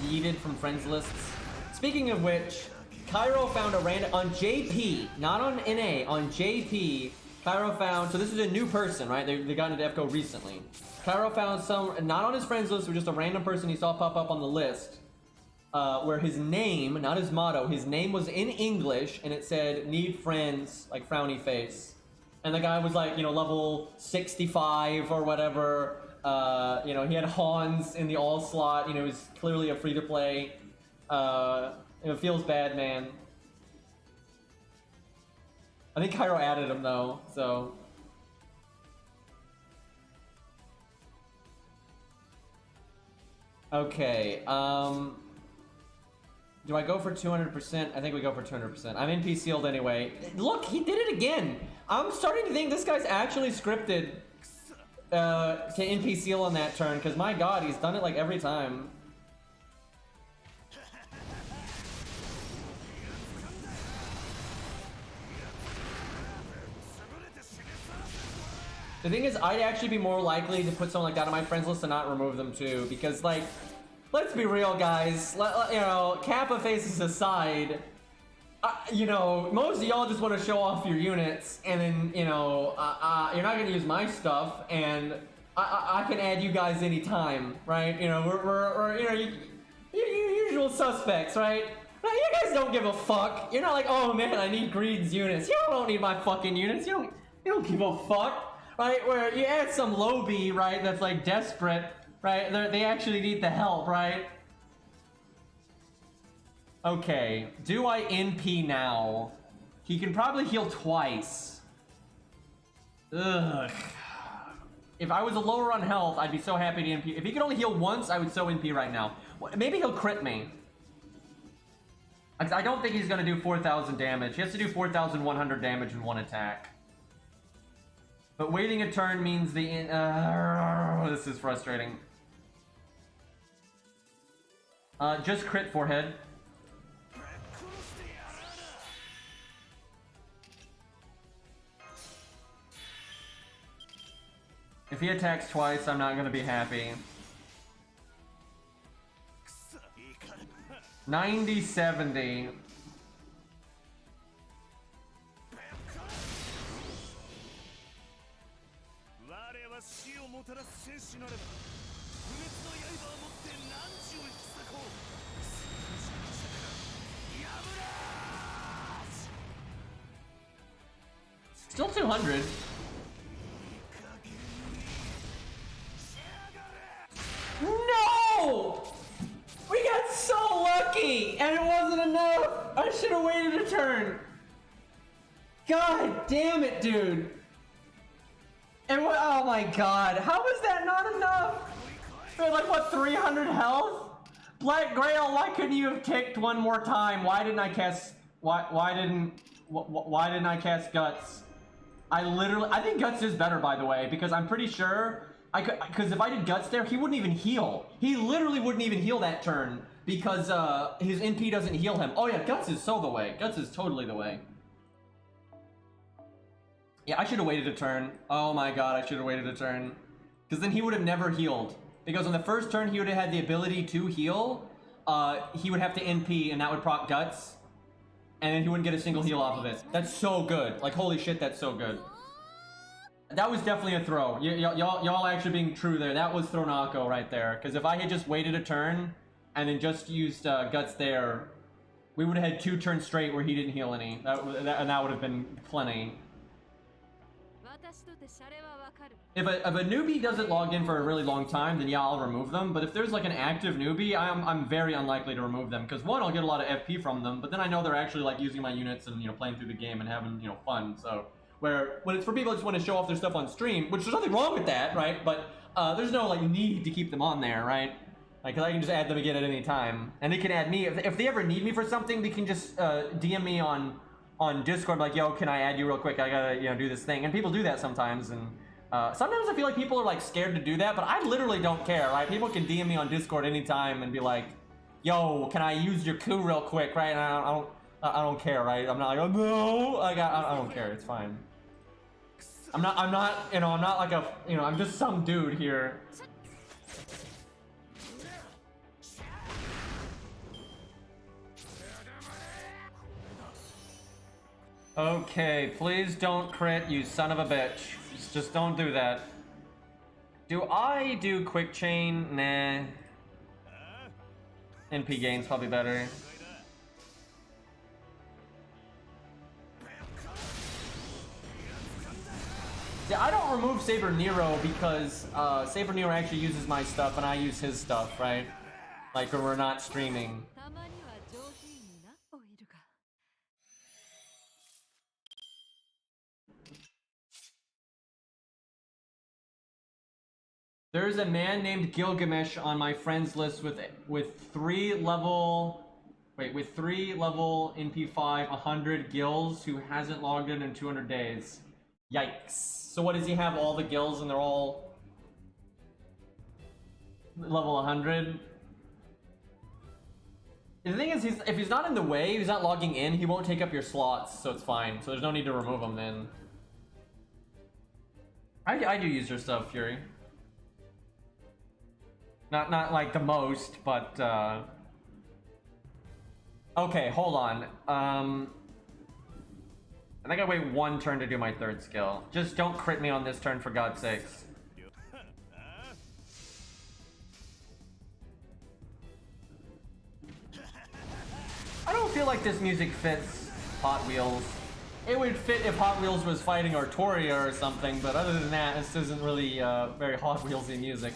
yeeted from friends lists? Speaking of which, Cairo found a random on JP, not on NA, on JP. Cairo found, so this is a new person, right? They got into FCO recently. Cairo found some, not on his friends list, but just a random person he saw pop up on the list, where his name, not his motto, his name was in English, and it said, need friends, like frowny face. And the guy was like, you know, level 65 or whatever. You know, he had Hans in the all slot, you know, he was clearly a free-to-play. It feels bad, man. I think Cairo added him though, so. Okay, do I go for 200%? I think we go for 200%. I'm NP sealed anyway. Look, he did it again! I'm starting to think this guy's actually scripted to NP seal on that turn, because my god, he's done it like every time. The thing is, I'd actually be more likely to put someone like that on my friends list and not remove them too, because like, let's be real, guys. You know, Kappa faces aside, you know, most of y'all just want to show off your units, and then you know, you're not gonna use my stuff, and I can add you guys anytime, right? You know, we're you know, you usual suspects, right? You guys don't give a fuck. You're not like, oh man, I need Greed's units. You don't need my fucking units. You don't give a fuck. Right, where you add some lowbie, right, that's like desperate, right, they actually need the help, right? Okay, do I NP now? He can probably heal twice. Ugh. If I was a lower on health, I'd be so happy to NP. If he could only heal once, I would so NP right now. Maybe he'll crit me. I don't think he's gonna do 4,000 damage. He has to do 4,100 damage in one attack. But waiting a turn means the this is frustrating. Just crit forehead. If he attacks twice, I'm not gonna be happy. 90-70. Still 200. No! We got so lucky, and it wasn't enough. I should have waited a turn. God damn it, dude. And what? Oh my god, how was that not enough? We had like what, 300 health? Black Grail, why couldn't you have ticked one more time? Why didn't I cast? Why didn't I cast Guts? I think Guts is better, by the way, because I'm pretty sure because if I did Guts there, he wouldn't even heal. He literally wouldn't even heal that turn because his NP doesn't heal him. Oh yeah, Guts is so the way. Guts is totally the way. Yeah, I should have waited a turn. Oh my god, I should have waited a turn. Because then he would have never healed. Because on the first turn, he would have had the ability to heal. He would have to NP, and that would proc Guts. And then he wouldn't get a single heal off of it. That's so good. Like, holy shit, that's so good. That was definitely a throw. Y'all actually being true there. That was Thronako right there. Because if I had just waited a turn, and then just used Guts there, We would have had 2 turns straight where he didn't heal any. And that would have been plenty. If a newbie doesn't log in for a really long time, then yeah, I'll remove them. But if there's like an active newbie, I'm very unlikely to remove them. Because one, I'll get a lot of FP from them, but then I know they're actually like using my units and, you know, playing through the game and having, you know, fun. So, when it's for people that just want to show off their stuff on stream, which there's nothing wrong with that, right? But there's no like need to keep them on there, right? Like, cause I can just add them again at any time. And they can add me, if they ever need me for something, they can just DM me on Discord, like, yo, can I add you real quick? I gotta, you know, do this thing. And people do that sometimes, and sometimes I feel like people are like scared to do that, but I literally don't care, right? People can DM me on Discord anytime and be like, yo, can I use your coup real quick, right? And I don't care, right? I'm not like, oh no, like, I don't care, it's fine. I'm not, you know, I'm not like a, you know, I'm just some dude here. Okay, please don't crit, you son of a bitch. Just don't do that. Do I do quick chain? Nah. NP gain's probably better. Yeah, I don't remove Saber Nero because Saber Nero actually uses my stuff and I use his stuff, right? Like when we're not streaming. There's a man named Gilgamesh on my friends list with 3 level NP5 100 gills who hasn't logged in 200 days. Yikes. So what does he have, all the gills and they're all level 100? The thing is, if he's not in the way, he's not logging in, he won't take up your slots, so it's fine. So there's no need to remove him then. I do use your stuff, Fury. Not like the most, but okay, hold on. I think I wait 1 turn to do my 3rd skill. Just don't crit me on this turn, for God's sakes. I don't feel like this music fits Hot Wheels. It would fit if Hot Wheels was fighting Artoria or something, but other than that, this isn't really very Hot Wheelsy music.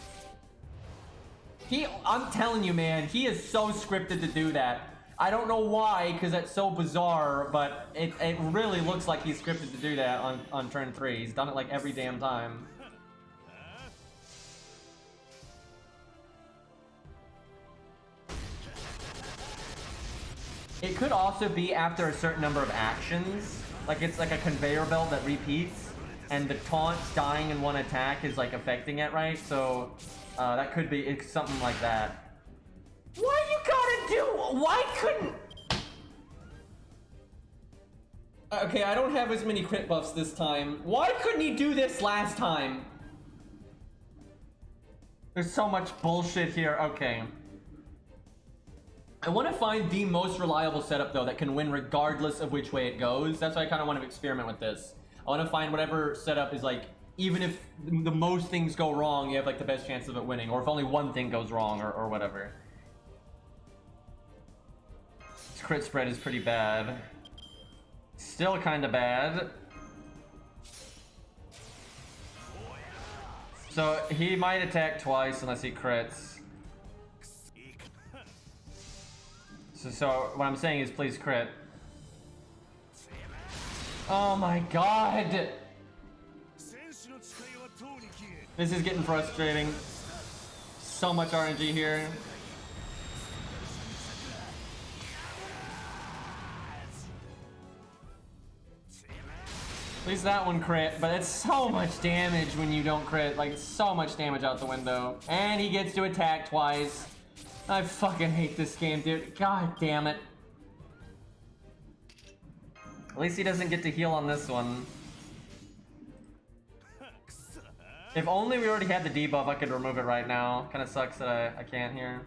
I'm telling you, man, he is so scripted to do that. I don't know why, because that's so bizarre, but it really looks like he's scripted to do that on turn 3. He's done it like every damn time. It could also be after a certain number of actions. Like it's like a conveyor belt that repeats, and the taunt dying in 1 attack is like affecting it, right? So that could be, it's something like that. Why couldn't... Okay, I don't have as many crit buffs this time. Why couldn't he do this last time? There's so much bullshit here. Okay. I want to find the most reliable setup, though, that can win regardless of which way it goes. That's why I kind of want to experiment with this. I want to find whatever setup is like, even if the most things go wrong, you have like the best chance of it winning, or if only 1 thing goes wrong, or whatever. This crit spread is pretty bad. Still kind of bad. So he might attack twice unless he crits. So what I'm saying is please crit. Oh my god! This is getting frustrating. So much RNG here. At least that one crit, but it's so much damage when you don't crit. Like, so much damage out the window. And he gets to attack twice. I fucking hate this game, dude. God damn it. At least he doesn't get to heal on this one. If only we already had the debuff, I could remove it right now. Kinda sucks that I can't here.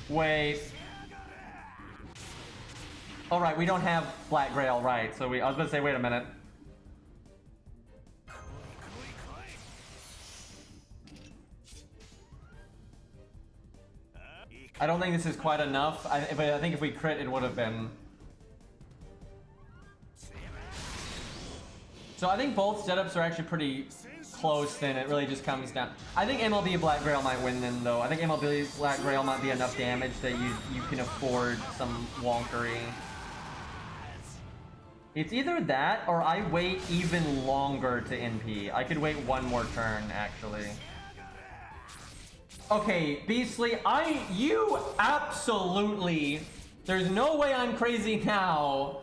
Wait. Alright, we don't have Black Grail, right. So I was gonna say, wait a minute. I don't think this is quite enough, but I think if we crit, it would have been. So I think both setups are actually pretty close, then it really just comes down. I think MLB Black Grail might win then, though. I think MLB Black Grail might be enough damage that you can afford some wonkery. It's either that or I wait even longer to NP. I could wait one more turn, actually. Okay, Beastly, you absolutely, there's no way I'm crazy now,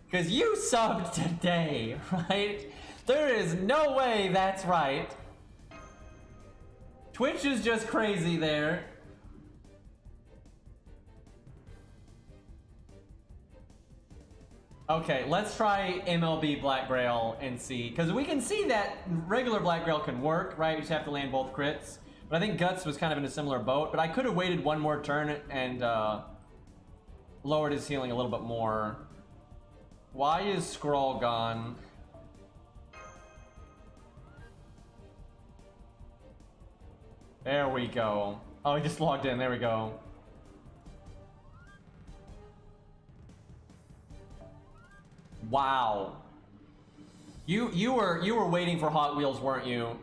because you subbed today, right? There is no way that's right. Twitch is just crazy there. Okay, let's try MLB Black Grail and see, because we can see that regular Black Grail can work, right? You just have to land both crits. But I think Guts was kind of in a similar boat, but I could have waited one more turn and lowered his healing a little bit more. Why is Scroll gone? There we go. Oh, he just logged in. There we go. Wow. You were waiting for Hot Wheels, weren't you?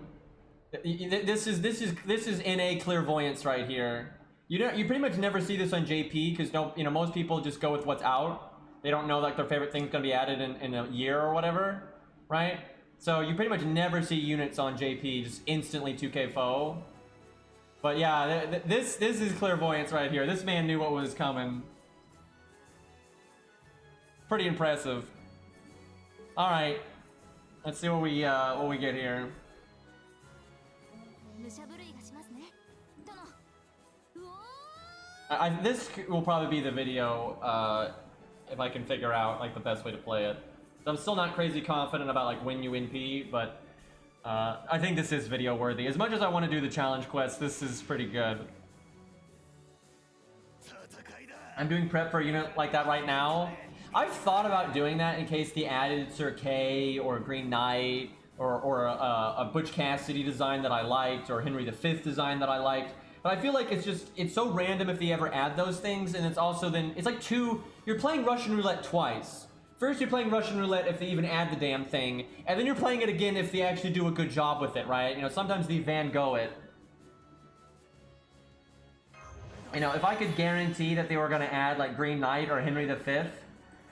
This is NA clairvoyance right here. You pretty much never see this on JP because most people just go with what's out. They don't know like their favorite thing's gonna be added in a year or whatever, right? So you pretty much never see units on JP just instantly 2k foe. But yeah, this is clairvoyance right here. This man knew what was coming. Pretty impressive. All right, let's see what we get here. This will probably be the video if I can figure out like the best way to play it. So I'm still not crazy confident about like when you NP, but I think this is video worthy. As much as I want to do the challenge quest, this is pretty good. I'm doing prep for a unit like that right now. I've thought about doing that in case they added Sir K or Green Knight or a Butch Cassidy design that I liked or Henry V design that I liked. But I feel like it's so random if they ever add those things, and it's also then, it's like you're playing Russian roulette twice. First you're playing Russian roulette if they even add the damn thing, and then you're playing it again if they actually do a good job with it, right? Sometimes they Van Gogh it. If I could guarantee that they were gonna add like Green Knight or Henry V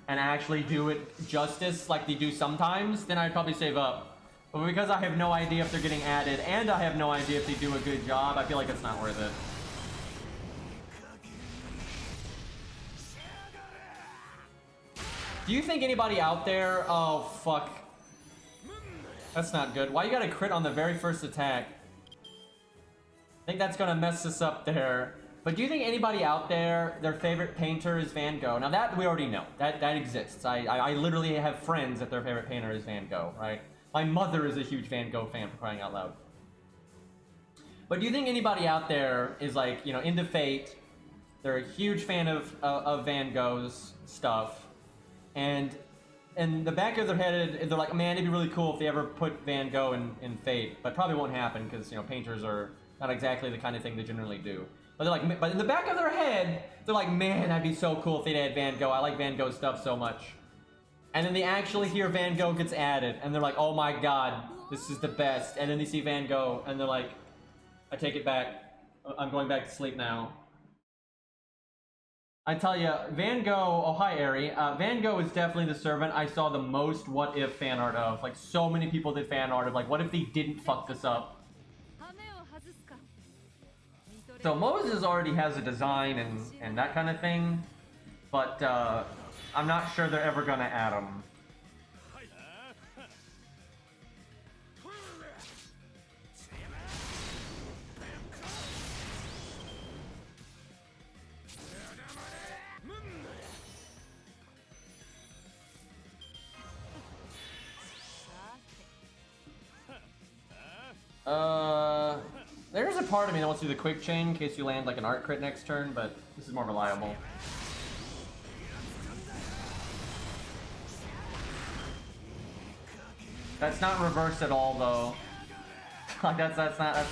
and actually do it justice like they do sometimes, then I'd probably save up. But because I have no idea if they're getting added, and I have no idea if they do a good job, I feel like it's not worth it. Do you think anybody out there... Oh, fuck. That's not good. Why you gotta crit on the very first attack? I think that's gonna mess us up there. But do you think anybody out there, their favorite painter is Van Gogh? Now that we already know. That exists. I literally have friends that their favorite painter is Van Gogh, right? My mother is a huge Van Gogh fan, for crying out loud. But do you think anybody out there is like, into Fate, they're a huge fan of Van Gogh's stuff, and in the back of their head, they're like, man, it'd be really cool if they ever put Van Gogh in Fate, but probably won't happen because, painters are not exactly the kind of thing they generally do. But they're like, but in the back of their head, they're like, man, that'd be so cool if they'd add Van Gogh. I like Van Gogh stuff so much. And then they actually hear Van Gogh gets added, and they're like, oh my god, this is the best. And then they see Van Gogh, and they're like, I take it back. I'm going back to sleep now. I tell you, Van Gogh, oh hi Ari, Van Gogh is definitely the servant I saw the most what if fan art of. Like, so many people did fan art of, like, what if they didn't fuck this up? So Moses already has a design and that kind of thing, but I'm not sure they're ever gonna add him. There's a part of me that wants to do the quick chain in case you land like an art crit next turn, but this is more reliable. That's not reversed at all, though. Like that's not.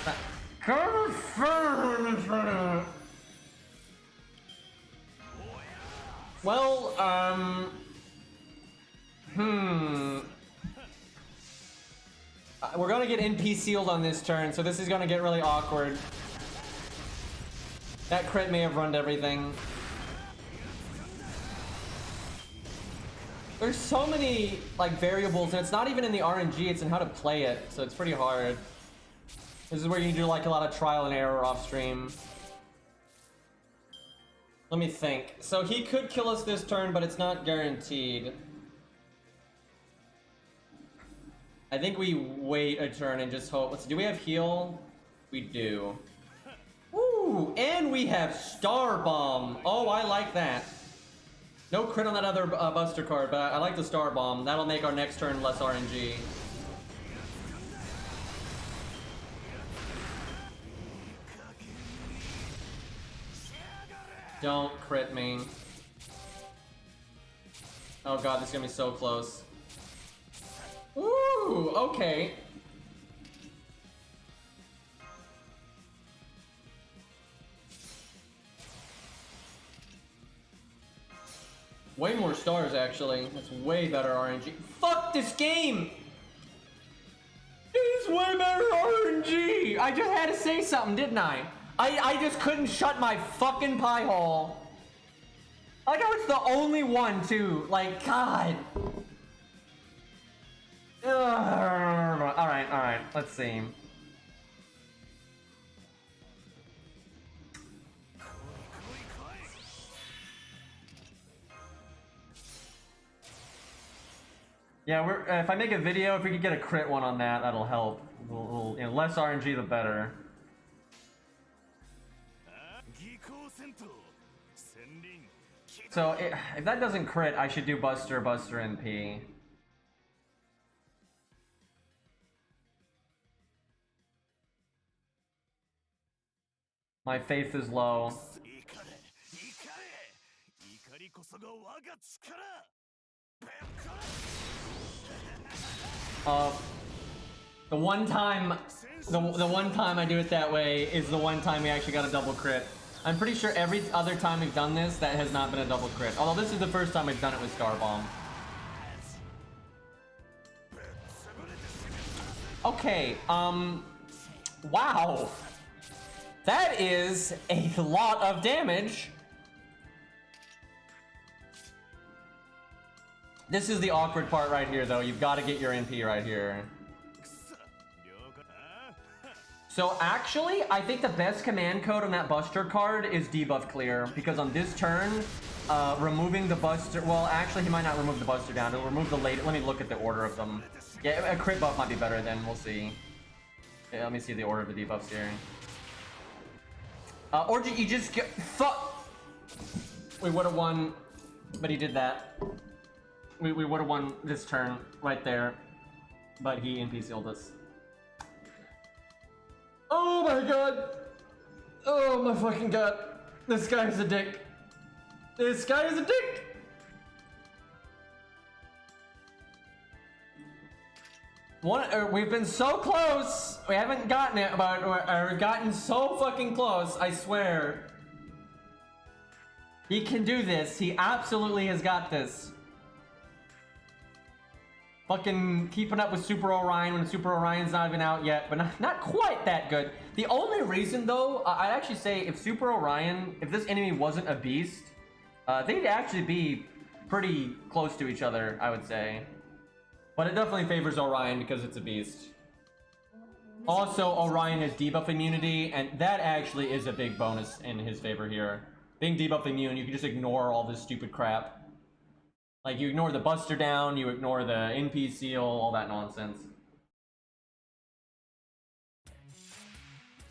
Well, we're gonna get NP sealed on this turn, so this is gonna get really awkward. That crit may have ruined everything. There's so many, like, variables, and it's not even in the RNG, it's in how to play it, so it's pretty hard. This is where you do, like, a lot of trial and error off stream. Let me think. So he could kill us this turn, but it's not guaranteed. I think we wait a turn and just hope. Let's see, do we have heal? We do. Ooh, and we have Star Bomb. Oh, I like that. No crit on that other Buster card, but I like the Star Bomb. That'll make our next turn less RNG. Don't crit me. Oh god, this is gonna be so close. Ooh, okay. Way more stars, actually. That's way better RNG. Fuck this game! It's way better RNG! I just had to say something, didn't I? I just couldn't shut my fucking pie hole. Like, I was the only one, too. Like, God. Alright, let's see. Yeah, if I make a video, if we could get a crit one on that, that'll help. You know, less RNG, the better. So, if that doesn't crit, I should do Buster, NP. My faith is low. The one time I do it that way is the one time we actually got a double crit. I'm pretty sure every other time we've done this, that has not been a double crit. Although this is the first time we've done it with Star Bomb. Okay, wow. That is a lot of damage. This is the awkward part right here, though. You've got to get your NP right here. So actually, I think the best command code on that Buster card is debuff clear, because on this turn, removing the Buster, well, actually he might not remove the Buster down, he'll remove the late, let me look at the order of them. Yeah, a crit buff might be better then, we'll see. Yeah, let me see the order of the debuffs here. Or you just get, fuck! We would've won, but he did that. We would've won this turn, right there, but he NP sealed us. Oh my god! Oh my fucking god! This guy is a dick! This guy is a dick! We've been so close! We haven't gotten it, but we've gotten so fucking close, I swear. He can do this. He absolutely has got this. Fucking keeping up with Super Orion when Super Orion's not even out yet, but not quite that good. The only reason, though, I'd actually say if Super Orion, if this enemy wasn't a beast, they'd actually be pretty close to each other, I would say. But it definitely favors Orion because it's a beast. Also, Orion has debuff immunity, and that actually is a big bonus in his favor here. Being debuff immune, you can just ignore all this stupid crap. Like, you ignore the Buster down, you ignore the NP seal, all that nonsense.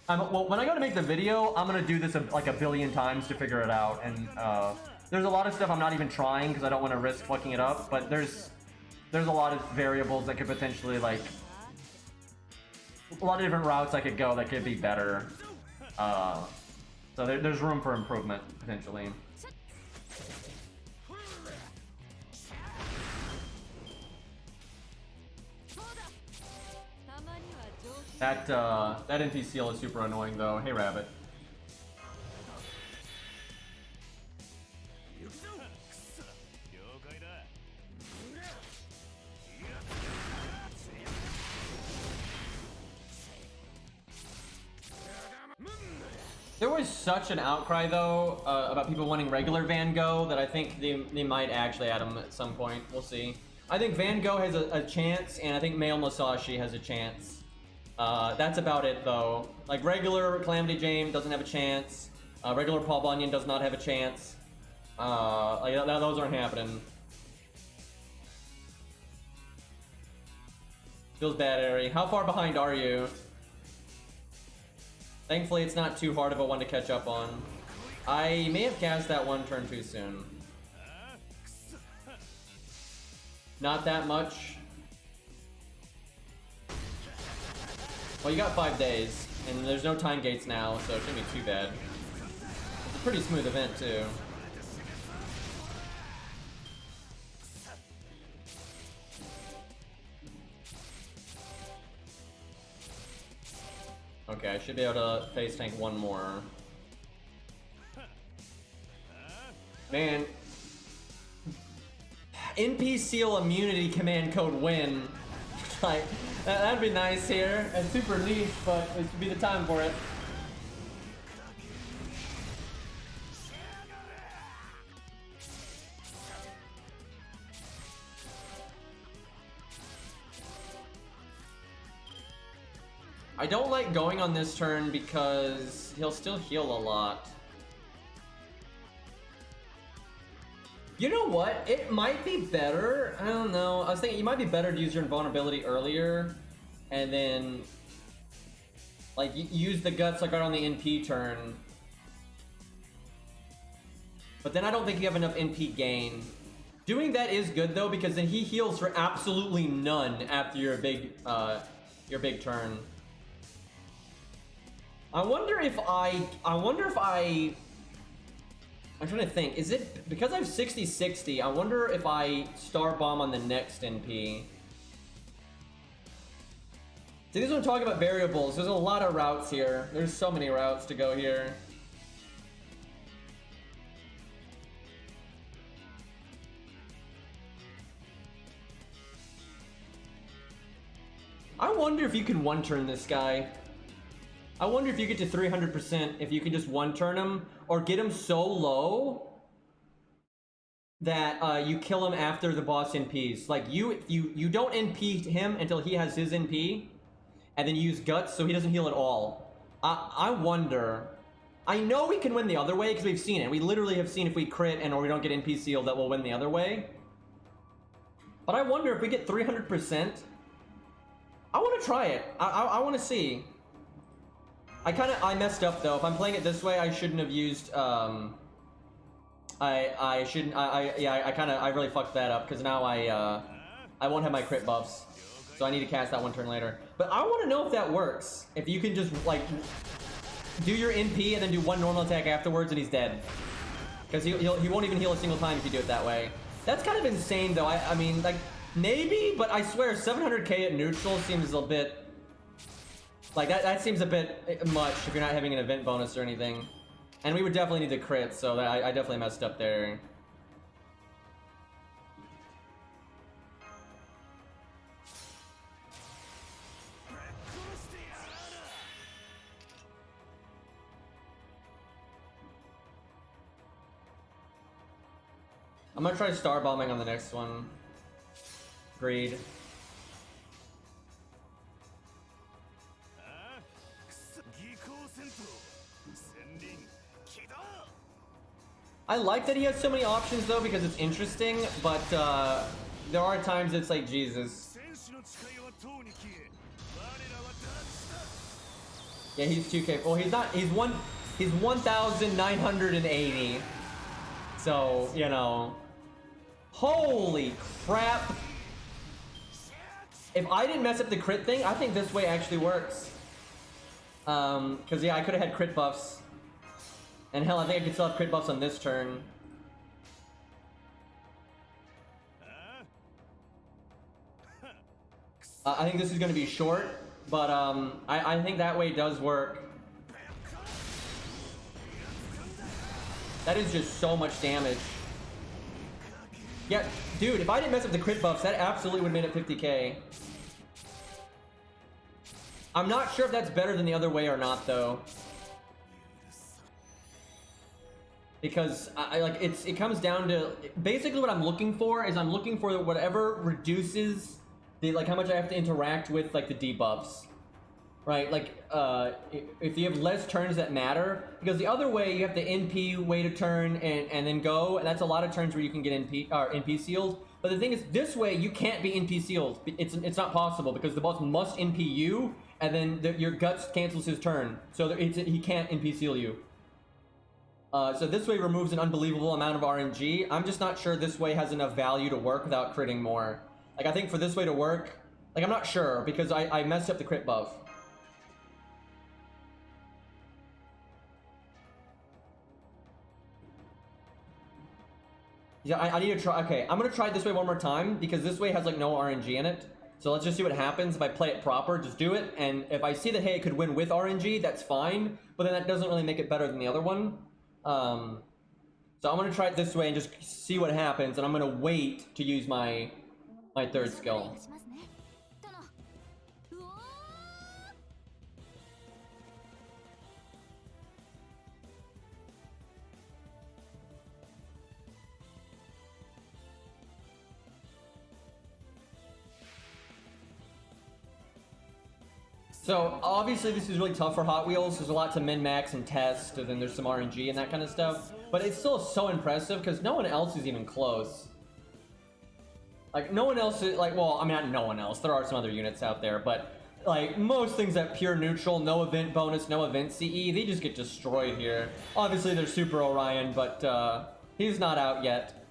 Well, when I go to make the video, I'm gonna do this like a billion times to figure it out, and there's a lot of stuff I'm not even trying because I don't want to risk fucking it up, but there's a lot of variables that could potentially, like, a lot of different routes I could go that could be better. So there's room for improvement, potentially. That NP seal is super annoying, though. Hey, Rabbit. There was such an outcry though about people wanting regular Van Gogh that I think they might actually add him at some point. We'll see. I think Van Gogh has a chance, and I think Male Musashi has a chance. That's about it though. Like regular Calamity Jane doesn't have a chance. Regular Paul Bunyan does not have a chance. Like those aren't happening. Feels bad, Ari. How far behind are you? Thankfully, it's not too hard of a one to catch up on. I may have cast that one turn too soon. Not that much. Well, you got 5 days, and there's no time gates now, so it shouldn't be too bad. It's a pretty smooth event, too. Okay, I should be able to face tank one more. Man. NP Seal immunity command code win. Like, that'd be nice here. It's super niche, but it should be the time for it. I don't like going on this turn because he'll still heal a lot. You know what? It might be better. I don't know. I was thinking it might be better to use your invulnerability earlier and then like use the guts like right on the NP turn. But then I don't think you have enough NP gain. Doing that is good though because then he heals for absolutely none after your big turn. I'm trying to think, is it, because I have 60-60, I wonder if I Star Bomb on the next NP. See, this is what I'm talking about variables. There's a lot of routes here. There's so many routes to go here. I wonder if you can one-turn this guy. I wonder if you get to 300% if you can just one-turn him or get him so low that you kill him after the boss NPs. Like you don't NP him until he has his NP, and then you use guts so he doesn't heal at all. I wonder. I know we can win the other way because we've seen it. We literally have seen if we crit and or we don't get NP sealed that we'll win the other way. But I wonder if we get 300%. I want to try it. I want to see. I messed up though. If I'm playing it this way, I shouldn't have used, I really fucked that up because now I won't have my crit buffs. So I need to cast that one turn later. But I want to know if that works. If you can just like do your NP and then do one normal attack afterwards and he's dead. Because he won't even heal a single time if you do it that way. That's kind of insane though. I mean, like, maybe, but I swear 700k at neutral seems a bit... Like, that seems a bit much if you're not having an event bonus or anything. And we would definitely need the crit, so I definitely messed up there. I'm gonna try star bombing on the next one. Greed. I like that he has so many options though because it's interesting, but there are times it's like Jesus. Yeah, he's 2k. Well, he's not. He's 1,980. So you know. Holy crap! If I didn't mess up the crit thing, I think this way actually works. Cause yeah, I could have had crit buffs. And hell, I think I could still have crit buffs on this turn. I think this is going to be short, but I think that way does work. That is just so much damage. Yeah, dude, if I didn't mess up the crit buffs, that absolutely would have made it 50k. I'm not sure if that's better than the other way or not, though. because I like it comes down to basically what I'm looking for is I'm looking for whatever reduces the like how much I have to interact with like the debuffs, right? Like if you have less turns that matter, because the other way you have to NP, wait a turn, and then go, and that's a lot of turns where you can get NP sealed. But the thing is, this way you can't be NP sealed. It's not possible because the boss must NP you, and then your guts cancels his turn, so he can't NP seal you. So this way removes an unbelievable amount of RNG. I'm just not sure this way has enough value to work without critting more. Like, I think for this way to work, like, I'm not sure, because I messed up the crit buff. Yeah, I need to try. Okay, I'm gonna try it this way one more time, because this way has, like, no RNG in it. So let's just see what happens if I play it proper. Just do it, and if I see that, hey, it could win with RNG, that's fine. But then that doesn't really make it better than the other one. So I'm gonna try it this way and just see what happens, and I'm gonna wait to use my third skill. So obviously this is really tough for Hot Wheels. There's a lot to min-max and test, and then there's some RNG and that kind of stuff. But it's still so impressive because no one else is even close. Like, no one else is, like, well, I mean, not no one else. There are some other units out there, but, like, most things at pure neutral, no event bonus, no event CE, they just get destroyed here. Obviously, there's Super Orion, but, he's not out yet.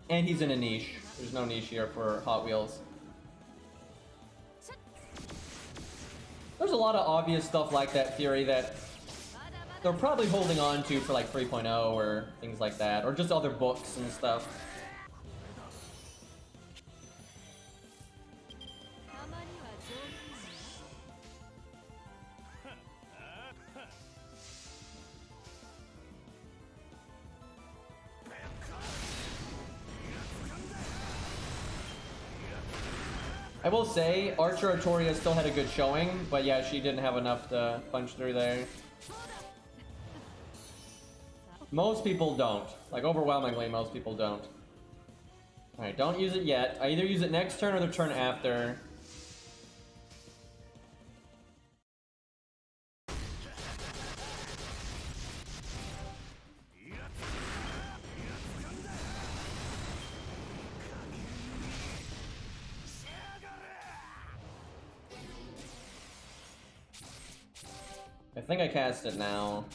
And he's in a niche. There's no niche here for Hot Wheels. There's a lot of obvious stuff like that theory that they're probably holding on to for like 3.0 or things like that, or just other books and stuff. I will say, Archer Artoria still had a good showing, but yeah, she didn't have enough to punch through there. Most people don't. Like, overwhelmingly, most people don't. Alright, don't use it yet. I either use it next turn or the turn after. I think I cast it now.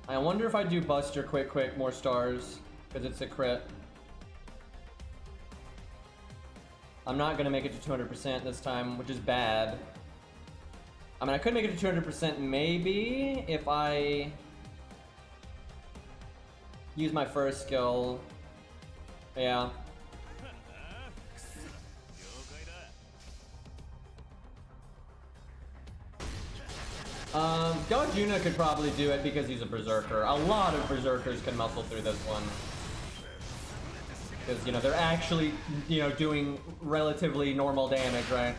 I wonder if I do Buster quick, more stars, because it's a crit. I'm not gonna make it to 200% this time, which is bad. I mean, I could make it to 200% maybe if I use my first skill. Yeah. GUDAGUDA could probably do it because he's a berserker. A lot of berserkers can muscle through this one. Because, you know, they're actually, you know, doing relatively normal damage, right?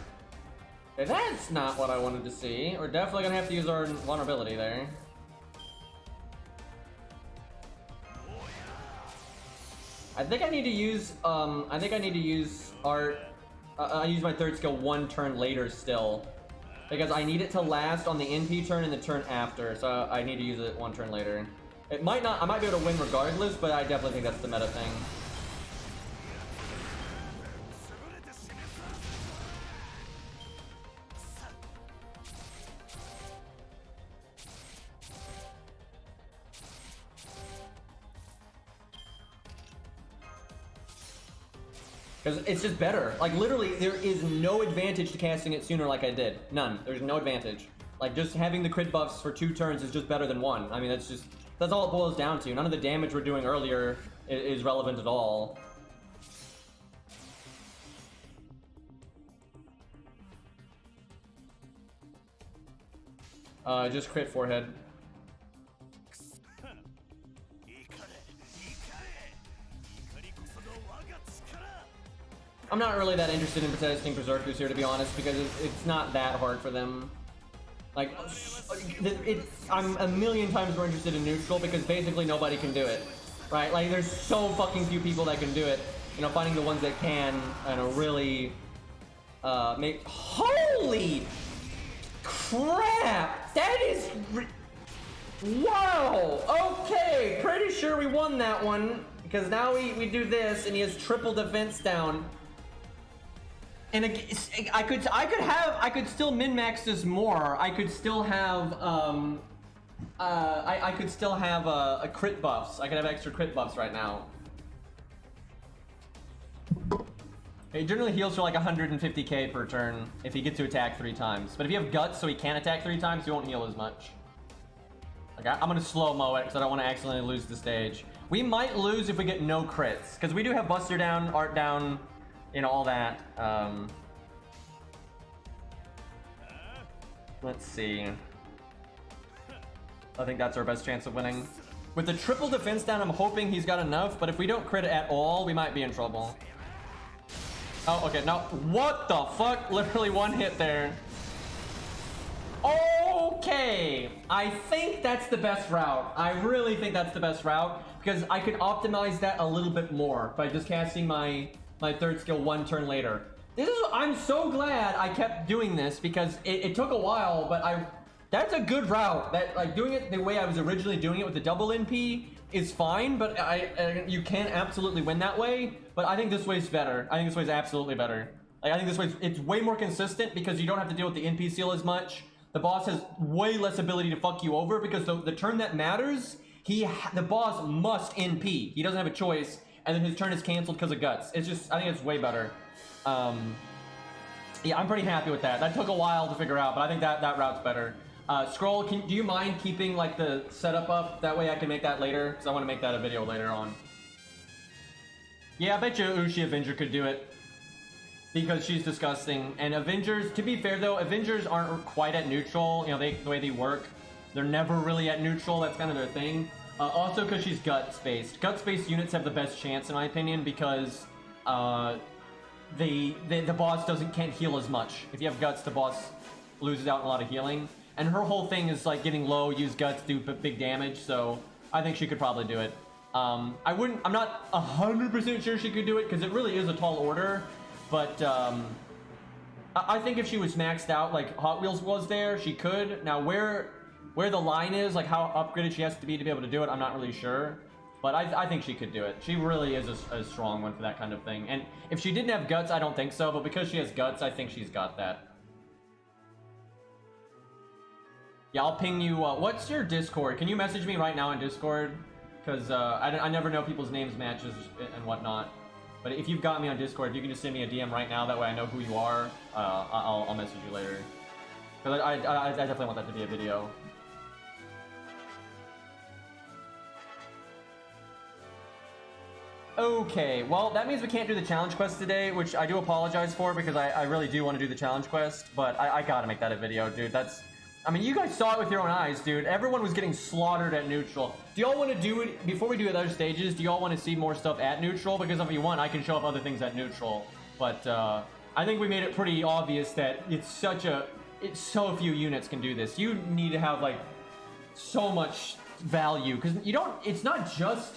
Okay, that's not what I wanted to see. We're definitely gonna have to use our vulnerability there. I think I need to use, art. I use my third skill one turn later still. Because I need it to last on the NP turn and the turn after, so I need to use it one turn later. It might not, I might be able to win regardless, but I definitely think that's the meta thing. Because it's just better. Like, literally, there is no advantage to casting it sooner like I did. None. There's no advantage. Like, just having the crit buffs for 2 turns is just better than 1. I mean, that's all it boils down to. None of the damage we're doing earlier is relevant at all. Just crit forehead. I'm not really that interested in protesting Berserkers here, to be honest, because it's not that hard for them. Like, I'm a million times more interested in neutral because basically nobody can do it, right? Like, there's so fucking few people that can do it. You know, finding the ones that can, you know, really make. Holy crap! That is. Wow! Okay, pretty sure we won that one because now we do this and he has triple defense down. And I could still min-max this more. I could still have I could still have a crit buffs. I could have extra crit buffs right now. He generally heals for like 150k per turn if he gets to attack 3 times. But if you have guts so he can't attack 3 times, he won't heal as much. Okay, I'm gonna slow-mo it because I don't want to accidentally lose the stage. We might lose if we get no crits because we do have Buster down, Art down, you know, all that. Let's see. I think that's our best chance of winning. With the triple defense down, I'm hoping he's got enough, but if we don't crit at all, we might be in trouble. Oh, okay, no. What the fuck? Literally one hit there. Okay. I think that's the best route. I really think that's the best route because I could optimize that a little bit more by just casting my third skill 1 turn later. I'm so glad I kept doing this because it took a while, but that's a good route. That, like, doing it the way I was originally doing it with the double NP is fine, but you can absolutely win that way. But I think this way's better. I think this way's absolutely better. Like, I think this way it's way more consistent because you don't have to deal with the NP seal as much. The boss has way less ability to fuck you over because the turn that matters, the boss must NP. He doesn't have a choice. And then his turn is canceled because of guts. It's just, I think it's way better. Yeah, I'm pretty happy with that. That took a while to figure out, but I think that route's better. Scroll, do you mind keeping like the setup up? That way I can make that later, because I want to make that a video later on. Yeah, I bet you Ushi Avenger could do it. Because she's disgusting. And Avengers, to be fair though, Avengers aren't quite at neutral. You know, the way they work, they're never really at neutral. That's kind of their thing. Also because she's guts-based. Guts-based units have the best chance, in my opinion, because the boss can't heal as much. If you have guts, the boss loses out on a lot of healing. And her whole thing is like getting low, use guts, do big damage, so I think she could probably do it. I'm not 100% sure she could do it, because it really is a tall order, but I think if she was maxed out, like Hot Wheels was there, she could. Now where the line is, like how upgraded she has to be able to do it, I'm not really sure. But I think she could do it. She really is a strong one for that kind of thing. And if she didn't have guts, I don't think so. But because she has guts, I think she's got that. Yeah, I'll ping you. What's your Discord? Can you message me right now on Discord? Because I never know people's names, matches, and whatnot. But if you've got me on Discord, if you can just send me a DM right now, that way I know who you are. I'll message you later. Because I definitely want that to be a video. Okay, well, that means we can't do the challenge quest today, which I do apologize for because I really do want to do the challenge quest, but I gotta make that a video, dude. I mean, you guys saw it with your own eyes, dude. Everyone was getting slaughtered at neutral. Do y'all want to do it, before we do other stages, do y'all want to see more stuff at neutral? Because if you want, I can show up other things at neutral. But I think we made it pretty obvious that it's so few units can do this. You need to have, like, so much value, because it's not just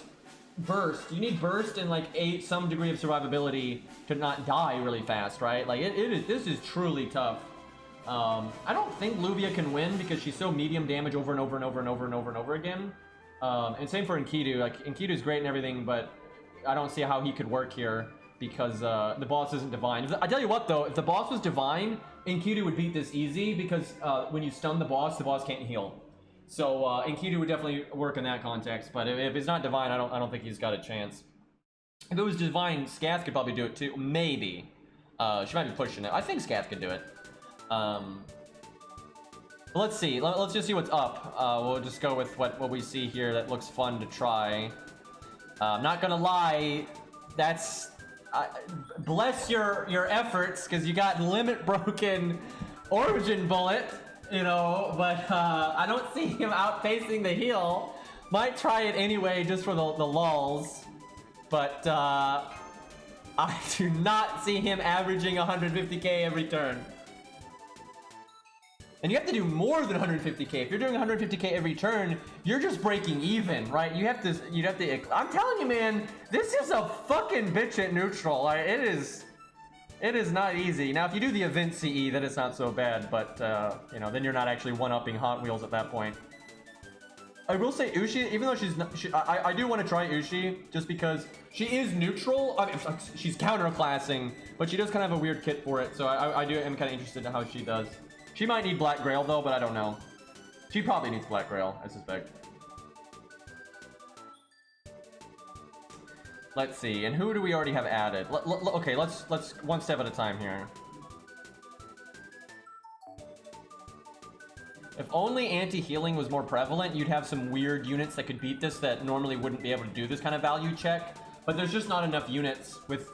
burst. You need burst and like some degree of survivability to not die really fast, right? Like this is truly tough. I don't think Luvia can win because she's so medium damage over and over and over and over and over and over again. And same for Enkidu. Like Enkidu's great and everything, but I don't see how he could work here because the boss isn't divine. I tell you what though, if the boss was divine, Enkidu would beat this easy because when you stun the boss can't heal. So Enkidu would definitely work in that context, but if it's not divine, I don't think he's got a chance. If it was divine, Scath could probably do it too. Maybe. She might be pushing it. I think Scath could do it. Let's see. Let's just see what's up. We'll just go with what we see here that looks fun to try. I'm not gonna lie. That's bless your efforts because you got limit broken origin bullet. You know, but I don't see him outpacing the heal. Might try it anyway just for the lulls. But I do not see him averaging 150k every turn. And you have to do more than 150k. If you're doing 150k every turn, you're just breaking even, right? You'd have to, I'm telling you, man, this is a fucking bitch at neutral. Like, it is not easy. Now, if you do the event CE, then it's not so bad, but, you know, then you're not actually one-upping Hot Wheels at that point. I will say Ushi, even though she's not, I do want to try Ushi, just because she is neutral. I mean, she's counterclassing, but she does kind of have a weird kit for it, so I am kind of interested in how she does. She might need Black Grail though, but I don't know. She probably needs Black Grail, I suspect. Let's see, and who do we already have added? Okay, let's one step at a time here. If only anti-healing was more prevalent, you'd have some weird units that could beat this that normally wouldn't be able to do this kind of value check. But there's just not enough units with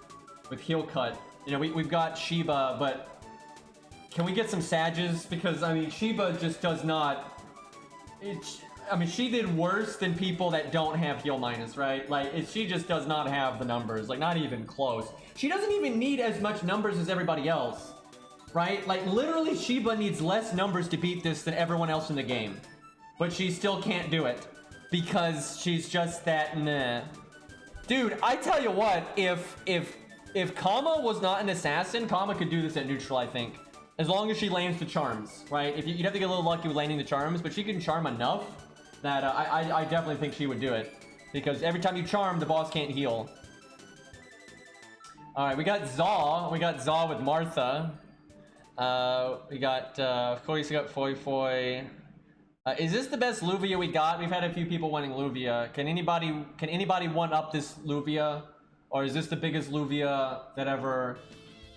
heal cut. You know, we've got Shiba, but can we get some Sages? Because, I mean, Shiba just does not... I mean, she did worse than people that don't have heal minus, right? Like, she just does not have the numbers. Like, not even close. She doesn't even need as much numbers as everybody else, right? Like, literally, Shiba needs less numbers to beat this than everyone else in the game. But she still can't do it. Because she's just that meh. Dude, I tell you what, if Kama was not an assassin, Kama could do this at neutral, I think. As long as she lands the charms, right? If you'd have to get a little lucky with landing the charms, but she can charm enough that I definitely think she would do it. Because every time you charm, the boss can't heal. Alright, we got Zaw. We got Zaw with Martha. We got, of course, we got Foy Foy. Is this the best Luvia we got? We've had a few people wanting Luvia. Can anybody one-up this Luvia? Or is this the biggest Luvia that ever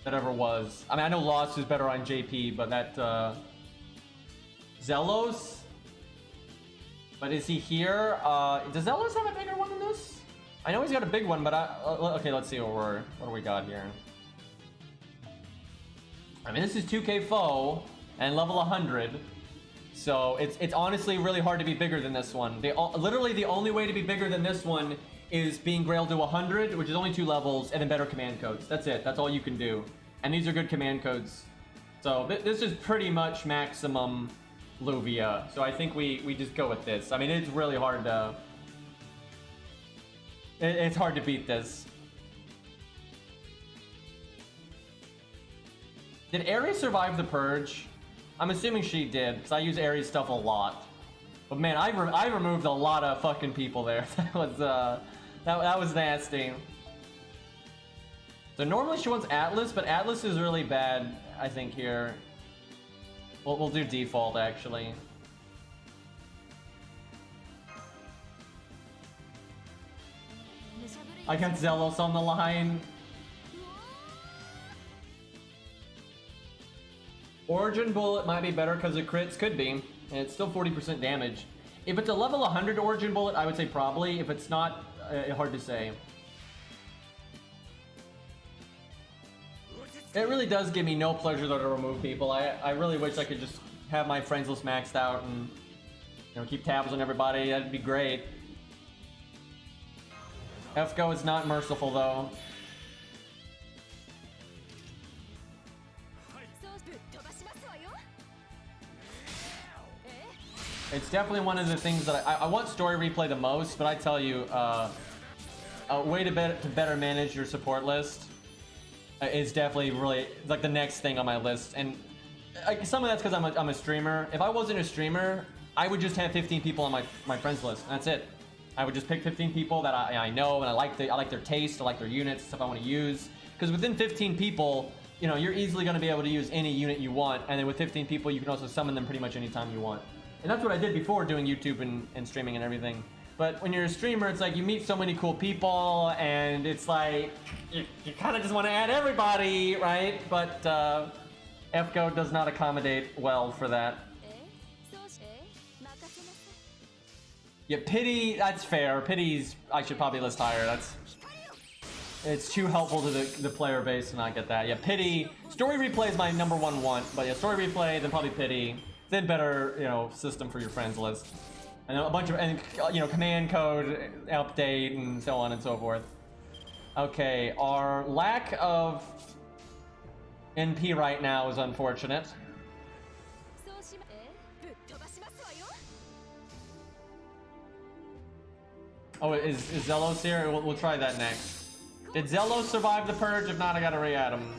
was? I mean, I know Lost is better on JP, but that, Zelos? But is he here? Does Zelos have a bigger one than this? I know he's got a big one, but okay, let's see what do we got here. I mean, this is 2k foe and level 100. So it's honestly really hard to be bigger than this one. Literally the only way to be bigger than this one is being Grail to 100, which is only 2 levels, and then better command codes. That's it. That's all you can do. And these are good command codes. So this is pretty much maximum Luvia. So I think we just go with this. I mean, it's really hard to... It's hard to beat this. Did Ares survive the purge? I'm assuming she did, because I use Ares stuff a lot. But man, I removed a lot of fucking people there. That was nasty. So normally she wants Atlas, but Atlas is really bad, I think, here. We'll do default, actually. I got Zelos on the line. Origin Bullet might be better because it crits. Could be. And it's still 40% damage. If it's a level 100 Origin Bullet, I would say probably. If it's not, hard to say. It really does give me no pleasure though to remove people. I really wish I could just have my friends list maxed out and, you know, keep tabs on everybody. That'd be great. FGO is not merciful though. It's definitely one of the things that I want story replay the most, but I tell you, a way to better manage your support list is definitely really like the next thing on my list. And some of that's because I'm a streamer. If I wasn't a streamer, I would just have 15 people on my friends list. And that's it. I would just pick 15 people that I know and I like their taste, I like their units, stuff I want to use. Because within 15 people, you know, you're easily going to be able to use any unit you want. And then with 15 people, you can also summon them pretty much anytime you want. And that's what I did before doing YouTube and streaming and everything. But when you're a streamer, it's like you meet so many cool people, and it's like you kind of just want to add everybody, right? But FGO does not accommodate well for that. Yeah, Pity, that's fair. Pity's, I should probably list higher. It's too helpful to the player base to not get that. Yeah, Pity, Story Replay is my #1 want, but yeah, Story Replay, then probably Pity. Then better, you know, system for your friends list. And a bunch of, you know, command code update and so on and so forth. Okay, our lack of NP right now is unfortunate. Oh, is Zelos here? We'll try that next. Did Zelos survive the purge? If not, I gotta re-add him.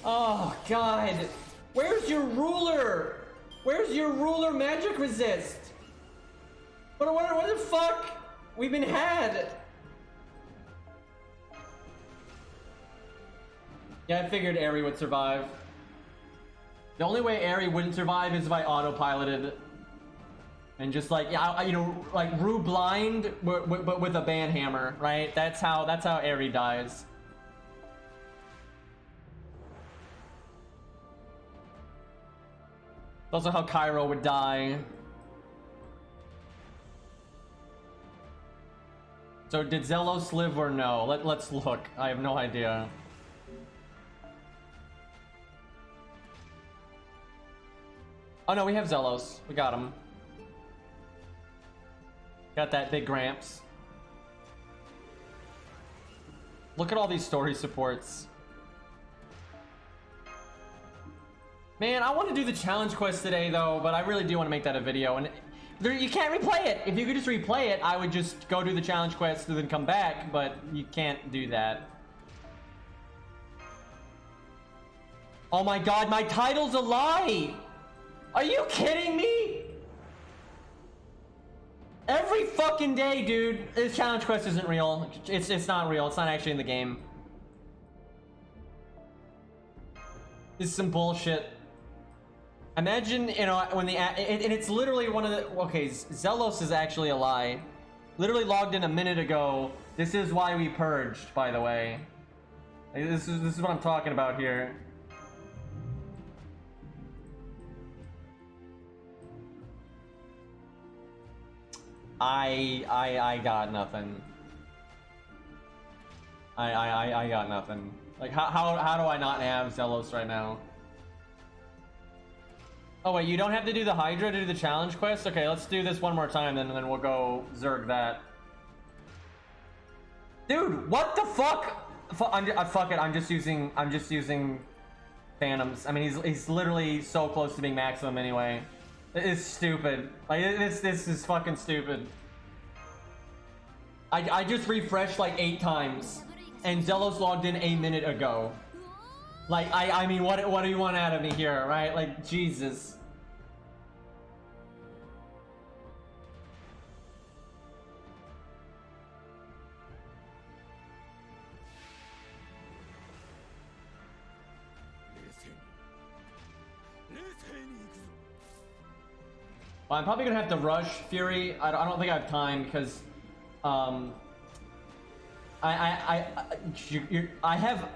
Oh, God. Where's your ruler? Where's your ruler magic resist? What the fuck? We've been had. Yeah, I figured Aerie would survive. The only way Aerie wouldn't survive is if I autopiloted. And just like, yeah, you know, like Rue blind, but with a band hammer, right? That's how Aerie dies. Also how Cairo would die. So did Zelos live or no? Let's look. I have no idea. Oh no, we have Zelos. We got him. Got that big Gramps. Look at all these story supports. Man, I want to do the challenge quest today though, but I really do want to make that a video. And you can't replay it. If you could just replay it, I would just go do the challenge quest and then come back, but you can't do that. Oh my god, my title's a lie! Are you kidding me? Every fucking day, dude. This challenge quest isn't real. It's not real. It's not actually in the game. This is some bullshit. Imagine, you know, when and it's literally one of the... Okay, Zelos is actually a lie. Literally logged in a minute ago. This is why we purged, by the way. Like, this is what I'm talking about here. I got nothing. I got nothing. Like, how do I not have Zelos right now? Oh wait, you don't have to do the Hydra to do the challenge quest? Okay, let's do this one more time then, and then we'll go Zerg that. Dude, what the fuck? Fuck it, I'm just using Phantoms. I mean, he's literally so close to being maximum anyway. It's stupid. Like, this is fucking stupid. I just refreshed like 8 times, and Zelos logged in a minute ago. Like, I mean, what do you want out of me here, right? Like, Jesus. Well, I'm probably gonna have to rush Fury. I don't think I have time because, I have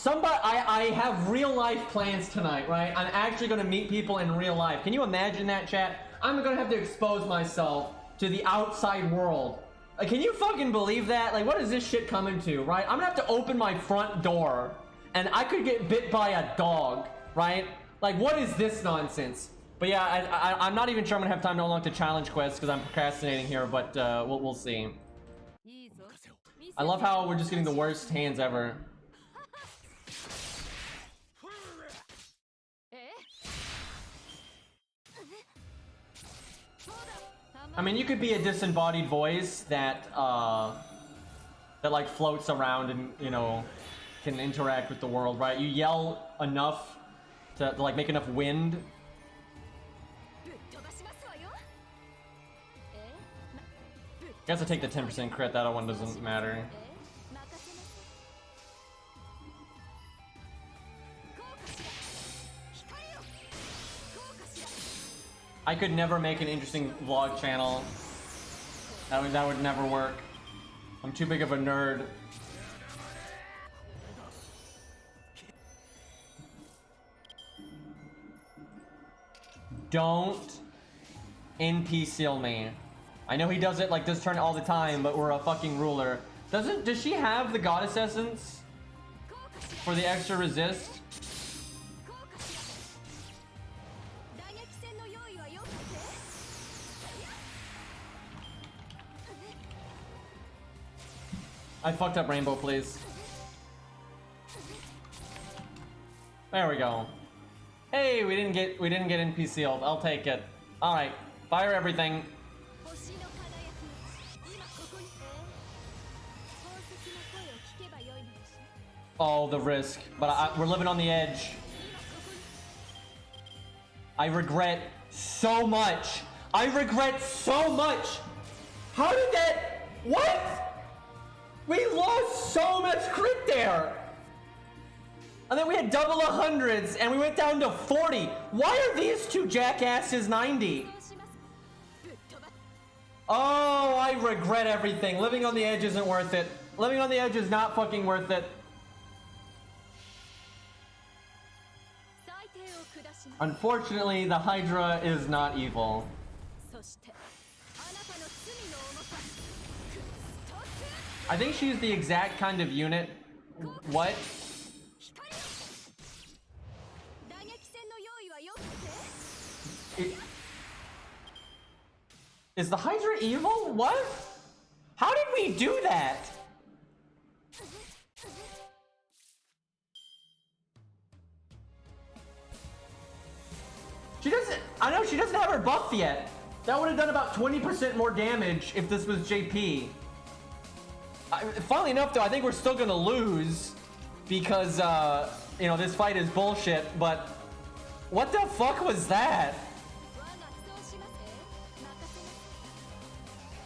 I have real life plans tonight, right? I'm actually gonna meet people in real life. Can you imagine that, chat? I'm gonna have to expose myself to the outside world. Like, can you fucking believe that? Like, what is this shit coming to, right? I'm gonna have to open my front door, and I could get bit by a dog, right? Like, what is this nonsense? But yeah, I'm not even sure I'm gonna have time to unlock the challenge quest because I'm procrastinating here, but we'll see. I love how we're just getting the worst hands ever. I mean, you could be a disembodied voice that that like floats around and, you know, can interact with the world, right? You yell enough to like make enough wind. Guess I take the 10% crit. That one doesn't matter. I could never make an interesting vlog channel. That would never work. I'm too big of a nerd. Don't NP seal me. I know he does it like this turn all the time, but we're a fucking ruler. Does she have the goddess essence for the extra resist? I fucked up Rainbow, please. There we go. Hey, we didn't get NP sealed. I'll take it. All right, fire everything. Oh, the risk, but we're living on the edge. I regret so much. I regret so much. How did that? What? We lost so much crit there. And then we had double 100s and we went down to 40. Why are these two jackasses 90? Oh, I regret everything. Living on the edge isn't worth it. Living on the edge is not fucking worth it. Unfortunately, the Hydra is not evil. I think she's the exact kind of unit. What? Is the Hydra evil? What? How did we do that? She doesn't, I know she doesn't have her buff yet. That would have done about 20% more damage if this was JP. Funnily enough though, I think we're still gonna lose because, you know, this fight is bullshit, but what the fuck was that?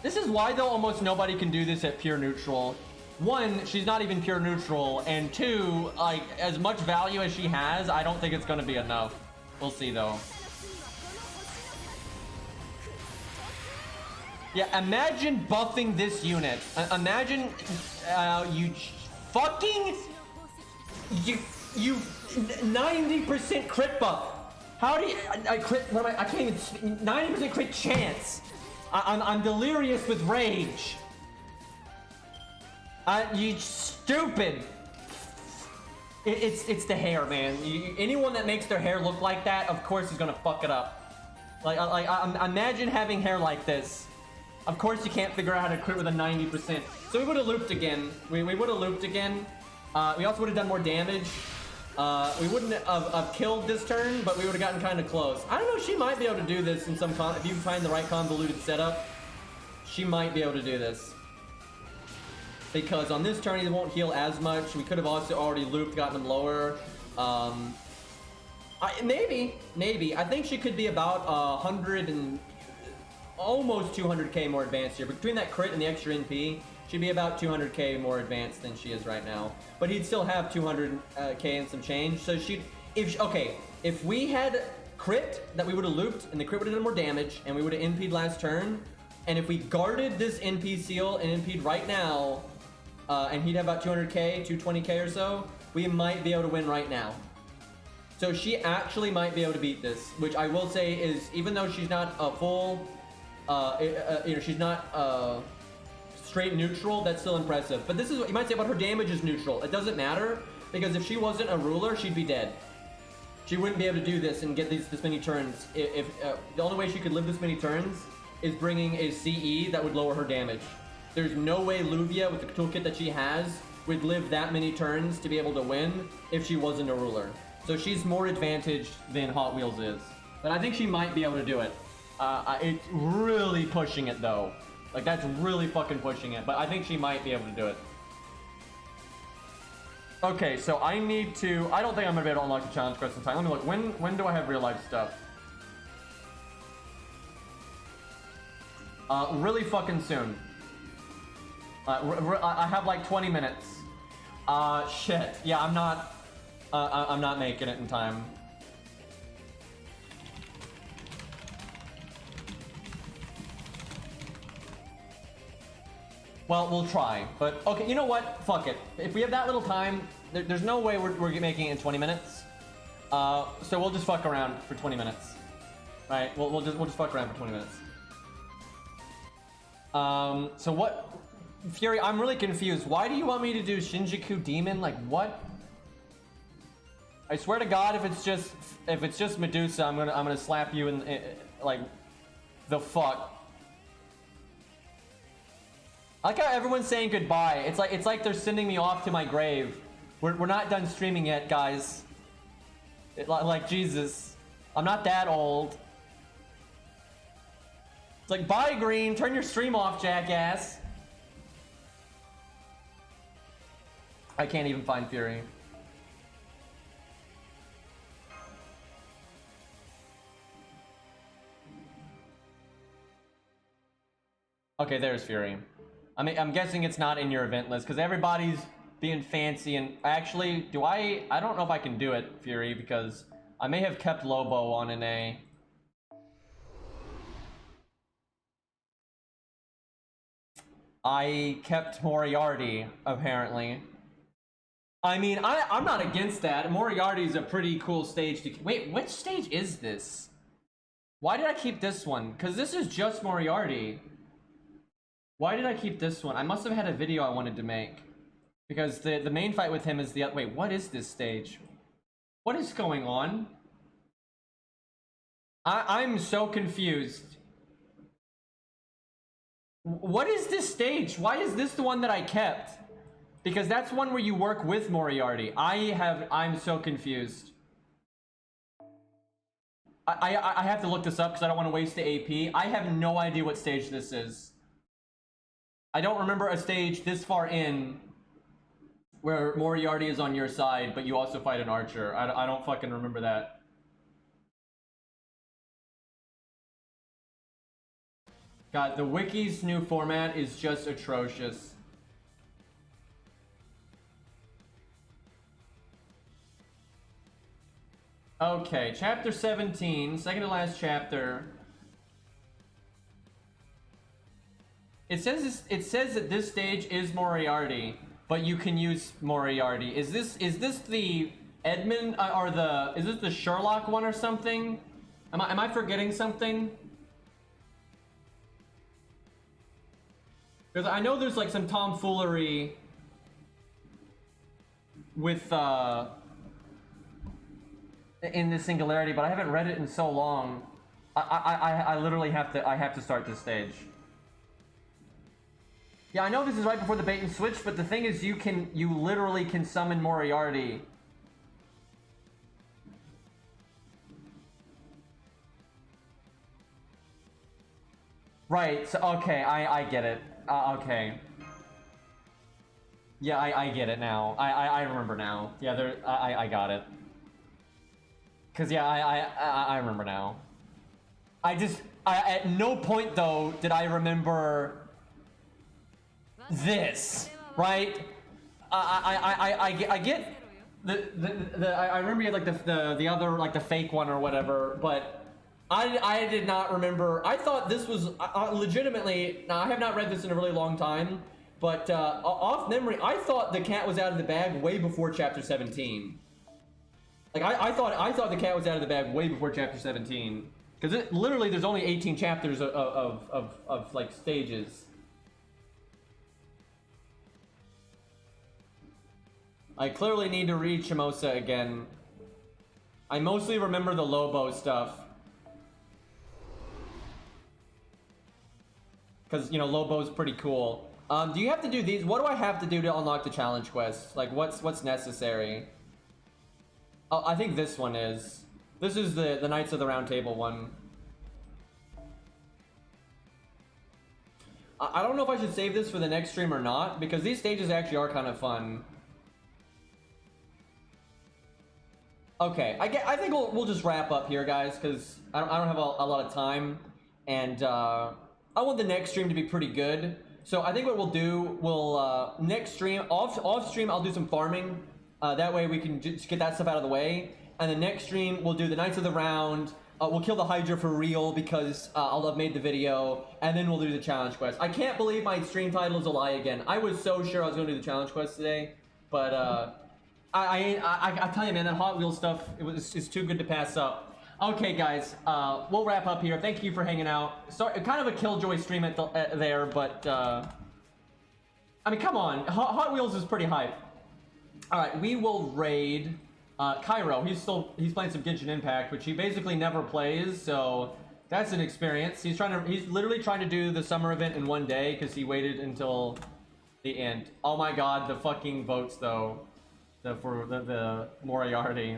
This is why though almost nobody can do this at pure neutral. One, she's not even pure neutral, and two, like, as much value as she has, I don't think it's gonna be enough. We'll see though. Yeah, imagine buffing this unit. Imagine you fucking you 90% crit buff. How do you I crit? What am I can't even 90% crit chance. I'm delirious with rage. You stupid. It's the hair, man. Anyone that makes their hair look like that, of course, is gonna fuck it up. Like imagine having hair like this. Of course, you can't figure out how to crit with a 90%. So we would have looped again. We would have looped again. We also would have done more damage. We wouldn't have killed this turn, but we would have gotten kind of close. I don't know. She might be able to do this in some if you find the right convoluted setup. She might be able to do this. Because on this turn, he won't heal as much. We could have also already looped, gotten him lower. Maybe. I think she could be about 100 and almost 200k more advanced here. Between that crit and the extra NP, she'd be about 200k more advanced than she is right now. But he'd still have 200k and some change. So if we had crit that we would have looped and the crit would have done more damage and we would have NP'd last turn, and if we guarded this NP seal and NP'd right now, and he'd have about 200k, 220k or so, we might be able to win right now. So she actually might be able to beat this, which I will say is, even though she's not a full, she's not straight neutral, that's still impressive. But this is what you might say about her damage is neutral. It doesn't matter, because if she wasn't a ruler, she'd be dead. She wouldn't be able to do this and get this many turns. If the only way she could live this many turns is bringing a CE that would lower her damage. There's no way Luvia, with the toolkit that she has, would live that many turns to be able to win if she wasn't a ruler. So she's more advantaged than Hot Wheels is. But I think she might be able to do it. It's really pushing it though. Like, that's really fucking pushing it. But I think she might be able to do it. Okay, so I need to... I don't think I'm gonna be able to unlock the challenge quest in time. Let me look. When do I have real life stuff? Really fucking soon. I have like 20 minutes. Shit. Yeah, I'm not making it in time. Well, we'll try. But, okay, you know what? Fuck it. If we have that little time, there's no way we're making it in 20 minutes. So we'll just fuck around for 20 minutes. Right? We'll just fuck around for 20 minutes. So what... Fury, I'm really confused. Why do you want me to do Shinjuku Demon? Like, what? I swear to God, if it's just Medusa, I'm gonna slap you in like, the fuck. I like how everyone's saying goodbye. It's like they're sending me off to my grave. We're not done streaming yet, guys. Like Jesus, I'm not that old. It's like, bye, Green. Turn your stream off, jackass. I can't even find Fury. Okay, there's Fury. I mean, I'm guessing it's not in your event list because everybody's being fancy and actually, I don't know if I can do it, Fury, because I may have kept Lobo on an A. I kept Moriarty, apparently. I mean, I'm not against that. Moriarty's a pretty cool stage to... Wait, which stage is this? Why did I keep this one? Because this is just Moriarty. Why did I keep this one? I must have had a video I wanted to make. Because the main fight with him is the... Wait, what is this stage? What is going on? I'm so confused. What is this stage? Why is this the one that I kept? Because that's one where you work with Moriarty. I'm so confused. I have to look this up because I don't want to waste the AP. I have no idea what stage this is. I don't remember a stage this far in where Moriarty is on your side, but you also fight an archer. I don't fucking remember that. God, the wiki's new format is just atrocious. Okay, chapter 17, second to last chapter. It says that this stage is Moriarty, but you can use Moriarty. Is this the Edmund or is this the Sherlock one or something? Am I forgetting something? Because I know there's like some tomfoolery with in the Singularity, but I haven't read it in so long. I literally have to start this stage. Yeah, I know this is right before the bait and switch, but the thing is, you literally can summon Moriarty. Right. So okay, I get it. Okay. Yeah, I get it now. I remember now. Yeah, I got it. Cause yeah, I remember now. At no point though did I remember this, right? I get I remember you had like the other, like the fake one or whatever, but I did not remember. I thought this was legitimately. Now I have not read this in a really long time, but off memory, I thought the cat was out of the bag way before chapter 17. Like I thought the cat was out of the bag way before chapter 17, because literally there's only 18 chapters of like stages. I clearly need to read Shimosa again. I mostly remember the Lobo stuff. Because, you know, Lobo's pretty cool. Do you have to do these? What do I have to do to unlock the challenge quest? Like, what's necessary? Oh, I think this one is. This is the Knights of the Round Table one. I don't know if I should save this for the next stream or not, because these stages actually are kind of fun. Okay, I think we'll just wrap up here, guys, because I don't have a lot of time, and I want the next stream to be pretty good. So I think what we'll do, next stream, off stream, I'll do some farming. That way we can just get that stuff out of the way. And the next stream, we'll do the Knights of the Round. We'll kill the Hydra for real because I'll have made the video. And then we'll do the challenge quest. I can't believe my stream title is a lie again. I was so sure I was going to do the challenge quest today. But I tell you, man, that Hot Wheels stuff, it's too good to pass up. Okay, guys, we'll wrap up here. Thank you for hanging out. So, kind of a Killjoy stream there, but I mean, come on. Hot Wheels is pretty hype. All right, we will raid Cairo. He's playing some Genshin Impact, which he basically never plays, so That's an experience. He's literally trying to do the summer event in one day because he waited until the end. Oh my god, the fucking votes though. For the Moriarty.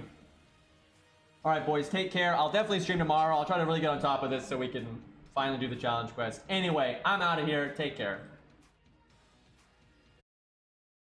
Alright boys, take care. I'll definitely stream tomorrow. I'll try to really get on top of this so we can finally do the challenge quest. Anyway, I'm out of here. Take care.